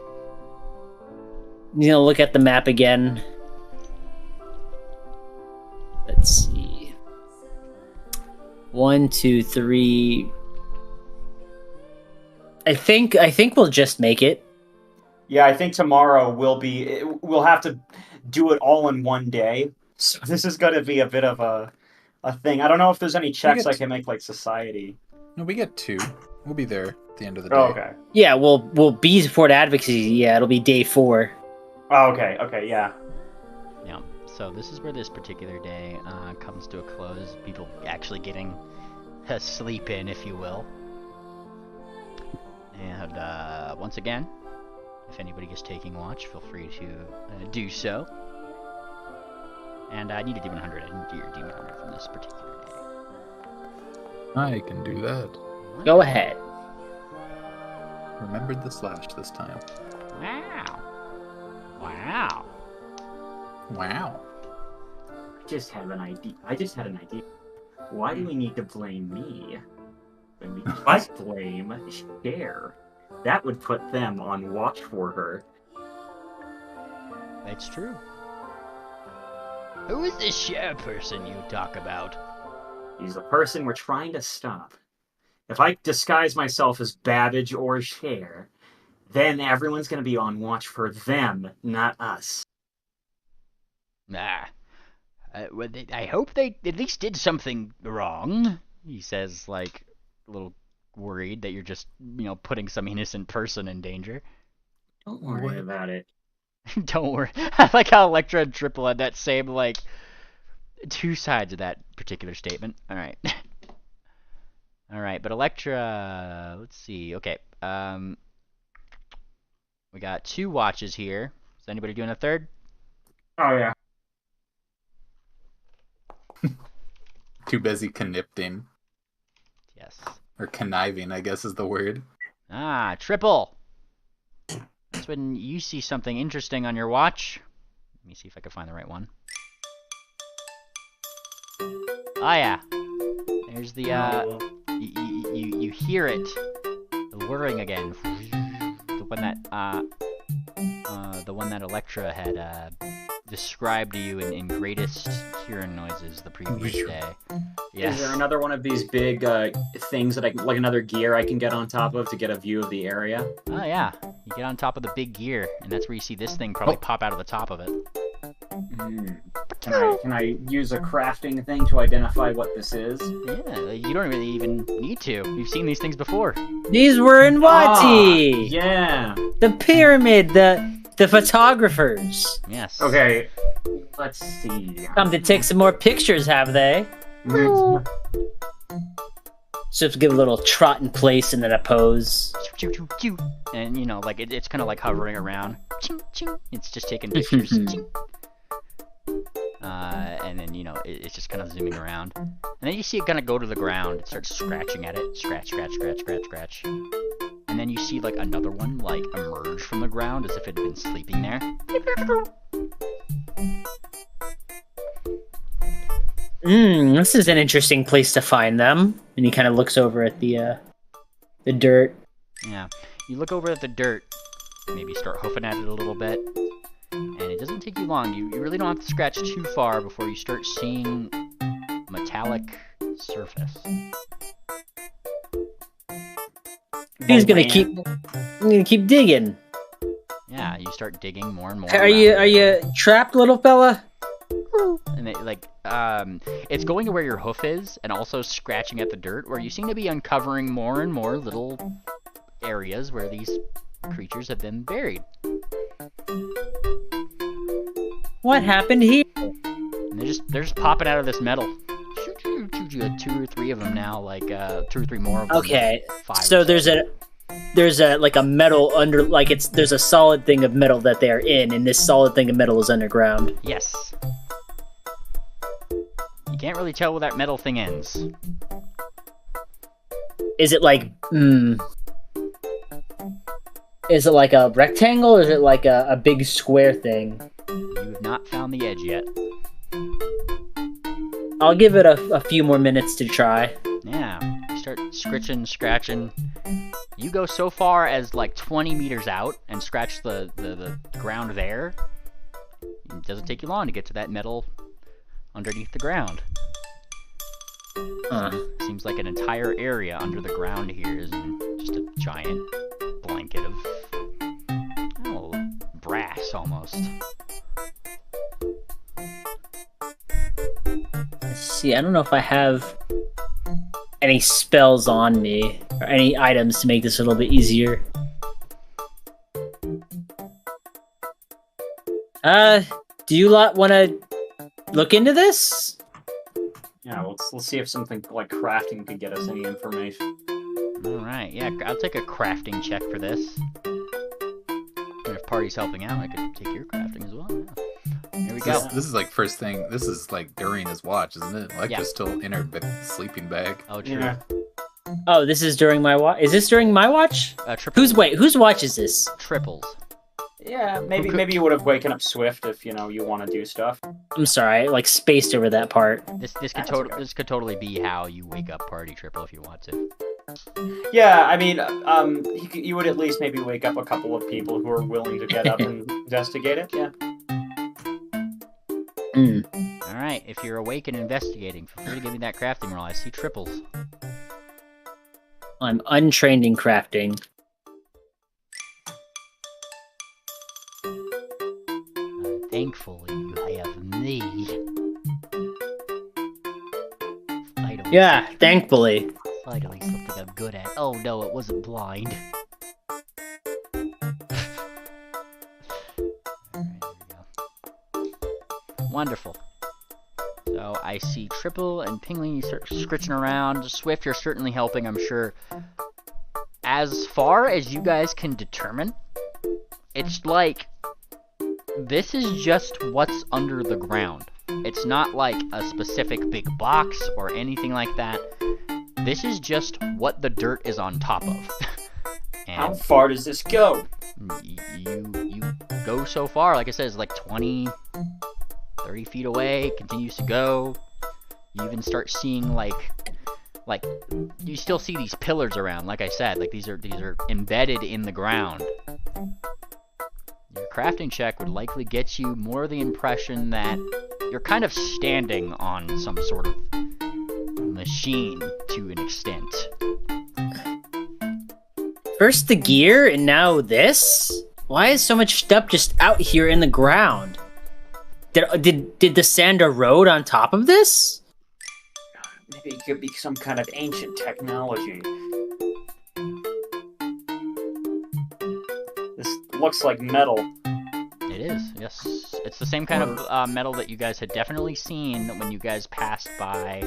Speaker 3: He's gonna look at the map again. Let's see. 1, 2, 3. I think we'll just make it.
Speaker 2: Yeah, I think tomorrow we'll have to do it all in one day. So this is going to be a bit of a thing. I don't know if there's any checks I can make, like society.
Speaker 6: No, we get 2. We'll be there at the end of the day.
Speaker 2: Oh, okay.
Speaker 3: Yeah, we'll be Fort Advocacy. Yeah, it'll be day 4.
Speaker 2: Oh, okay, yeah.
Speaker 1: Yeah, so this is where this particular day comes to a close. People actually getting a sleep in, if you will. And once again, if anybody is taking watch, feel free to do so. And I need a Demon 100. I didn't do your Demon 100 from this particular day.
Speaker 6: I can do that.
Speaker 3: Go ahead.
Speaker 6: Remembered the slash this time.
Speaker 1: Wow.
Speaker 6: Wow.
Speaker 2: I just had an idea. Why do we need to blame me? When we just blame Cher. That would put them on watch for her.
Speaker 1: That's true. Who is this Cher person you talk about?
Speaker 2: He's the person we're trying to stop. If I disguise myself as Babbage or Cher, then everyone's going to be on watch for them, not us.
Speaker 1: Well, I hope they at least did something wrong, he says, like, a little worried that you're just, you know, putting some innocent person in danger.
Speaker 2: Don't worry about it.
Speaker 1: Don't worry. I like how Electra and Triple had that same, like, 2 sides of that particular statement. Alright. Alright, but Electra, let's see. Okay, we got 2 watches here. Is anybody doing a third?
Speaker 2: Oh, yeah.
Speaker 6: Too busy connipting.
Speaker 1: Yes.
Speaker 6: Or conniving, I guess is the word.
Speaker 1: Ah, Triple! That's when you see something interesting on your watch. Let me see if I can find the right one. Oh yeah. There's the, you hear it. The whirring again. The one that Electra had, described to you in greatest hearing noises the previous day. Yes.
Speaker 2: Is there another one of these big things that like another gear I can get on top of to get a view of the area?
Speaker 1: Oh yeah, you get on top of the big gear, and that's where you see this thing probably pop out of the top of it.
Speaker 2: Can I use a crafting thing to identify what this is?
Speaker 1: Yeah, you don't really even need to. You've seen these things before.
Speaker 3: These were in Wati!
Speaker 2: Yeah.
Speaker 3: The pyramid, the photographers.
Speaker 1: Yes.
Speaker 2: Okay, let's see.
Speaker 3: Come to take some more pictures, have they? Just give a little trot in place and then a pose.
Speaker 1: And, you know, like, it's kind of like hovering around. It's just taking pictures. And then, you know, it's just kind of zooming around. And then you see it kind of go to the ground. It starts scratching at it. Scratch, scratch, scratch, scratch, scratch. And then you see, like, another one, like, emerge from the ground as if it had been sleeping there.
Speaker 3: This is an interesting place to find them. And he kind of looks over at the dirt.
Speaker 1: Yeah. You look over at the dirt, maybe start hoofing at it a little bit, and it doesn't take you long. You really don't have to scratch too far before you start seeing metallic surface.
Speaker 3: He's gonna keep digging.
Speaker 1: Yeah, you start digging more and more.
Speaker 3: Are you trapped, little fella?
Speaker 1: And it's going to where your hoof is, and also scratching at the dirt, where you seem to be uncovering more and more little areas where these creatures have been buried.
Speaker 3: What happened here?
Speaker 1: And they're just popping out of this metal. believe you had 2 or 3 of them now, like 2 or 3 more of them.
Speaker 3: Okay,
Speaker 1: 5
Speaker 3: so
Speaker 1: or
Speaker 3: there's a like a metal under, like there's a solid thing of metal that they are in, and this solid thing of metal is underground.
Speaker 1: Yes. You can't really tell where that metal thing ends.
Speaker 3: Is it like Is it like a rectangle, or is it like a big square thing?
Speaker 1: You have not found the edge yet.
Speaker 3: I'll give it a few more minutes to try.
Speaker 1: Yeah, you start scritching, scratching. You go so far as like 20 meters out and scratch the ground there. It doesn't take you long to get to that metal underneath the ground. Seems like an entire area under the ground here is just a giant blanket of brass almost.
Speaker 3: Let's see, I don't know if I have any spells on me or any items to make this a little bit easier. Do you lot want to look into this?
Speaker 2: Yeah, let's see if something like crafting could get us any information.
Speaker 1: Alright, yeah, I'll take a crafting check for this. And if party's helping out, I could take your crafting as well. Yeah. Here we go.
Speaker 6: This is like first thing. This is like during his watch, isn't it? Like
Speaker 1: Yeah.
Speaker 6: just still in her sleeping bag.
Speaker 1: Oh, true.
Speaker 2: Yeah.
Speaker 3: Oh, this is during my watch. Is this during my watch?
Speaker 1: Triples.
Speaker 3: Whose watch is this?
Speaker 1: Triples.
Speaker 2: Yeah, maybe you would have waken up Swift if you want to do stuff.
Speaker 3: I'm sorry, I like spaced over that part.
Speaker 1: This could
Speaker 2: That's okay.
Speaker 1: this could totally be how you wake up Party Triple if you want to.
Speaker 2: Yeah, I mean, you would at least maybe wake up a couple of people who are willing to get up and investigate it. Yeah.
Speaker 1: All right, if you're awake and investigating, feel free to give me that crafting roll. I see triples.
Speaker 3: I'm untrained in crafting.
Speaker 7: Thankfully, you have me. Finally,
Speaker 3: Yeah, thankfully.
Speaker 7: finally something I'm good at. Oh no, it wasn't blind.
Speaker 1: Alright, here we go. Wonderful. So I see Triple and Pingling, you start scritching around. Swift, you're certainly helping, I'm sure. As far as you guys can determine, it's like this is just what's under the ground. It's not like a specific big box or anything like that. This is just what the dirt is on top of.
Speaker 2: How
Speaker 1: And
Speaker 2: far does this go?
Speaker 1: you go so far, like I said, it's like 20, 30 feet away, continues to go. You even start seeing like you still see these pillars around, like I said, like these are embedded in the ground. Your crafting check would likely get you more the impression that you're kind of standing on some sort of machine to an extent.
Speaker 3: First the gear, and now this? Why is so much stuff just out here in the ground? Did the sand erode on top of this?
Speaker 2: Maybe it could be some kind of ancient technology. This looks like metal.
Speaker 1: It is, yes. It's the same kind of metal that you guys had definitely seen when you guys passed by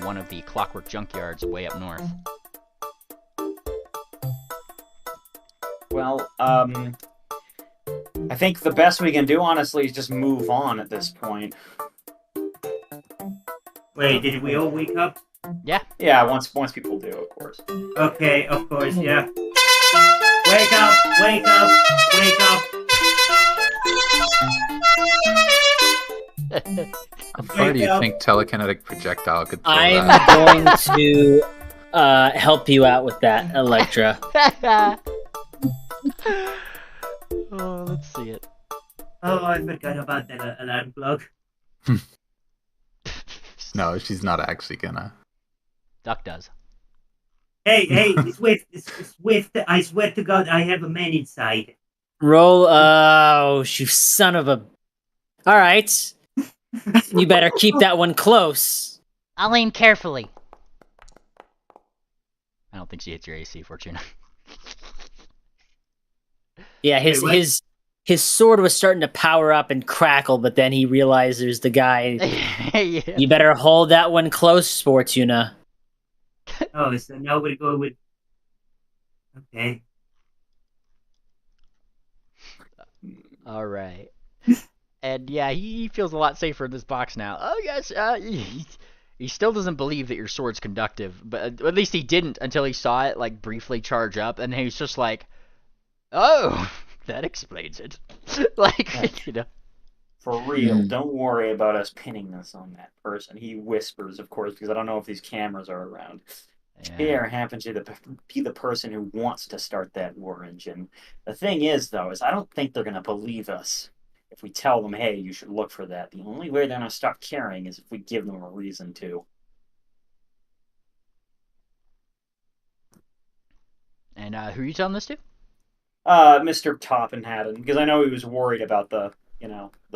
Speaker 1: one of the clockwork junkyards way up north.
Speaker 2: Well, I think the best we can do, honestly, is just move on at this point.
Speaker 4: Wait, did we all wake up?
Speaker 2: Yeah, once people do, of course.
Speaker 4: Okay, of course, yeah. Wake up! Wake up! Wake up!
Speaker 6: How far do you
Speaker 4: Wake up.
Speaker 6: think telekinetic projectile could throw
Speaker 3: I'm
Speaker 6: that?
Speaker 3: going to help you out with that, Electra.
Speaker 1: Oh, let's see it.
Speaker 4: Oh, I forgot about that alarm clock.
Speaker 6: No, she's not actually gonna.
Speaker 1: Duck does.
Speaker 4: Hey, Swift, I swear to God, I have a man inside.
Speaker 3: Roll, oh, you son of a... Alright. You better keep that one close.
Speaker 7: I'll aim carefully.
Speaker 1: I don't think she hits your AC, Fortuna.
Speaker 3: Yeah,
Speaker 4: Wait, what?
Speaker 3: his sword was starting to power up and crackle, but then he realized there's the guy.
Speaker 1: Yeah.
Speaker 3: You better hold that one close, Fortuna.
Speaker 4: Oh, so now we go with. Okay.
Speaker 1: All right. And yeah, he feels a lot safer in this box now. Oh yes, he still doesn't believe that your sword's conductive, but at least he didn't until he saw it like briefly charge up, and he's just like, "Oh, that explains it." Like, you know.
Speaker 2: For real, don't worry about us pinning this on that person. He whispers, of course, because I don't know if these cameras are around.
Speaker 1: Yeah.
Speaker 2: Chair happens to be the person who wants to start that war engine. The thing is, though, is I don't think they're going to believe us if we tell them, hey, you should look for that. The only way they're going to stop caring is if we give them a reason to.
Speaker 1: And who are you telling this to?
Speaker 2: Mr. Toppenhatten, because I know he was worried about the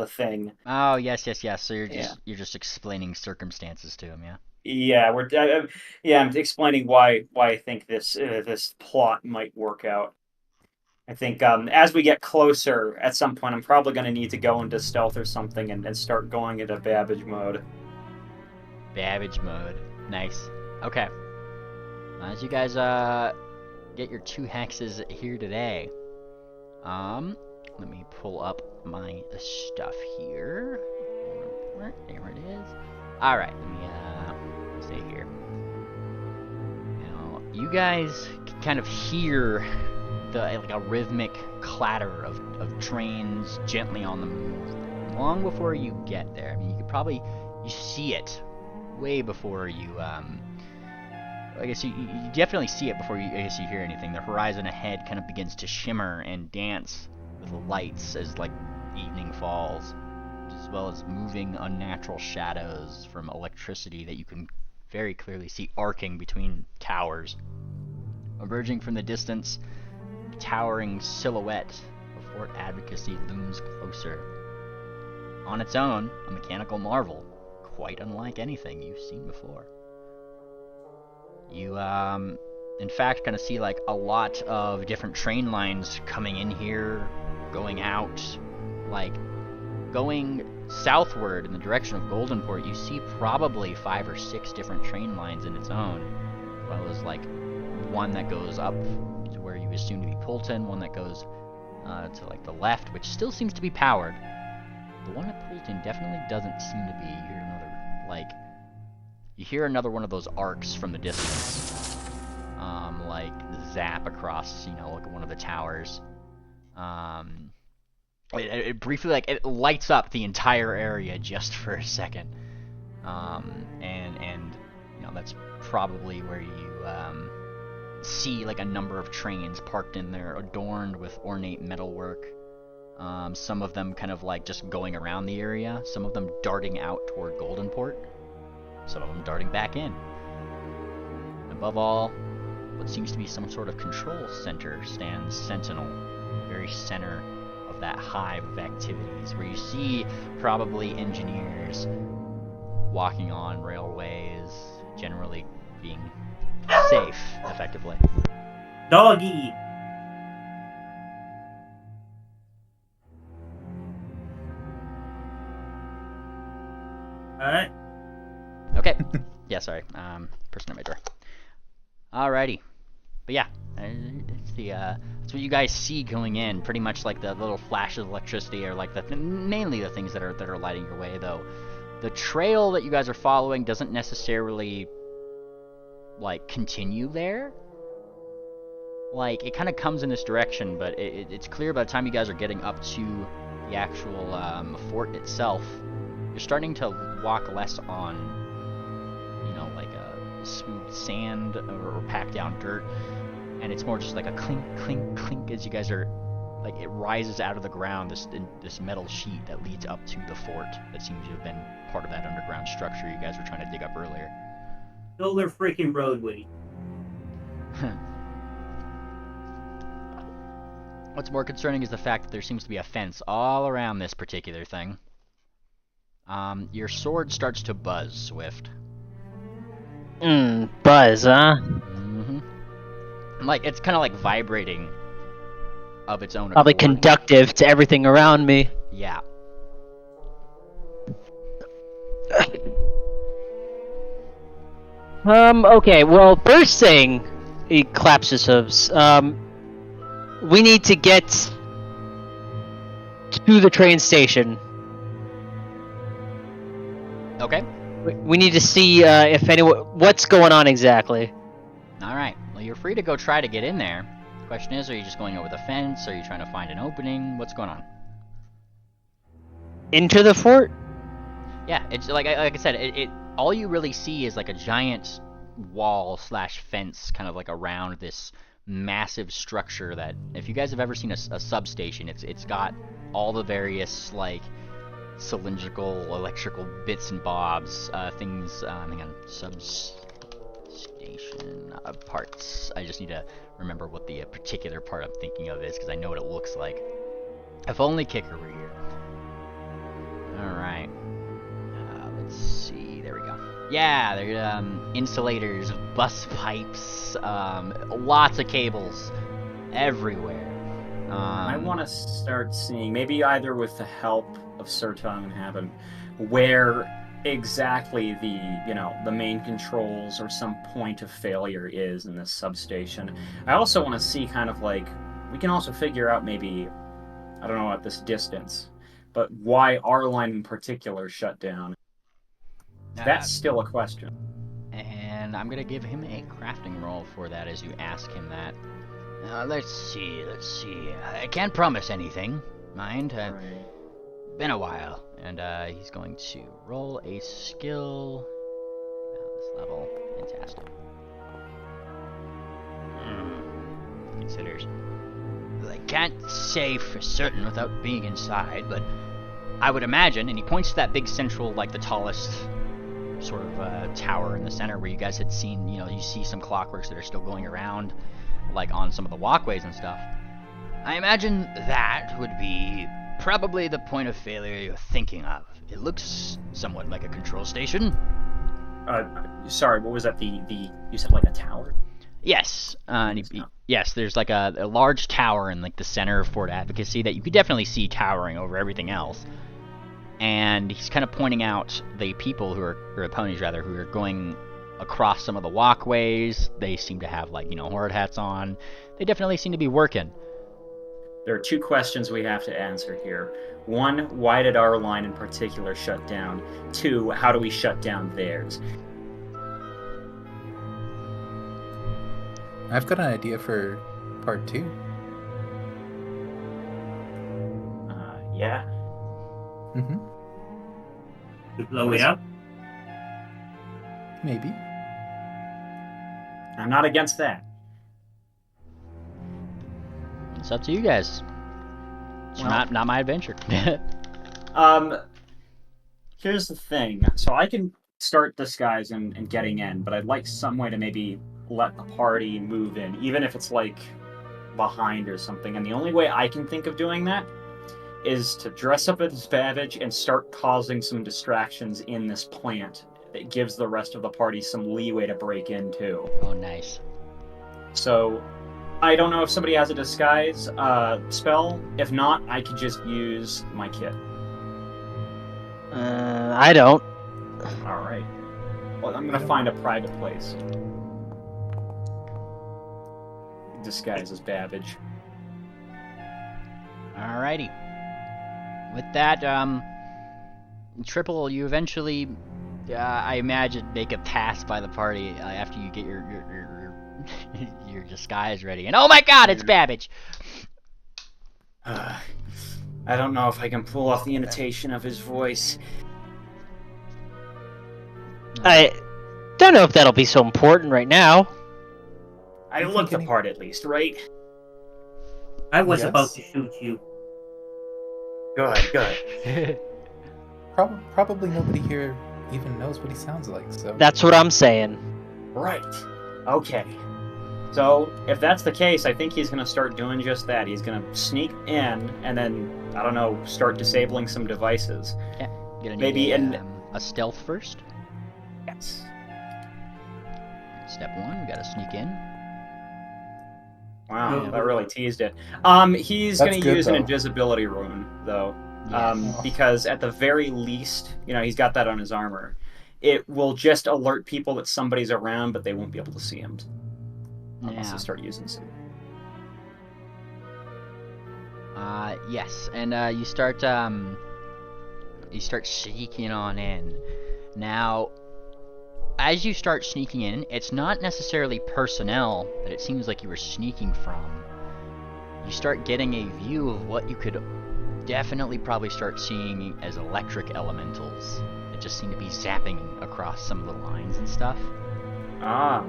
Speaker 2: thing.
Speaker 1: Oh yes. So you're
Speaker 2: Yeah.
Speaker 1: just explaining circumstances to him, yeah.
Speaker 2: Yeah, I'm explaining why I think this plot might work out. I think as we get closer, at some point, I'm probably going to need to go into stealth or something and start going into Babbage mode.
Speaker 1: Babbage mode. Nice. Okay. As you guys get your 2 hexes here today, let me pull up my stuff here. There it is. All right. Let me stay here. Now, you guys can kind of hear like a rhythmic clatter of trains gently on the move long before you get there. I mean, you see it way before you I guess you definitely see it before you hear anything. The horizon ahead kind of begins to shimmer and dance with lights as like evening falls, as well as moving unnatural shadows from electricity that you can very clearly see arcing between towers. Emerging from the distance, a towering silhouette of Fort Advocacy looms closer. On its own, a mechanical marvel, quite unlike anything you've seen before. You, in fact, kind of see like a lot of different train lines coming in here, going out, like going southward in the direction of Goldenport. You see probably 5 or 6 different train lines in its own, as well as like one that goes up to where you assume to be Poulton, one that goes to like the left, which still seems to be powered. The one at Poulton definitely doesn't seem to be. You hear another one of those arcs from the distance, like zap across, like one of the towers. It briefly, like, it lights up the entire area just for a second, and that's probably where you see like a number of trains parked in there, adorned with ornate metalwork. Some of them kind of like just going around the area, some of them darting out toward Goldenport, some of them darting back in. And above all, what seems to be some sort of control center stands sentinel, in the very center of that hive of activities, where you see probably engineers walking on railways, generally being safe, effectively.
Speaker 4: Doggy! Alright.
Speaker 1: Okay. Yeah, sorry. Person at my door. Alrighty. But yeah, it's that's what you guys see going in. Pretty much like the little flashes of electricity are like mainly the things that are lighting your way, though. The trail that you guys are following doesn't necessarily like continue there. Like, it kind of comes in this direction, but it's clear by the time you guys are getting up to the actual fort itself, you're starting to walk less on, like a smooth sand or packed down dirt, and it's more just like a clink, clink, clink as you guys are, like, it rises out of the ground, this metal sheet that leads up to the fort that seems to have been part of that underground structure you guys were trying to dig up earlier.
Speaker 4: Solar freaking roadway.
Speaker 1: What's more concerning is the fact that there seems to be a fence all around this particular thing. Your sword starts to buzz, Swift.
Speaker 3: Buzz, huh?
Speaker 1: Mm-hmm. Like, it's kind of like vibrating of its own
Speaker 8: Probably
Speaker 1: accord.
Speaker 8: conductive to everything around me.
Speaker 1: Yeah.
Speaker 8: Okay, well, first thing, he claps his hooves. We need to get to the train station.
Speaker 1: Okay.
Speaker 8: We need to see if anyone, what's going on exactly.
Speaker 1: All right. Well, you're free to go try to get in there. The question is, are you just going over the fence? Are you trying to find an opening? What's going on?
Speaker 8: Into the fort?
Speaker 1: Yeah, it's like I said, it all you really see is like a giant wall slash fence kind of like around this massive structure that, if you guys have ever seen a substation, it's got all the various like cylindrical electrical bits and bobs, things, hang on, substation parts. I just need to remember what the particular part I'm thinking of is, because I know what it looks like. If only Kicker were here. Alright. Let's see, there we go. Yeah, they're insulators, bus pipes, lots of cables everywhere.
Speaker 2: I want to start seeing, maybe either with the help of Sir Tongue and Heaven, where exactly the main controls or some point of failure is in this substation. I also want to see kind of like, we can also figure out maybe, I don't know at this distance, but why our line in particular shut down. That's still a question.
Speaker 1: And I'm gonna give him a crafting roll for that as you ask him that. Let's see. I can't promise anything, mind.
Speaker 2: Right.
Speaker 1: Been a while. And he's going to roll a skill. This level. Fantastic. Considers. I can't say for certain without being inside, but I would imagine, and he points to that big central, like the tallest sort of tower in the center where you guys had seen, you see some clockworks that are still going around, like on some of the walkways and stuff. I imagine that would be probably the point of failure you're thinking of. It looks somewhat like a control station.
Speaker 2: Sorry, what was that? You said like a tower?
Speaker 1: Yes. Yes, there's like a large tower in like the center of Fort Advocacy that you could definitely see towering over everything else. And he's kind of pointing out the people or the ponies rather, who are going across some of the walkways. They seem to have like, horde hats on. They definitely seem to be working.
Speaker 2: There are two questions we have to answer here. One, why did our line in particular shut down? Two, how do we shut down theirs?
Speaker 6: I've got an idea for part 2.
Speaker 2: Yeah.
Speaker 6: Mm-hmm.
Speaker 4: To blow it up?
Speaker 6: Maybe.
Speaker 2: I'm not against that.
Speaker 1: It's up to you guys. It's not my adventure.
Speaker 2: Here's the thing. So I can start disguise and getting in, but I'd like some way to maybe let the party move in, even if it's like behind or something. And the only way I can think of doing that is to dress up as Babbage and start causing some distractions in this plant that gives the rest of the party some leeway to break in too.
Speaker 1: Oh, nice.
Speaker 2: So I don't know if somebody has a disguise spell. If not, I could just use my kit.
Speaker 8: I don't.
Speaker 2: All right. Well, I'm gonna find a private place. Disguise as Babbage.
Speaker 1: Alrighty. With that, Triple, you eventually, I imagine, make a pass by the party after you get your disguise ready. And oh my God, it's Babbage!
Speaker 2: I don't know if I can pull off the imitation of his voice.
Speaker 8: I don't know if that'll be so important right now.
Speaker 2: I look the part at least, right?
Speaker 4: I was
Speaker 6: Yes.
Speaker 4: about to shoot you.
Speaker 2: Good.
Speaker 6: Probably nobody here even knows what he sounds like, so...
Speaker 8: That's what I'm saying.
Speaker 2: Right. Okay. So, if that's the case, I think he's going to start doing just that. He's going to sneak in, and then, I don't know, start disabling some devices.
Speaker 1: Gonna need
Speaker 2: Maybe
Speaker 1: a stealth first.
Speaker 2: Yes.
Speaker 1: Step 1, we gotta sneak in.
Speaker 2: Wow,
Speaker 4: Yeah.
Speaker 2: that really teased it. He's
Speaker 6: That's
Speaker 2: going to
Speaker 6: good,
Speaker 2: use an
Speaker 6: though.
Speaker 2: invisibility rune, though.
Speaker 1: Yes.
Speaker 2: Because at the very least, he's got that on his armor. It will just alert people that somebody's around, but they won't be able to see him unless
Speaker 1: Yeah.
Speaker 2: they start using suit.
Speaker 1: Yes, and you start sneaking on in. Now, as you start sneaking in, it's not necessarily personnel that it seems like you were sneaking from. You start getting a view of what you could definitely probably start seeing as electric elementals that just seem to be zapping across some of the lines and stuff.
Speaker 2: Ah.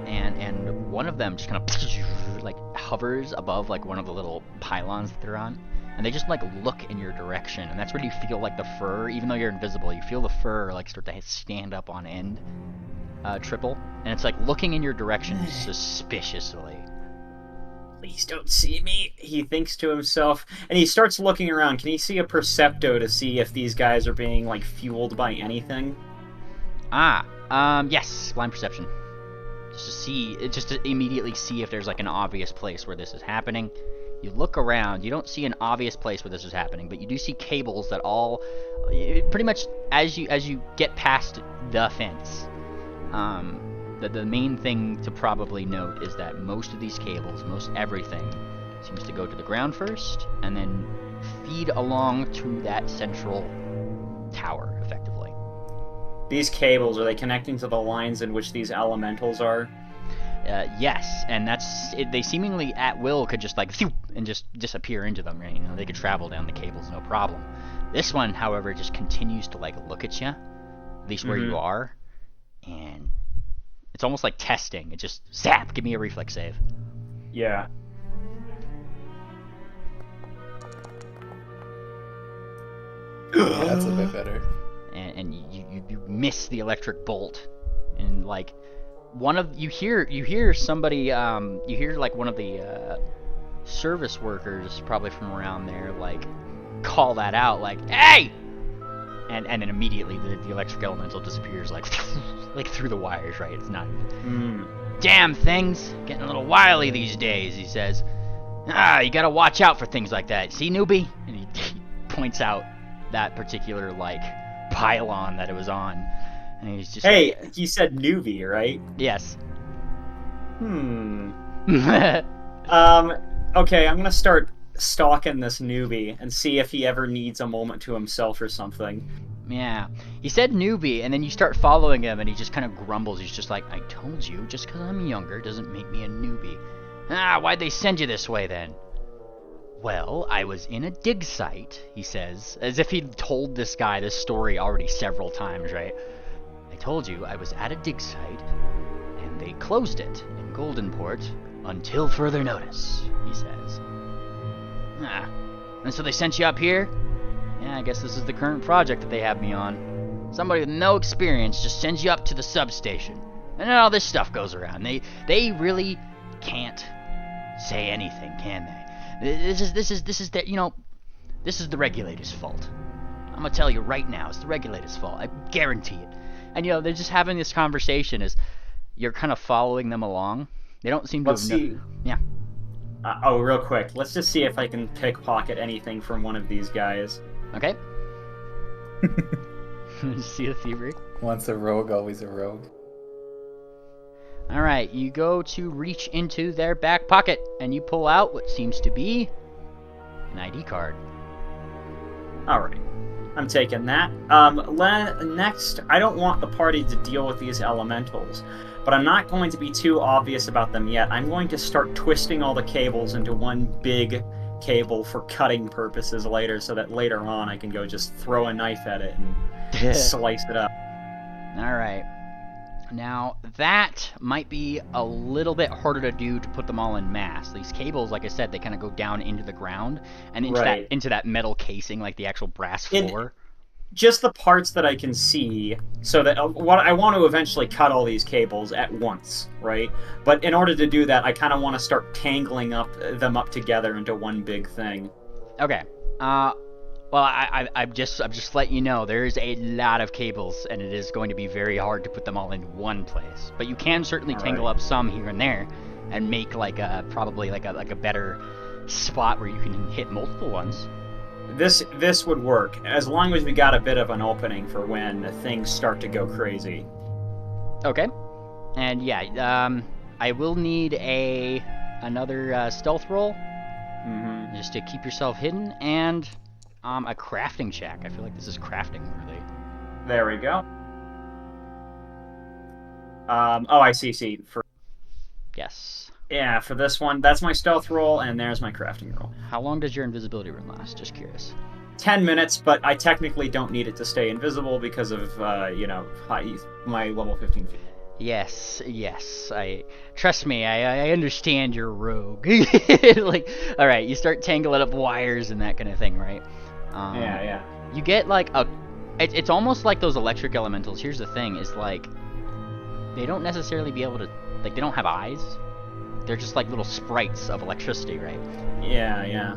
Speaker 1: And one of them just kind of like hovers above like one of the little pylons that they're on, and they just like look in your direction, and that's where you feel like the fur, even though you're invisible, you feel the fur like start to stand up on end, triple, and it's like looking in your direction suspiciously.
Speaker 2: Please don't see me, he thinks to himself, and he starts looking around. Can he see a Percepto to see if these guys are being like fueled by anything?
Speaker 1: Yes, blind perception. Just to immediately see if there's like an obvious place where this is happening. You look around, you don't see an obvious place where this is happening, but you do see cables that all, pretty much as you get past the fence. The main thing to probably note is that most of these cables, most everything, seems to go to the ground first, and then feed along to that central tower, effectively.
Speaker 2: These cables, are they connecting to the lines in which these elementals are?
Speaker 1: Yes, and they seemingly at will could just like and just disappear into them. Right? They could travel down the cables, no problem. This one, however, just continues to like look at you, at least where you are, and it's almost like testing. It just zap. Give me a reflex save.
Speaker 2: Yeah.
Speaker 6: That's a bit better.
Speaker 1: And you miss the electric bolt, and like you hear somebody you hear like one of the service workers probably from around there like call that out like, hey, and then immediately the electric elemental disappears like like through the wires, right? It's not damn things getting a little wily these days, he says. You gotta watch out for things like that, see, newbie? And he points out that particular like pylon that it was on, and he's just
Speaker 2: hey, he said newbie, right?
Speaker 1: Yes.
Speaker 2: Okay, I'm gonna start stalking this newbie and see if he ever needs a moment to himself or something.
Speaker 1: Yeah, he said newbie, and then you start following him, and he just kind of grumbles. He's just like, I told you, just because I'm younger doesn't make me a newbie. Why'd they send you this way then? Well, I was in a dig site, he says, as if he'd told this guy this story already several times, right? I told you I was at a dig site, and they closed it in Goldenport until further notice, he says. And so they sent you up here? Yeah, I guess this is the current project that they have me on. Somebody with no experience just sends you up to the substation, and then all this stuff goes around. They really can't say anything, can they? This is the regulators' fault. I'm gonna tell you right now, it's the regulators' fault. I guarantee it. And they're just having this conversation as you're kind of following them along. They don't seem to
Speaker 2: Let's see.
Speaker 1: Yeah.
Speaker 2: Real quick. Let's just see if I can pickpocket anything from one of these guys.
Speaker 1: Okay. See the thievery?
Speaker 6: Once a rogue, always a rogue.
Speaker 1: Alright, you go to reach into their back pocket, and you pull out what seems to be an ID card.
Speaker 2: Alright. I'm taking that. Next, I don't want the party to deal with these elementals, but I'm not going to be too obvious about them yet. I'm going to start twisting all the cables into one big cable for cutting purposes later, so that later on I can go just throw a knife at it and slice it up.
Speaker 1: Alright. Now, that might be a little bit harder to do to put them all in mass. These cables, like I said, they kind of go down into the ground and into that metal casing, like the actual brass floor.
Speaker 2: Just the parts that I can see, so that what I want to eventually cut all these cables at once, right? But in order to do that, I kind of want to start tangling them up together into one big thing.
Speaker 1: Okay. Well, I'm just letting you know, there's a lot of cables, and it is going to be very hard to put them all in one place. But you can certainly tangle up some here and there. and make like a probably like a better spot where you can hit multiple ones.
Speaker 2: This would work as long as we got a bit of an opening for when things start to go crazy.
Speaker 1: Okay. And yeah, I will need another stealth roll, just to keep yourself hidden, and a crafting check. I feel like this is crafting worthy.
Speaker 2: There we go. Oh, I see.
Speaker 1: Yes.
Speaker 2: Yeah, for this one, that's my stealth roll, and there's my crafting roll.
Speaker 1: How long does your invisibility rune last? Just curious.
Speaker 2: 10 minutes, but I technically don't need it to stay invisible because of, my level 15 feet.
Speaker 1: Yes. Trust me. I understand you're rogue. Like, all right, you start tangling up wires and that kind of thing, right?
Speaker 2: Yeah.
Speaker 1: You get like it's almost like those electric elementals. Here's the thing: is like they don't necessarily be able to, like, they don't have eyes. They're just like little sprites of electricity, right?
Speaker 2: Yeah.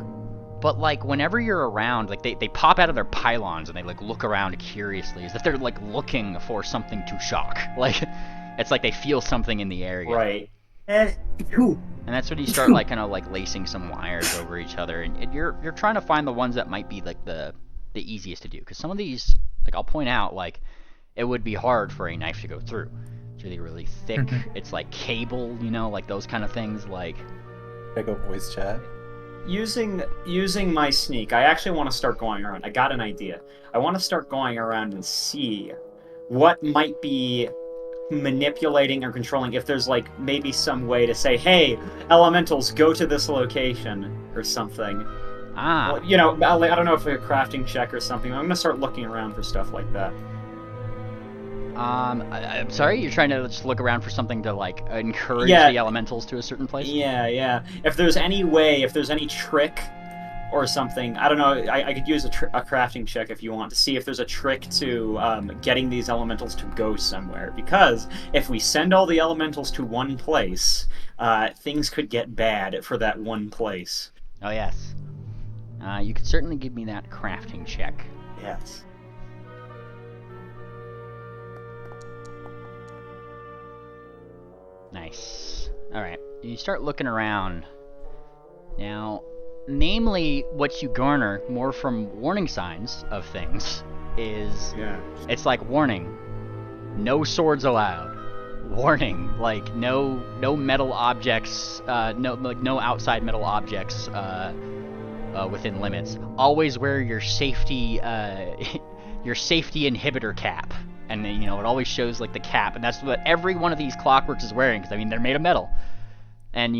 Speaker 1: But like whenever you're around, like they pop out of their pylons and they like look around curiously, as if they're like looking for something to shock. Like it's like they feel something in the area.
Speaker 2: Right.
Speaker 4: Cool.
Speaker 1: And that's when you start like kind of like lacing some wires over each other, and you're trying to find the ones that might be like the easiest to do, because some of these, like I'll point out, like it would be hard for a knife to go through. It's really thick. It's like cable, like those kind of things. Like
Speaker 6: I go voice chat.
Speaker 2: Using my sneak, I actually want to start going around. I got an idea. I want to start going around and see what might be manipulating or controlling, if there's like maybe some way to say, hey, elementals, go to this location or something. Well, I don't know if a crafting check or something. I'm gonna start looking around for stuff like that.
Speaker 1: I'm sorry, you're trying to just look around for something to like encourage the elementals to a certain place?
Speaker 2: Yeah. If there's any way, if there's any trick or something, I don't know, I could use a crafting check if you want, to see if there's a trick to getting these elementals to go somewhere. Because if we send all the elementals to one place, things could get bad for that one place.
Speaker 1: Oh, yes. You could certainly give me that crafting check.
Speaker 2: Yes.
Speaker 1: Nice. Alright, you start looking around. Now, namely, what you garner more from warning signs of things is, it's like, warning, no swords allowed. Warning, like no metal objects, no outside metal objects within limits. Always wear your safety inhibitor cap. And then, it always shows like the cap, and that's what every one of these clockworks is wearing, because I mean they're made of metal. And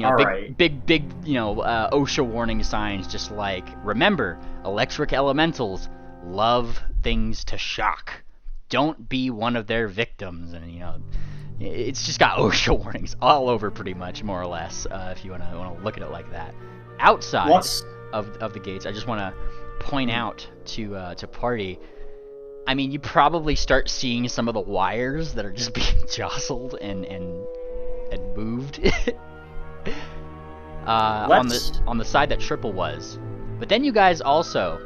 Speaker 1: big OSHA warning signs, just like, remember, electric elementals love things to shock. Don't be one of their victims. And it's just got OSHA warnings all over, pretty much, more or less. If you want to look at it like that. Outside of the gates, I just want to point out to party. I mean, you probably start seeing some of the wires that are just being jostled and moved. On the side that Triple was. But then you guys also,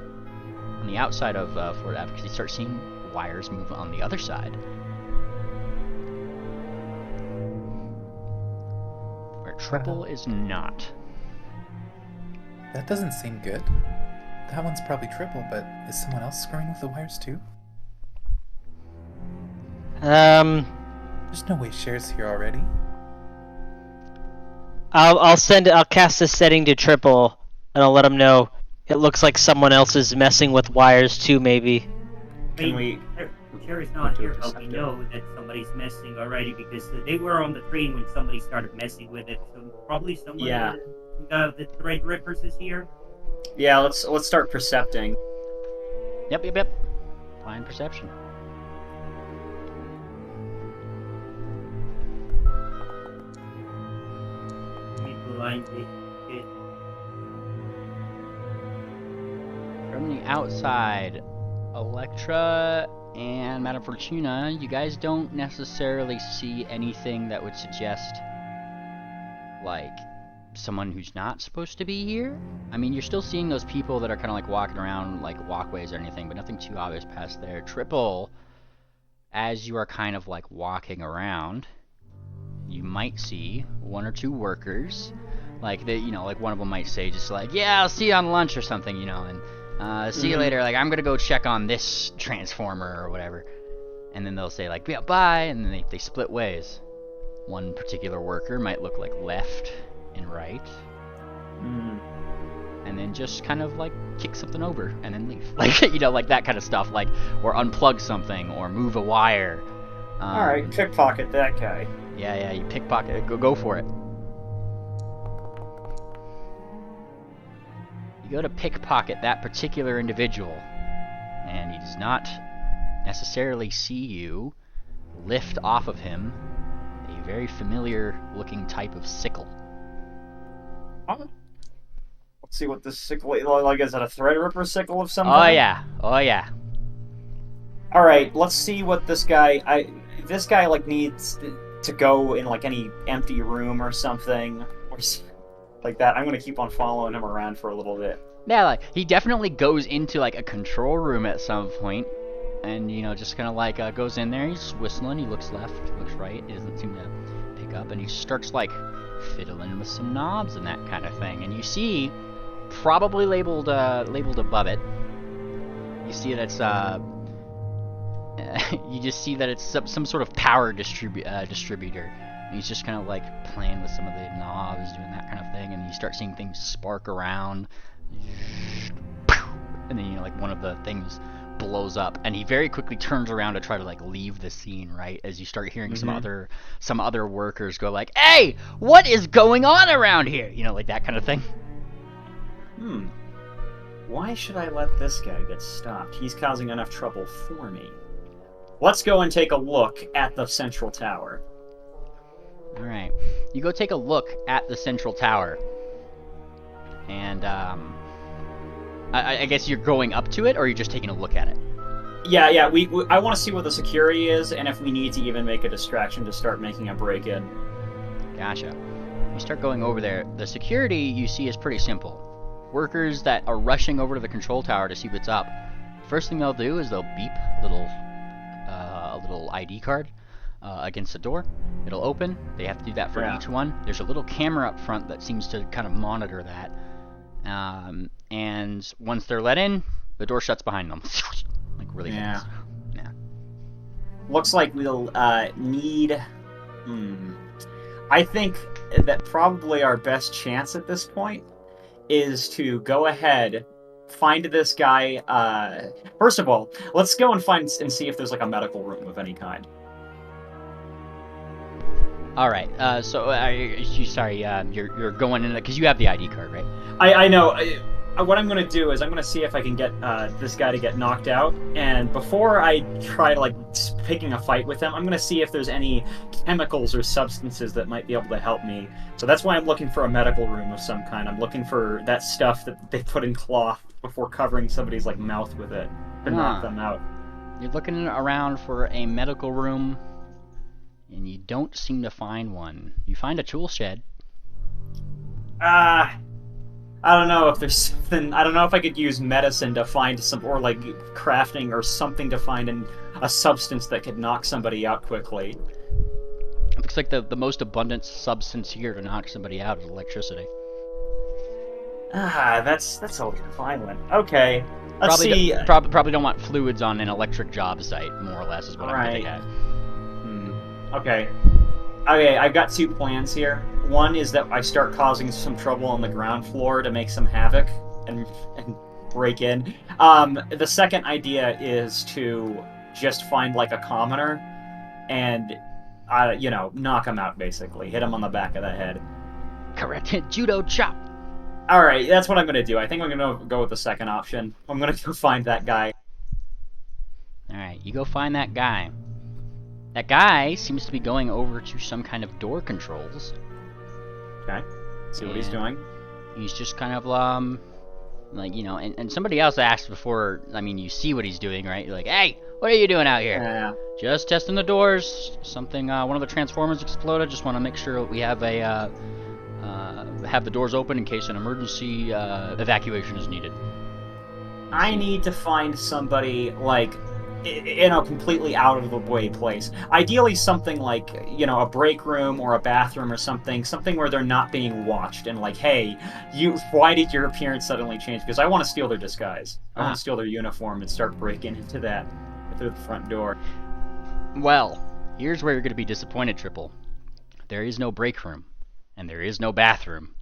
Speaker 1: on the outside of Fort Advocacy, start seeing wires move on the other side. Where Triple is not.
Speaker 6: That doesn't seem good. That one's probably Triple, but is someone else screwing with the wires too? There's no way Cher's here already.
Speaker 8: I'll cast a setting to Triple, and I'll let him know. It looks like someone else is messing with wires too, maybe.
Speaker 4: Cher's not here, but we know that somebody's messing already, because they were on the train when somebody started messing with it. So probably someone the Thread Rippers is here.
Speaker 2: Yeah, let's start percepting.
Speaker 1: Yep. Blind perception. From the outside, Electra and Madame Fortuna, you guys don't necessarily see anything that would suggest, like, someone who's not supposed to be here. I mean, you're still seeing those people that are kind of like walking around like walkways or anything, but nothing too obvious past there. Triple, as you are kind of like walking around, you might see one or two workers, like they, like one of them might say just like, yeah, I'll see you on lunch or something, and see you later. Like, I'm gonna go check on this transformer or whatever, and then they'll say like, yeah, bye, and then they split ways. One particular worker might look like left and right, and then just kind of like kick something over and then leave, like like that kind of stuff, like, or unplug something or move a wire.
Speaker 2: All right, pickpocket that guy.
Speaker 1: Yeah, you pickpocket it. Go for it. You go to pickpocket that particular individual, and he does not necessarily see you. Lift off of him a very familiar-looking type of sickle.
Speaker 2: Let's see what this sickle like. Is it a Threadripper sickle of some
Speaker 1: Oh
Speaker 2: kind?
Speaker 1: yeah.
Speaker 2: All right, let's see what this guy. This guy like needs to go in like any empty room or something, or like that. I'm gonna keep on following him around for a little bit.
Speaker 1: Yeah, like he definitely goes into like a control room at some point, and just kind of like goes in there. He's whistling. He looks left, looks right. He doesn't seem to pick up, and he starts like fiddling with some knobs and that kind of thing. And you see, probably labeled above it, you see that it's you just see that it's some sort of power distributor. And he's just kind of like playing with some of the knobs, doing that kind of thing, and you start seeing things spark around, and then like one of the things blows up, and he very quickly turns around to try to like leave the scene, right, as you start hearing some other workers go like, "Hey, what is going on around here?" Like that kind of thing.
Speaker 2: Why should I let this guy get stopped? He's causing enough trouble for me. Let's go and take a look at the central tower.
Speaker 1: All right, you go take a look at the central tower, and I guess you're going up to it, or you're just taking a look at it?
Speaker 2: Yeah. I want to see what the security is, and if we need to even make a distraction to start making a break-in.
Speaker 1: Gotcha. You start going over there. The security you see is pretty simple. Workers that are rushing over to the control tower to see what's up. First thing they'll do is they'll beep a little ID card against the door. It'll open. They have to do that for each one. There's a little camera up front that seems to kind of monitor that. And once they're let in, the door shuts behind them. Like really fast. Yeah.
Speaker 2: Looks like we'll need... I think that probably our best chance at this point is to go ahead, find this guy. First of all, let's go and find and see if there's like a medical room of any kind.
Speaker 1: All right. So you're going in because you have the ID card, right?
Speaker 2: I know. What I'm going to do is I'm going to see if I can get this guy to get knocked out, and before I try to like picking a fight with him, I'm going to see if there's any chemicals or substances that might be able to help me. So that's why I'm looking for a medical room of some kind. I'm looking for that stuff that they put in cloth before covering somebody's like mouth with it to knock them out.
Speaker 1: You're looking around for a medical room, and you don't seem to find one. You find a tool shed.
Speaker 2: I don't know if there's something. I don't know if I could use medicine to find some, or like crafting or something to find a substance that could knock somebody out quickly.
Speaker 1: Looks like the most abundant substance here to knock somebody out is electricity.
Speaker 2: That's a little violent. Okay, let's see.
Speaker 1: Probably don't want fluids on an electric job site, more or less, is what I'm getting at.
Speaker 2: Okay, I've got two plans here. One is that I start causing some trouble on the ground floor to make some havoc and break in. The second idea is to just find like a commoner and, knock him out basically. Hit him on the back of the head.
Speaker 1: Correct. Judo chop.
Speaker 2: All right, that's what I'm going to do. I think I'm going to go with the second option. I'm going to go find that guy.
Speaker 1: All right, you go find that guy. That guy seems to be going over to some kind of door controls.
Speaker 2: Okay. See what he's doing.
Speaker 1: He's just kind of and somebody else asked before. I mean, you see what he's doing, right? You're like, "Hey, what are you doing out here?"
Speaker 2: Yeah.
Speaker 1: Just testing the doors. Something. One of the transformers exploded. Just want to make sure we have have the doors open in case an emergency evacuation is needed.
Speaker 2: I need to find somebody like in a completely out of the way place. Ideally, something like a break room or a bathroom or something where they're not being watched and like, hey, why did your appearance suddenly change? Because I want to steal their disguise. I want to steal their uniform and start breaking into that through the front door.
Speaker 1: Well, here's where you're going to be disappointed, Triple. There is no break room, and there is no bathroom.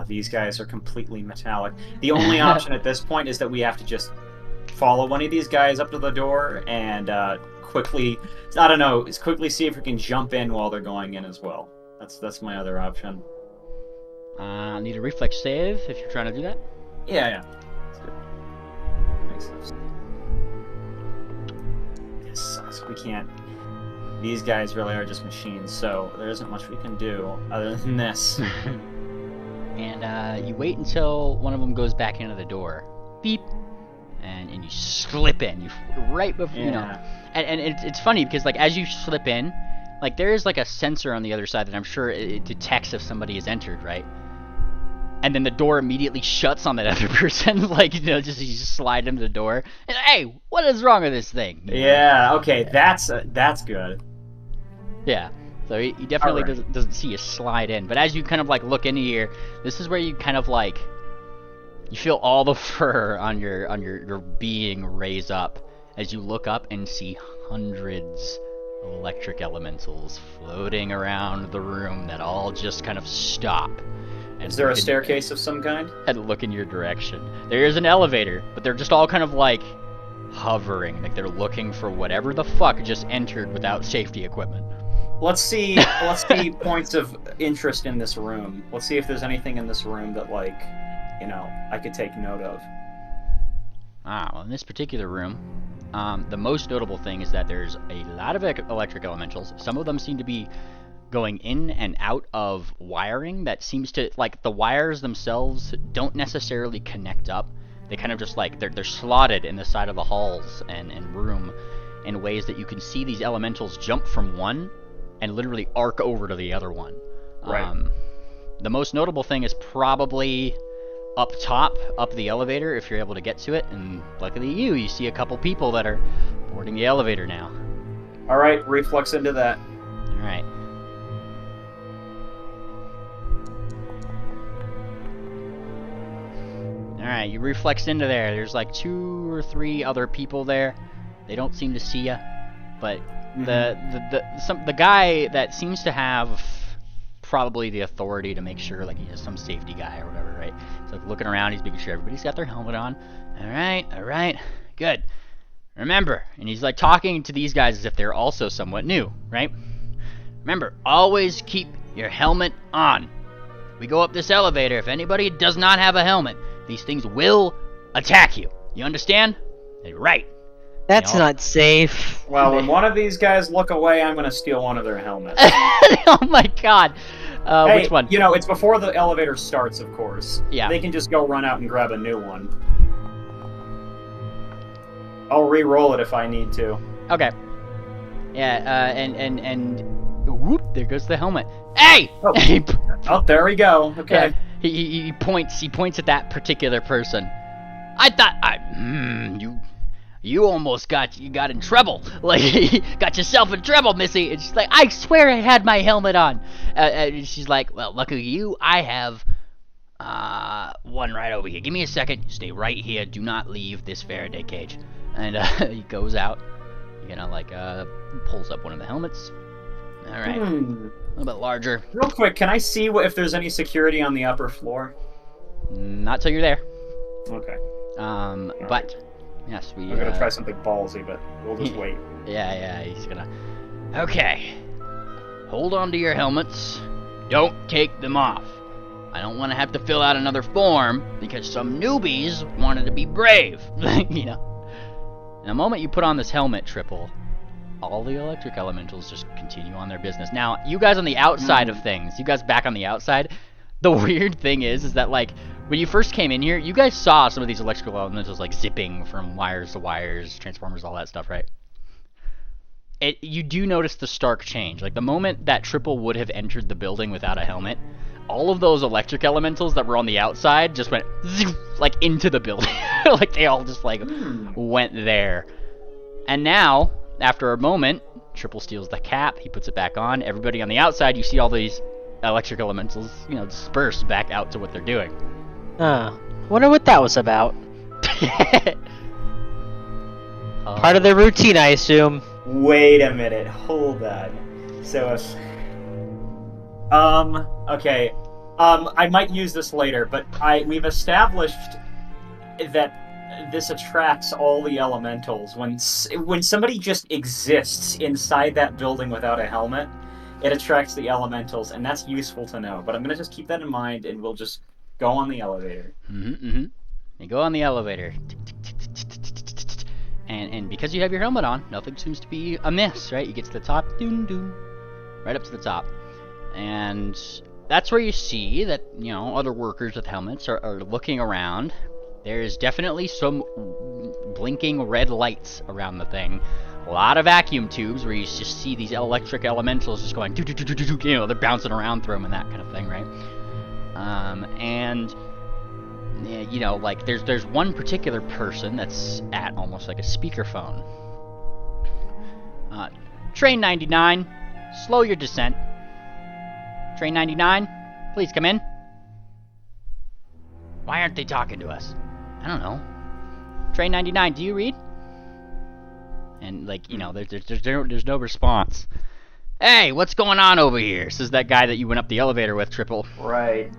Speaker 2: These guys are completely metallic. The only option at this point is that we have to just follow one of these guys up to the door and quickly see if we can jump in while they're going in as well. That's my other option.
Speaker 1: Need a reflex save if you're trying to do that.
Speaker 2: Yeah. That's good. Makes sense. This sucks. We can't. These guys really are just machines, so there isn't much we can do other than this.
Speaker 1: And you wait until one of them goes back into the door. Beep. And you slip in. Right before, And it's funny because, like, as you slip in, like, there is, like, a sensor on the other side that I'm sure it detects if somebody has entered, right? And then the door immediately shuts on that other person. Like, you just slide into the door. And, hey, what is wrong with this thing?
Speaker 2: Yeah, okay, that's good.
Speaker 1: Yeah. So he definitely doesn't see you slide in. But as you kind of, like, look into here, this is where you kind of, like, you feel all the fur on your being raise up as you look up and see hundreds of electric elementals floating around the room that all just kind of stop. And
Speaker 2: is there a staircase of some kind?
Speaker 1: And look in your direction. There is an elevator, but they're just all kind of like hovering, like they're looking for whatever the fuck just entered without safety equipment.
Speaker 2: Let's see points of interest in this room. Let's see if there's anything in this room that, like, I could take note of.
Speaker 1: Well, in this particular room, the most notable thing is that there's a lot of electric elementals. Some of them seem to be going in and out of wiring that seems to, like, the wires themselves don't necessarily connect up. They kind of just, like, they're slotted in the side of the halls and room in ways that you can see these elementals jump from one and literally arc over to the other one.
Speaker 2: Right.
Speaker 1: The most notable thing is probably up top, up the elevator, if you're able to get to it, and luckily you see a couple people that are boarding the elevator now.
Speaker 2: Alright, reflex into that.
Speaker 1: Alright. Alright, you reflex into there. There's like 2 or 3 other people there. They don't seem to see you, but the guy that seems to have probably the authority to make sure, like, he's some safety guy or whatever, right? He's like looking around, he's making sure everybody's got their helmet on. Alright, good. Remember, and he's like talking to these guys as if they're also somewhat new, right? Remember, always keep your helmet on. We go up this elevator, if anybody does not have a helmet, these things will attack you. You understand? Right.
Speaker 8: That's not safe.
Speaker 2: Well, when one of these guys look away, I'm going to steal one of their helmets.
Speaker 1: Oh my god.
Speaker 2: Hey,
Speaker 1: which one?
Speaker 2: It's before the elevator starts, of course.
Speaker 1: Yeah.
Speaker 2: They can just go run out and grab a new one. I'll re-roll it if I need to.
Speaker 1: Okay. Yeah, and whoop, there goes the helmet. Hey!
Speaker 2: Oh, oh there we go. Okay.
Speaker 1: Yeah, he points at that particular person. I thought you almost got in trouble. Like, got yourself in trouble, Missy. And she's like, I swear I had my helmet on. And she's like, well, lucky you, I have one right over here. Give me a second. Stay right here. Do not leave this Faraday cage. And he goes out. Pulls up one of the helmets. All right. A little bit larger.
Speaker 2: Real quick, can I see if there's any security on the upper floor?
Speaker 1: Not till you're there.
Speaker 2: Okay.
Speaker 1: But yes,
Speaker 2: I'm gonna try something ballsy, but we'll just wait.
Speaker 1: Yeah, he's gonna. Okay. Hold on to your helmets. Don't take them off. I don't want to have to fill out another form because some newbies wanted to be brave. In the moment you put on this helmet, Triple, all the electric elementals just continue on their business. Now, you guys on the outside of things, you guys back on the outside, the weird thing is that, like, when you first came in here, you guys saw some of these electrical elementals, like, zipping from wires to wires, transformers, all that stuff, right? You do notice the stark change. Like, the moment that Triple would have entered the building without a helmet, all of those electric elementals that were on the outside just went like into the building. Like they all just like went there. And now, after a moment, Triple steals the cap, he puts it back on. Everybody on the outside, you see all these electric elementals, disperse back out to what they're doing.
Speaker 8: Wonder what that was about. Part of the routine, I assume.
Speaker 2: Wait a minute, hold on. So if okay. I might use this later, but we've established that this attracts all the elementals. When somebody just exists inside that building without a helmet, it attracts the elementals, and that's useful to know. But I'm gonna just keep that in mind, and we'll just go on the elevator.
Speaker 1: You go on the elevator. And because you have your helmet on, nothing seems to be amiss, right? You get to the top, right up to the top. And that's where you see that, other workers with helmets are looking around. There's definitely some blinking red lights around the thing. A lot of vacuum tubes where you just see these electric elementals just going, they're bouncing around through them and that kind of thing, right? And like there's one particular person that's at almost like a speakerphone. Train 99, slow your descent. Train 99, please come in. Why aren't they talking to us? I don't know. Train 99, do you read? And there's no response. Hey, what's going on over here? Says that guy that you went up the elevator with, Triple.
Speaker 2: Right.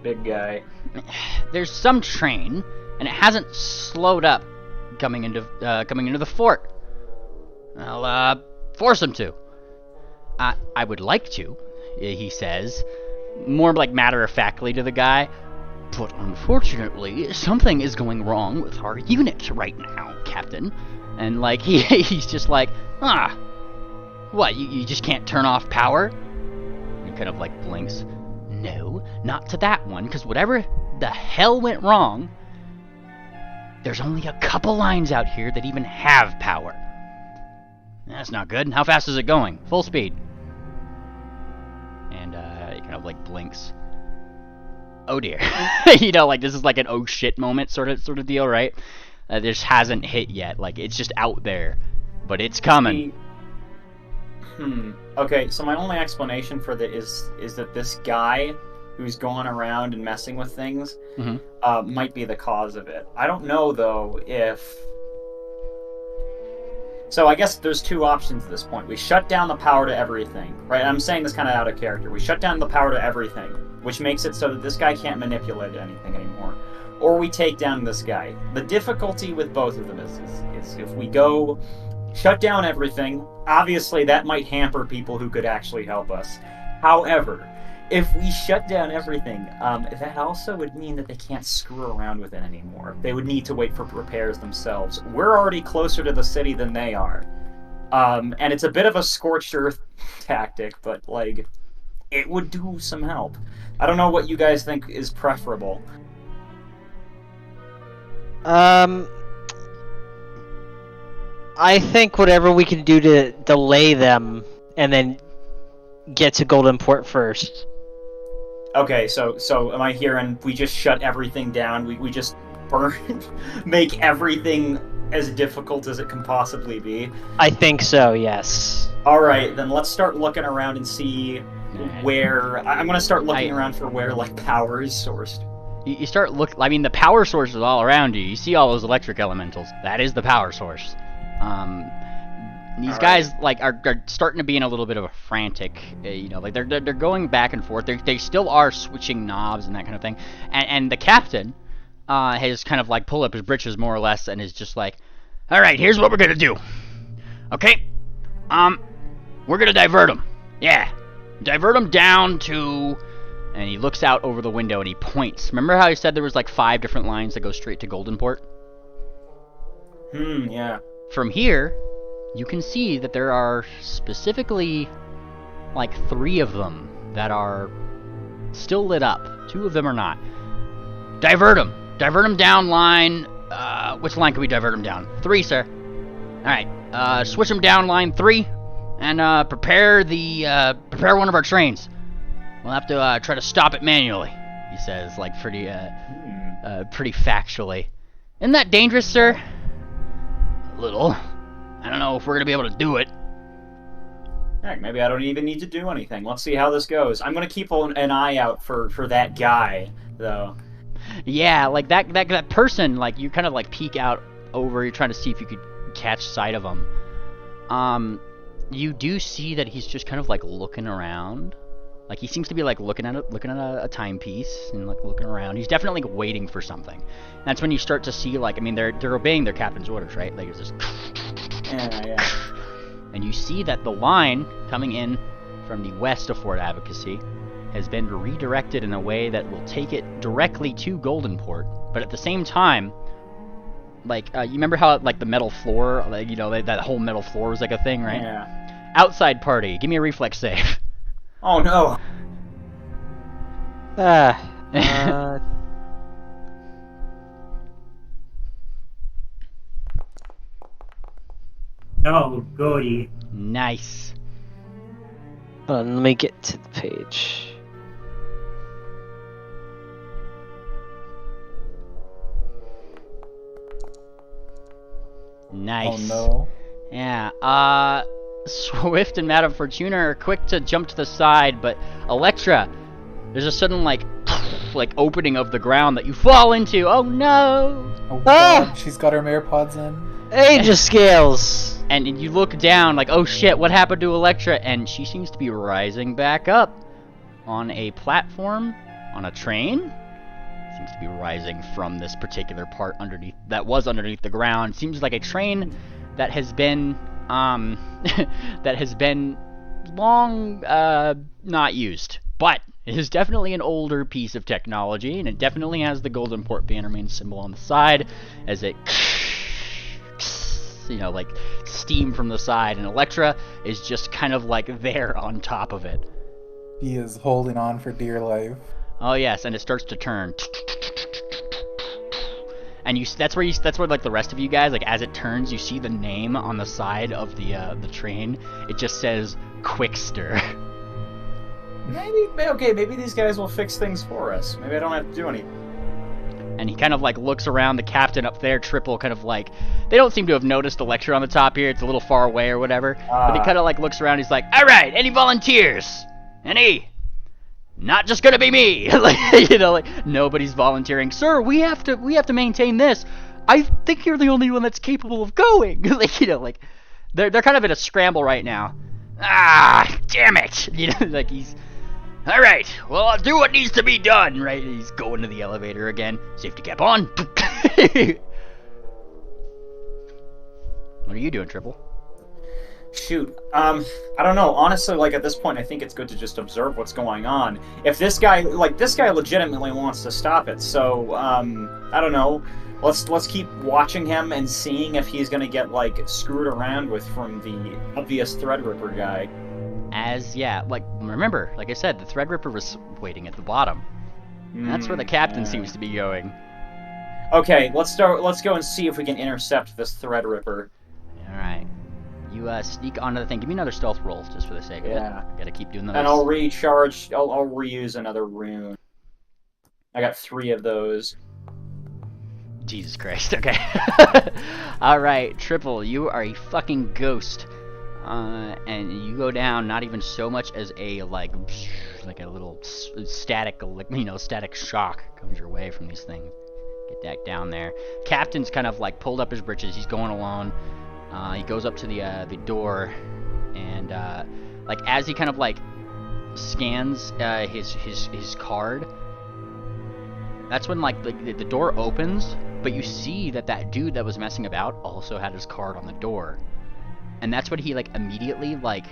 Speaker 2: Big guy.
Speaker 1: There's some train, and it hasn't slowed up coming into the fort. I'll force him to. I would like to, he says, more like matter-of-factly to the guy. But unfortunately, something is going wrong with our unit right now, Captain. And he's just like, what? You just can't turn off power? He kind of blinks. No, not to that one, because whatever the hell went wrong, there's only a couple lines out here that even have power. That's not good. How fast is it going? Full speed. And he kind of blinks. Oh dear. This is an oh shit moment sort of deal, right? This hasn't hit yet. It's just out there, but it's coming.
Speaker 2: Okay, so my only explanation for that is that this guy who's going around and messing with things might be the cause of it. I don't know, though, if... So I guess there's two options at this point. We shut down the power to everything, right? I'm saying this kind of out of character. We shut down the power to everything, which makes it so that this guy can't manipulate anything anymore. Or we take down this guy. The difficulty with both of them is if we go... shut down everything, obviously that might hamper people who could actually help us. However, if we shut down everything, that also would mean that they can't screw around with it anymore. They would need to wait for repairs themselves. We're already closer to the city than they are. And it's a bit of a scorched earth tactic, but, it would do some help. I don't know what you guys think is preferable.
Speaker 8: I think whatever we can do to delay them and then get to Golden Port first.
Speaker 2: Okay, so am I hearing we just shut everything down? We just burn, make everything as difficult as it can possibly be?
Speaker 8: I think so, yes.
Speaker 2: Alright, then let's start looking around and see where... I'm going to start looking around for where, power is sourced.
Speaker 1: You start the power source is all around you. You see all those electric elementals. That is the power source. These guys are starting to be in a little bit of a frantic, they're going back and forth. They still are switching knobs and that kind of thing. And the captain has kind of pulled up his britches more or less and is just like, all right, here's what we're gonna do. Okay, we're gonna divert them. Yeah, divert them down to. And he looks out over the window and he points. Remember how he said there was 5 different lines that go straight to Golden Port?
Speaker 2: Yeah.
Speaker 1: From here, you can see that there are specifically 3 of them that are still lit up. 2 of them are not. Divert them. Divert them down line. Which line can we divert them down? 3, sir. Alright. Switch them down line 3. And prepare one of our trains. We'll have to try to stop it manually, he says, like pretty factually. Isn't that dangerous, sir? A little. I don't know if we're gonna be able to do it.
Speaker 2: Heck, maybe I don't even need to do anything. Let's see how this goes. I'm gonna keep an eye out for that guy, though.
Speaker 1: Yeah, like that person, like you kind of like peek out over, you're trying to see if you could catch sight of him. You do see that he's just kind of like looking around. Like he seems to be like looking at a timepiece and like looking around. He's definitely like, waiting for something. And that's when you start to see like, I mean, they're obeying their captain's orders, right? Like it's just
Speaker 2: Yeah.
Speaker 1: and you see that the line coming in from the west of Fort Advocacy has been redirected in a way that will take it directly to Goldenport. But at the same time, like you remember how like the metal floor, like you know that whole metal floor was like a thing, right?
Speaker 2: Yeah.
Speaker 1: Outside party, give me a reflex save.
Speaker 2: Oh no.
Speaker 4: No, goody.
Speaker 1: Nice.
Speaker 8: Hold on, let me get to the page.
Speaker 1: Nice.
Speaker 6: Oh
Speaker 1: Yeah. Swift and Madame Fortuna are quick to jump to the side, but Electra, there's a sudden like opening of the ground that you fall into. Oh no!
Speaker 6: no! Oh
Speaker 8: Ah!
Speaker 6: god, she's got her mare pods in.
Speaker 8: Age scales.
Speaker 1: And you look down like, oh shit, what happened to Electra? And she seems to be rising back up on a platform on a train. Seems to be rising from this particular part underneath that was underneath the ground. Seems like a train that has been long not used, but it is definitely an older piece of technology, and it definitely has the Goldenport Bannermanes symbol on the side as it, you know, like steam from the side, and Electra is just kind of like there on top of it.
Speaker 6: He is holding on for dear life.
Speaker 1: Oh yes, and it starts to turn. And that's where like the rest of you guys, like as it turns, you see the name on the side of the train. It just says Quickster.
Speaker 2: Maybe these guys will fix things for us. Maybe I don't have to do anything.
Speaker 1: And he kind of like looks around, the captain up there, Triple, kind of like, they don't seem to have noticed the lecture on the top here. It's a little far away or whatever. But he kind of like looks around. He's like, all right, any volunteers? Any? Not just gonna be me. Like, you know, like nobody's volunteering. Sir, we have to maintain this. I think you're the only one that's capable of going. Like, you know, like they're kind of in a scramble right now. Ah, damn it. You know, like he's all right. Well, I'll do what needs to be done. Right? He's going to the elevator again. Safety cap on. What are you doing, Triple?
Speaker 2: Shoot, I don't know. Honestly, like at this point, I think it's good to just observe what's going on. If this guy legitimately wants to stop it, so I don't know. Let's keep watching him and seeing if he's gonna get like screwed around with from the obvious Threadripper guy.
Speaker 1: Like remember, like I said, the Threadripper was waiting at the bottom. And that's where the captain seems to be going.
Speaker 2: Okay, let's go and see if we can intercept this Threadripper.
Speaker 1: All right. You sneak onto the thing. Give me another stealth roll, just for the sake of it. Gotta keep doing those.
Speaker 2: And I'll recharge. I'll reuse another rune. I got 3 of those.
Speaker 1: Jesus Christ. Okay. All right, Triple. You are a fucking ghost, and you go down. Not even so much as a like a little static, static shock comes your way from these things. Get that down there. Captain's kind of like pulled up his britches. He's going alone. He goes up to the door, and like as he kind of like scans his card, that's when like the door opens, but you see that dude that was messing about also had his card on the door, and that's when he like immediately like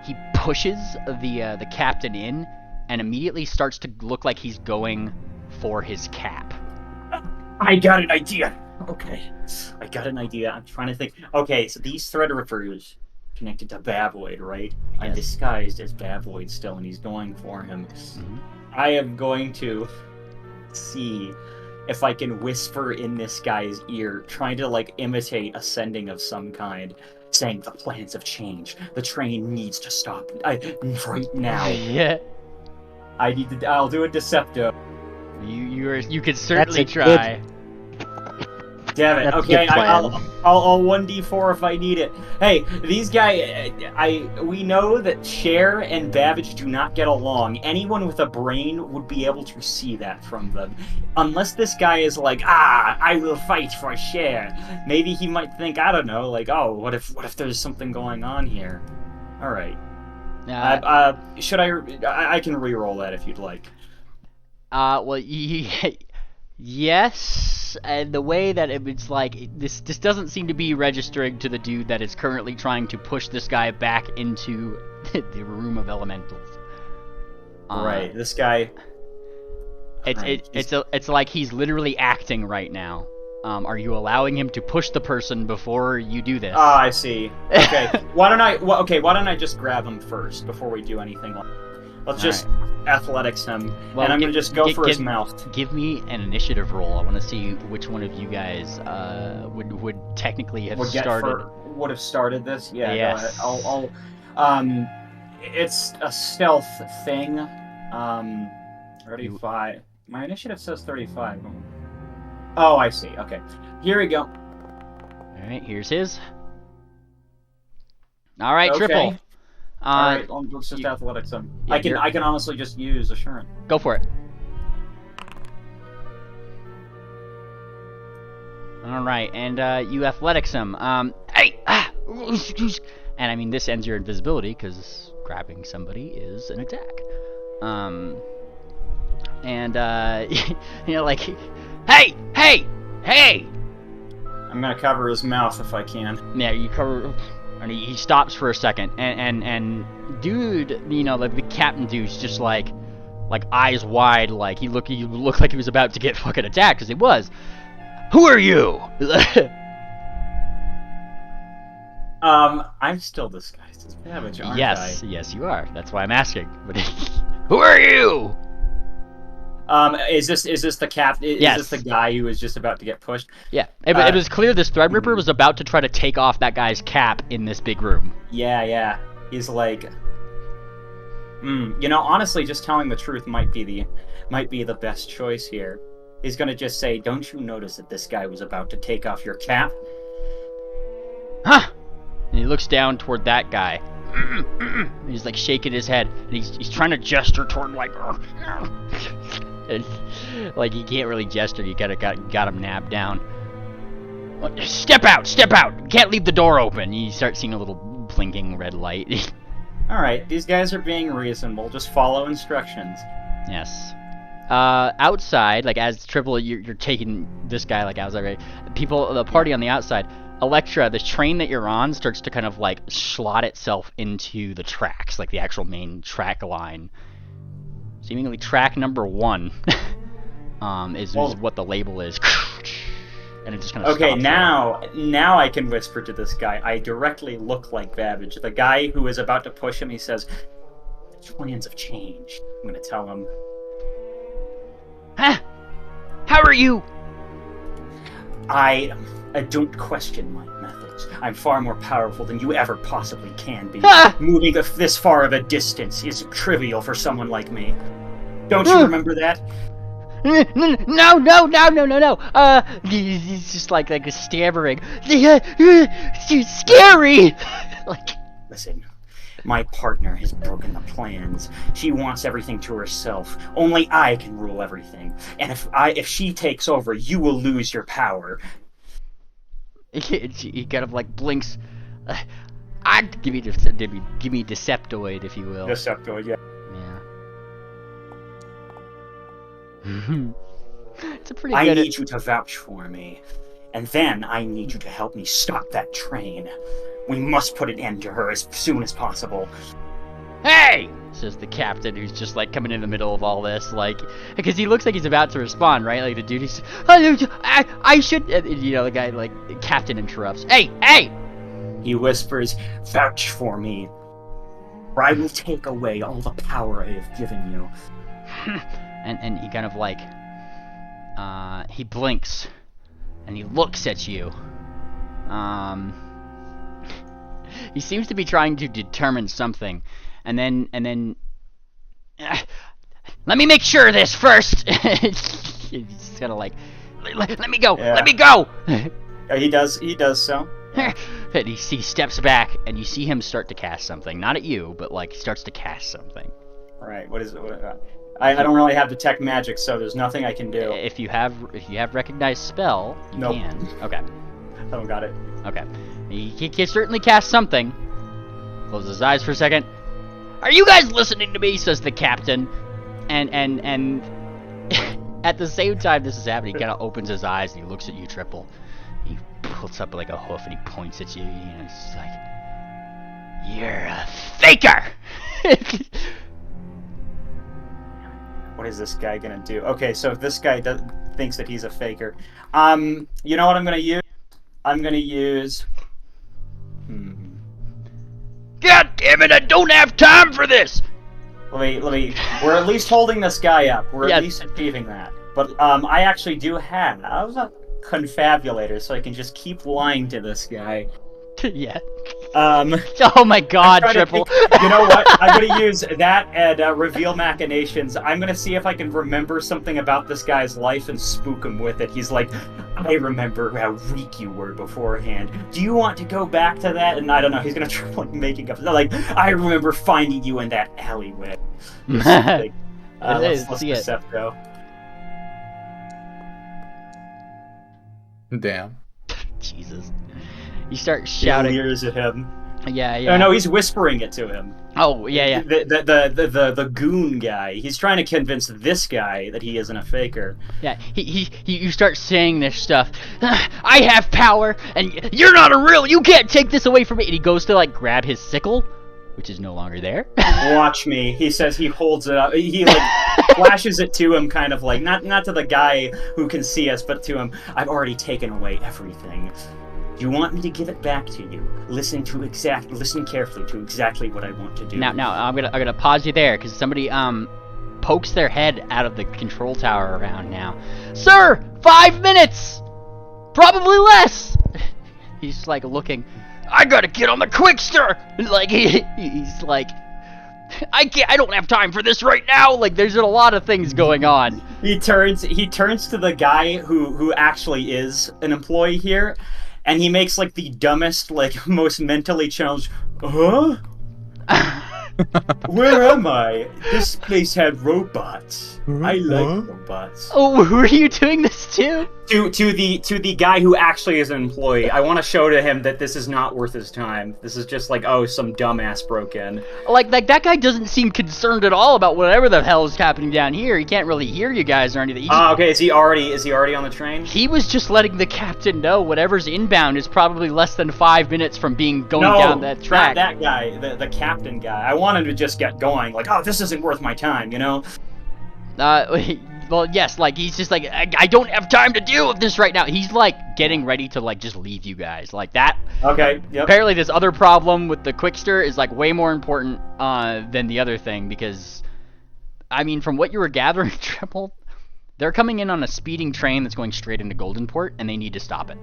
Speaker 1: he pushes the captain in, and immediately starts to look like he's going for his cap.
Speaker 2: I got an idea. Okay, I got an idea. I'm trying to think. Okay, so these Threadrippers connected to Bavoid, right? Yes. I'm disguised as Bavoid still, and he's going for him. Mm-hmm. I am going to see if I can whisper in this guy's ear, trying to like imitate a sending of some kind, saying the plans have changed. The train needs to stop right now.
Speaker 1: Yeah.
Speaker 2: I'll do a Decepto.
Speaker 1: You could certainly
Speaker 8: That's a
Speaker 1: try.
Speaker 2: Damn it.
Speaker 8: That's a
Speaker 2: Okay,
Speaker 8: good plan.
Speaker 2: I'll 1d4 if I need it. Hey, these guys, we know that Cher and Babbage do not get along. Anyone with a brain would be able to see that from them. Unless this guy is like, I will fight for Cher. Maybe he might think, I don't know, like, oh, what if there's something going on here? All right. Should I can re-roll that if you'd like.
Speaker 1: Well, yes, and the way that it's like, this doesn't seem to be registering to the dude that is currently trying to push this guy back into the room of elementals.
Speaker 2: Right, this guy.
Speaker 1: It's like he's literally acting right now. Are you allowing him to push the person before you do this?
Speaker 2: Ah, I see. Okay, why don't I just grab him first before we do anything? Let's just athletics him,
Speaker 1: Well,
Speaker 2: and I'm gonna just go for his mouth.
Speaker 1: Give me an initiative roll. I want to see which one of you guys would technically have started.
Speaker 2: Would have started this. Yeah.
Speaker 1: Yes.
Speaker 2: Go ahead. I'll it's a stealth thing. 35. My initiative says 35. Oh, I see. Okay. Here we go.
Speaker 1: All right, here's his. All right,
Speaker 2: Okay.
Speaker 1: triple.
Speaker 2: Alright, let's just athletics him.
Speaker 1: Yeah,
Speaker 2: I can honestly just use assurance.
Speaker 1: Go for it. All right, and you athletics him. Hey, and I mean this ends your invisibility because grabbing somebody is an attack. And you know, like, hey.
Speaker 2: I'm gonna cover his mouth if I can.
Speaker 1: Yeah, you cover. And he stops for a second, and dude, you know, like the captain dude's just like eyes wide, like he looked like he was about to get fucking attacked, because he was. Who are you?
Speaker 2: I'm still disguised as Babbage, aren't
Speaker 1: Yes, you are. That's why I'm asking. But who are you?
Speaker 2: Is this the captain?
Speaker 1: Yes.
Speaker 2: Is this the guy who was just about to get pushed?
Speaker 1: Yeah, it was clear this Threadripper was about to try to take off that guy's cap in this big room.
Speaker 2: Yeah. He's like, you know, honestly, just telling the truth might be the best choice here. He's gonna just say, "Don't you notice that this guy was about to take off your cap?"
Speaker 1: Huh? And he looks down toward that guy. He's like shaking his head, and he's trying to gesture toward like. And, like he can't really gesture. You got him nabbed down. Step out! You can't leave the door open. You start seeing a little blinking red light.
Speaker 2: All right, these guys are being reasonable. Just follow instructions.
Speaker 1: Yes. Outside, like as Triple, you're taking this guy like outside, right? The party on the outside. Electra, the train that you're on starts to kind of like slot itself into the tracks, like the actual main track line. Seemingly track number 1 is what the label is. And it just kind of stops
Speaker 2: now I can whisper to this guy. I directly look like Babbage. The guy who is about to push him, he says, "The plans have changed." I'm going to tell him.
Speaker 1: Huh? How are you?
Speaker 2: I don't question my methods. I'm far more powerful than you ever possibly can be. Moving this far of a distance is trivial for someone like me. Don't you remember that?
Speaker 1: No. He's just like stammering. It's scary. Like,
Speaker 2: listen, my partner has broken the plans. She wants everything to herself. Only I can rule everything. And if she takes over, you will lose your power.
Speaker 1: He kind of like blinks. Give me Deceptoid, if you will.
Speaker 2: Deceptoid, yeah.
Speaker 1: It's a pretty
Speaker 2: I
Speaker 1: good.
Speaker 2: need you to vouch for me. And then I need you to help me stop that train. We must put an end to her as soon as possible.
Speaker 1: Hey! Says the captain, who's just like coming in the middle of all this, like, because he looks like he's about to respond, right? Like the dude, he's, I should, you know, the guy, like, the captain interrupts. Hey!
Speaker 2: He whispers, "Vouch for me, or I will take away all the power I have given you."
Speaker 1: and he kind of like, he blinks, and he looks at you. He seems to be trying to determine something, and then Let me make sure of this first. He's kind of like, let me go.
Speaker 2: Yeah.
Speaker 1: Let me go.
Speaker 2: Yeah, he does so.
Speaker 1: And he steps back, and you see him start to cast something. Not at you, but like he starts to cast something.
Speaker 2: Right. What is it? I don't really have detect magic, so there's nothing I can do.
Speaker 1: If you have recognized spell, you
Speaker 2: Nope.
Speaker 1: can. Okay.
Speaker 2: I don't got it.
Speaker 1: Okay. He can certainly cast something. Closes his eyes for a second. Are you guys listening to me? Says the captain. And at the same time this is happening, he kind of opens his eyes and he looks at you, Triple. He pulls up like a hoof and he points at you, and it's like, you're a faker.
Speaker 2: What is this guy gonna do? Okay, so if this guy thinks that he's a faker, you know what I'm gonna use? I'm gonna use.
Speaker 1: God damn it! I don't have time for this.
Speaker 2: Let me. We're at least holding this guy up. We're
Speaker 1: Yes.
Speaker 2: at least achieving that. But I actually do have a confabulator, so I can just keep lying to this guy.
Speaker 1: Yeah.
Speaker 2: Oh
Speaker 1: my God, Triple.
Speaker 2: You know what? I'm gonna use that and reveal machinations. I'm gonna see if I can remember something about this guy's life and spook him with it. He's like, I remember how weak you were beforehand. Do you want to go back to that? And I don't know. He's gonna try like making up like, I remember finding you in that alleyway. Or something. Let's
Speaker 1: see it.
Speaker 2: Percept go.
Speaker 6: Damn.
Speaker 1: Jesus. You start
Speaker 2: He
Speaker 1: shouting.
Speaker 2: leers at him.
Speaker 1: Yeah.
Speaker 2: Oh no, he's whispering it to him.
Speaker 1: Oh, yeah.
Speaker 2: The goon guy. He's trying to convince this guy that he isn't a faker.
Speaker 1: Yeah, you start saying this stuff. I have power, and you're not a real. You can't take this away from me. And he goes to like grab his sickle, which is no longer there.
Speaker 2: Watch me. He says he holds it up. He like flashes it to him, kind of like not to the guy who can see us, but to him. I've already taken away everything. Do you want me to give it back to you? Listen carefully to exactly what I want to do.
Speaker 1: Now, I'm gonna pause you there because somebody pokes their head out of the control tower around now. Sir, 5 minutes, probably less. He's like looking. I gotta get on the Quickster. Like he's like, I can't. I don't have time for this right now. Like there's a lot of things going on.
Speaker 2: He turns to the guy who actually is an employee here. And he makes like the dumbest, like most mentally challenged, huh? Where am I? This place had robots. I like robots.
Speaker 1: Oh, who are you doing this to?
Speaker 2: To the guy who actually is an employee. I want to show to him that this is not worth his time. This is just like, oh, some dumbass broke in.
Speaker 1: Like that guy doesn't seem concerned at all about whatever the hell is happening down here. He can't really hear you guys or anything.
Speaker 2: Okay. Is he already on the train?
Speaker 1: He was just letting the captain know whatever's inbound is probably less than 5 minutes from going down that track.
Speaker 2: Not that guy, the captain guy. I want him to just get going. Like, oh, this isn't worth my time, you know?
Speaker 1: Well, yes, like, he's just like, I don't have time to deal with this right now. He's, like, getting ready to, like, just leave you guys. Like, that...
Speaker 2: Okay, yep.
Speaker 1: Apparently this other problem with the Quickster is, like, way more important, than the other thing, because... I mean, from what you were gathering, Triple, they're coming in on a speeding train that's going straight into Goldenport, and they need to stop it.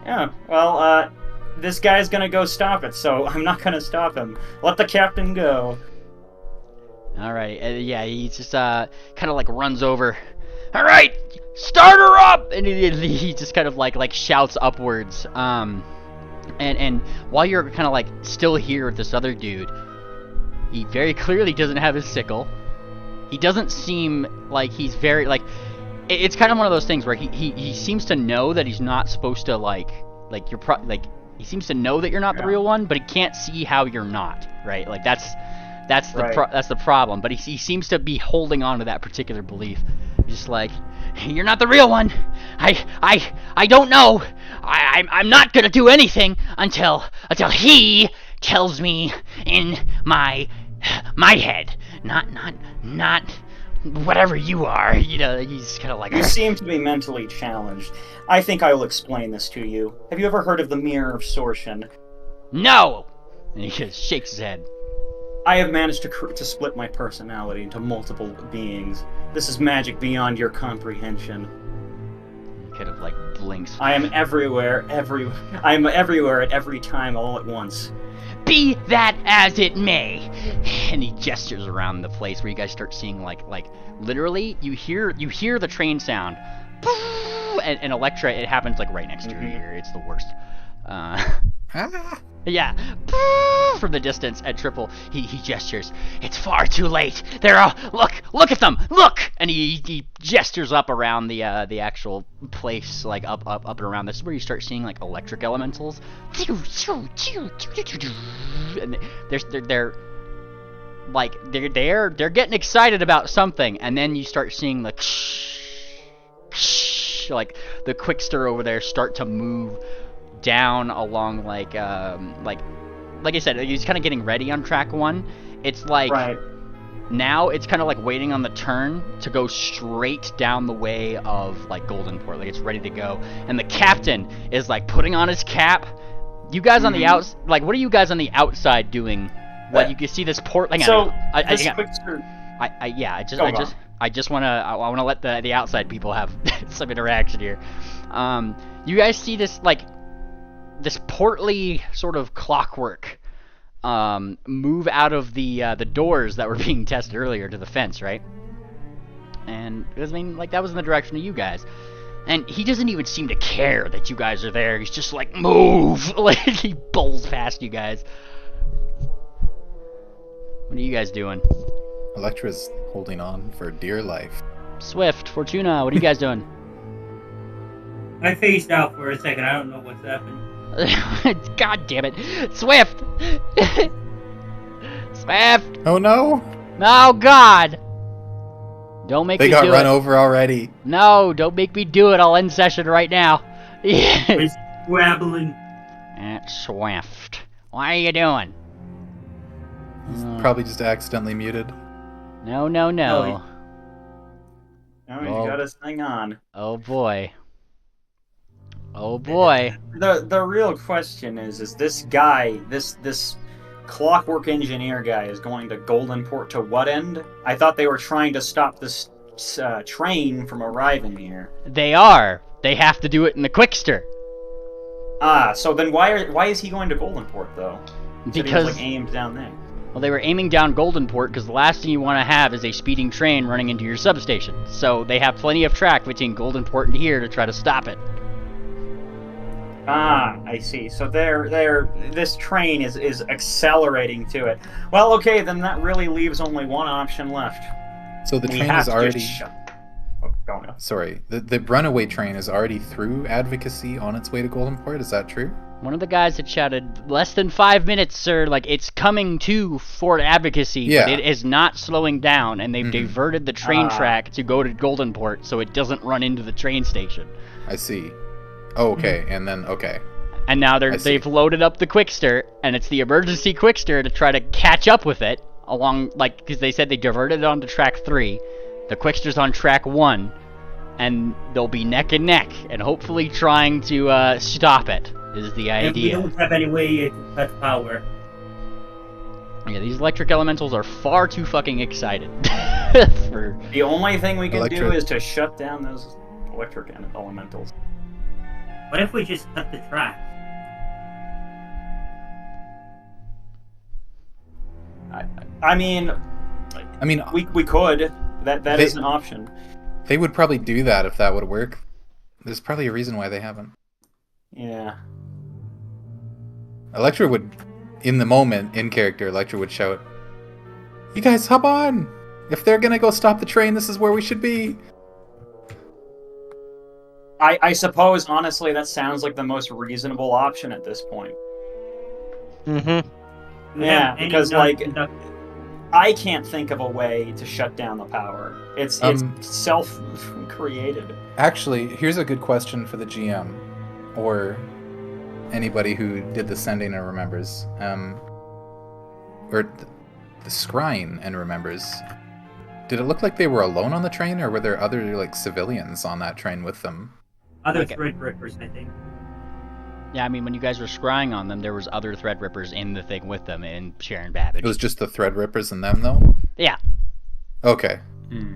Speaker 2: Yeah, well, this guy's gonna go stop it, so I'm not gonna stop him. Let the captain go.
Speaker 1: Alright, yeah, he just, kind of, like, runs over. Alright, start her up! And he just kind of, like shouts upwards. And while you're kind of, like, still here with this other dude, he very clearly doesn't have his sickle. He doesn't seem like he's very, like... It's kind of one of those things where he seems to know that he's not supposed to, he seems to know that you're not the real one, but he can't see how you're not, right? Like, that's the problem. But he seems to be holding on to that particular belief. Just like, you're not the real one. I don't know. I'm not gonna do anything until he tells me in my head. Not whatever you are. You know, he's kind of like.
Speaker 2: You seem to be mentally challenged. I think I will explain this to you. Have you ever heard of the Mirror of Sortion?
Speaker 1: No. And he just shakes his head.
Speaker 2: I have managed to split my personality into multiple beings. This is magic beyond your comprehension.
Speaker 1: He kind of like blinks.
Speaker 2: I am everywhere. I am everywhere at every time, all at once.
Speaker 1: Be that as it may. And he gestures around the place where you guys start seeing like literally you hear the train sound. And Electra, it happens like right next to your ear. It's the worst. Yeah. From the distance at Triple, he gestures. It's far too late. There are look at them. Look. And he gestures up around the actual place, like up and around. This is where you start seeing like electric elementals. And they're like they're getting excited about something, and then you start seeing like the Quickster over there start to move down along like I said, he's kind of getting ready on track 1. It's like now it's kind of like waiting on the turn to go straight down the way of like Goldenport, like it's ready to go. And the captain is like putting on his cap. You guys on the outs, like what are you guys on the outside doing? What you can see this port. I just want to let the outside people have some interaction here. You guys see this like this portly sort of clockwork move out of the doors that were being tested earlier to the fence, right? And I mean, like that was in the direction of you guys. And he doesn't even seem to care that you guys are there. He's just like, move! Like he bowls past you guys. What are you guys doing?
Speaker 6: Electra's holding on for dear life.
Speaker 1: Swift, Fortuna, what are you guys doing?
Speaker 4: I phased out for a second. I don't know what's happening.
Speaker 1: God damn it. Swift! Swift!
Speaker 6: Oh no!
Speaker 1: Oh God! Don't make me do it.
Speaker 6: They got run over already.
Speaker 1: No, don't make me do it. I'll end session right now.
Speaker 4: It's swabbling.
Speaker 1: Swift. What are you doing?
Speaker 6: He's probably just accidentally muted.
Speaker 1: No.
Speaker 2: No, he's got his thing on.
Speaker 1: Oh boy. Oh boy.
Speaker 2: The real question is this guy, this clockwork engineer guy is going to Goldenport to what end? I thought they were trying to stop this train from arriving here.
Speaker 1: They are. They have to do it in the Quickster.
Speaker 2: Ah, so then why is he going to Goldenport though? He
Speaker 1: Because
Speaker 2: was, like, aimed down there.
Speaker 1: Well, they were aiming down Goldenport because the last thing you want to have is a speeding train running into your substation. So they have plenty of track between Goldenport and here to try to stop it.
Speaker 2: Ah, I see. So this train is accelerating to it. Well, okay, then that really leaves only one option left.
Speaker 6: So the train is already...
Speaker 2: Oh, go on.
Speaker 6: Sorry, the runaway train is already through Advocacy on its way to Goldenport, is that true?
Speaker 1: One of the guys had shouted, less than 5 minutes, sir, like, it's coming to Fort Advocacy, but it is not slowing down, and they've diverted the train track to go to Goldenport so it doesn't run into the train station.
Speaker 6: I see. Oh, okay, and then, okay.
Speaker 1: And now they've loaded up the Quickster, and it's the emergency Quickster to try to catch up with it, along, like, because they said they diverted it onto track 3, the Quickster's on track 1, and they'll be neck and neck, and hopefully trying to stop it. Is the idea.
Speaker 4: And we don't have any way to cut power.
Speaker 1: Yeah, these electric elementals are far too fucking excited.
Speaker 2: The only thing we can do is to shut down those electric elementals.
Speaker 4: What if we just cut the track?
Speaker 2: I mean, we could. That is an option.
Speaker 6: They would probably do that if that would work. There's probably a reason why they haven't.
Speaker 2: Yeah.
Speaker 6: Electra would, in the moment, in character, Electra would shout, "You guys, hop on! If they're gonna go stop the train, this is where we should be!"
Speaker 2: I suppose, honestly, that sounds like the most reasonable option at this point.
Speaker 8: Mm-hmm.
Speaker 2: Yeah, because, like, I can't think of a way to shut down the power. It's self-created.
Speaker 6: Actually, here's a good question for the GM, or anybody who did the sending and remembers, or the scrying and remembers. Did it look like they were alone on the train, or were there other like civilians on that train with them?
Speaker 4: Other Threadrippers, I think.
Speaker 1: Yeah, I mean, when you guys were scrying on them, there was other Threadrippers in the thing with them, and Sharon Babbage.
Speaker 6: It was just the Threadrippers and them, though?
Speaker 1: Yeah.
Speaker 6: Okay.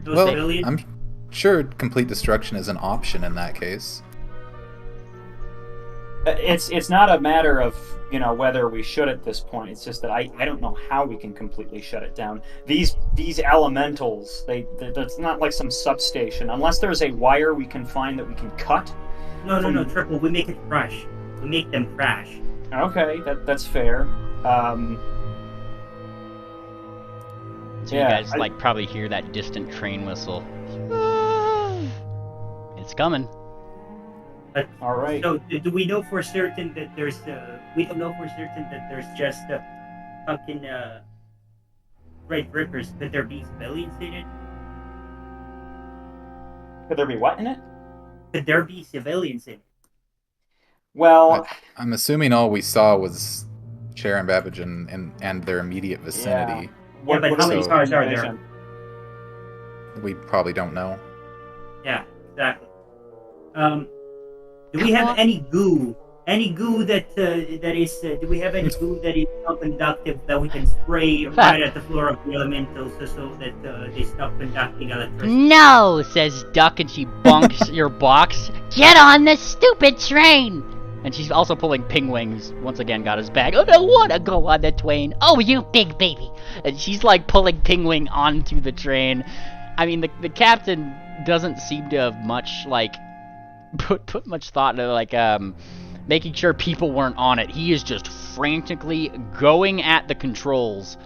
Speaker 4: Those
Speaker 6: Well,
Speaker 4: civilians?
Speaker 6: I'm sure complete destruction is an option in that case.
Speaker 2: It's not a matter of whether we should at this point. It's just that I don't know how we can completely shut it down. These elementals, that's not like some substation. Unless there's a wire we can find that we can cut.
Speaker 4: No, Triple. We make it crash. We make them crash.
Speaker 2: Okay, that's fair.
Speaker 1: So you guys like probably hear that distant train whistle. It's coming.
Speaker 4: But,
Speaker 2: all right.
Speaker 4: So do we know for certain that there's we don't know for certain that there's just fucking Red Rippers? Could there be civilians in it?
Speaker 2: Could there be what in it?
Speaker 4: Could there be civilians in it?
Speaker 2: Well,
Speaker 6: I'm assuming all we saw was Cher and Babbage and their immediate vicinity.
Speaker 4: Yeah, but how many cars are there?
Speaker 6: We probably don't know.
Speaker 4: Yeah, exactly. Do we have any goo? Any goo that is? Do we have any goo that is non-conductive that we can spray right at the floor of the elementals so that they stop conducting electricity?
Speaker 7: No, says Duck, and she bonks your box. Get on the stupid train!
Speaker 1: And she's also pulling Pingwings. Once again, got his bag. I don't want to go on the train.
Speaker 7: Oh, you big baby!
Speaker 1: And she's like pulling Pingwing onto the train. I mean, the captain doesn't seem to have much like put much thought into like making sure people weren't on it. He is just frantically going at the controls.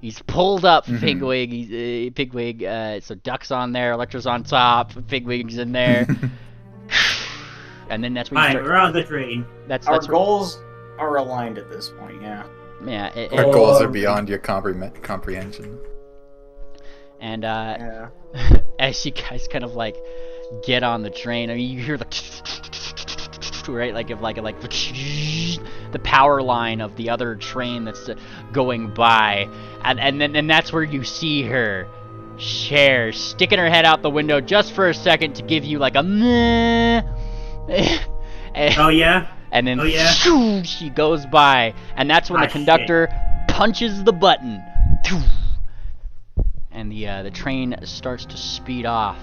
Speaker 1: He's pulled up Pigwig. He's Pigwig. So Duck's on there, Electra's on top, Pigwig's in there, and then that's where
Speaker 4: we're on the train.
Speaker 2: Our goals are aligned at this point. Yeah.
Speaker 1: Yeah.
Speaker 6: Our goals are beyond your comprehension.
Speaker 1: And as you guys kind of like get on the train, I mean, you hear the right, like the power line of the other train that's going by, and that's where you see her, Cher, sticking her head out the window just for a second to give you like a meh.
Speaker 4: Oh yeah.
Speaker 1: And then she goes by, and that's when the conductor punches the button. And the train starts to speed off.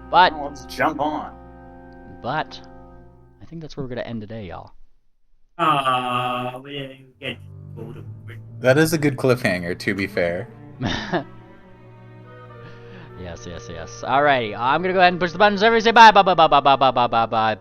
Speaker 1: But
Speaker 2: let's jump on.
Speaker 1: But I think that's where we're gonna end today, y'all.
Speaker 4: We didn't get to
Speaker 6: that is a good cliffhanger, to be fair.
Speaker 1: Yes. Alrighty, I'm gonna go ahead and push the buttons. Everybody say bye, bye, bye, bye, bye, bye, bye, bye, bye, bye.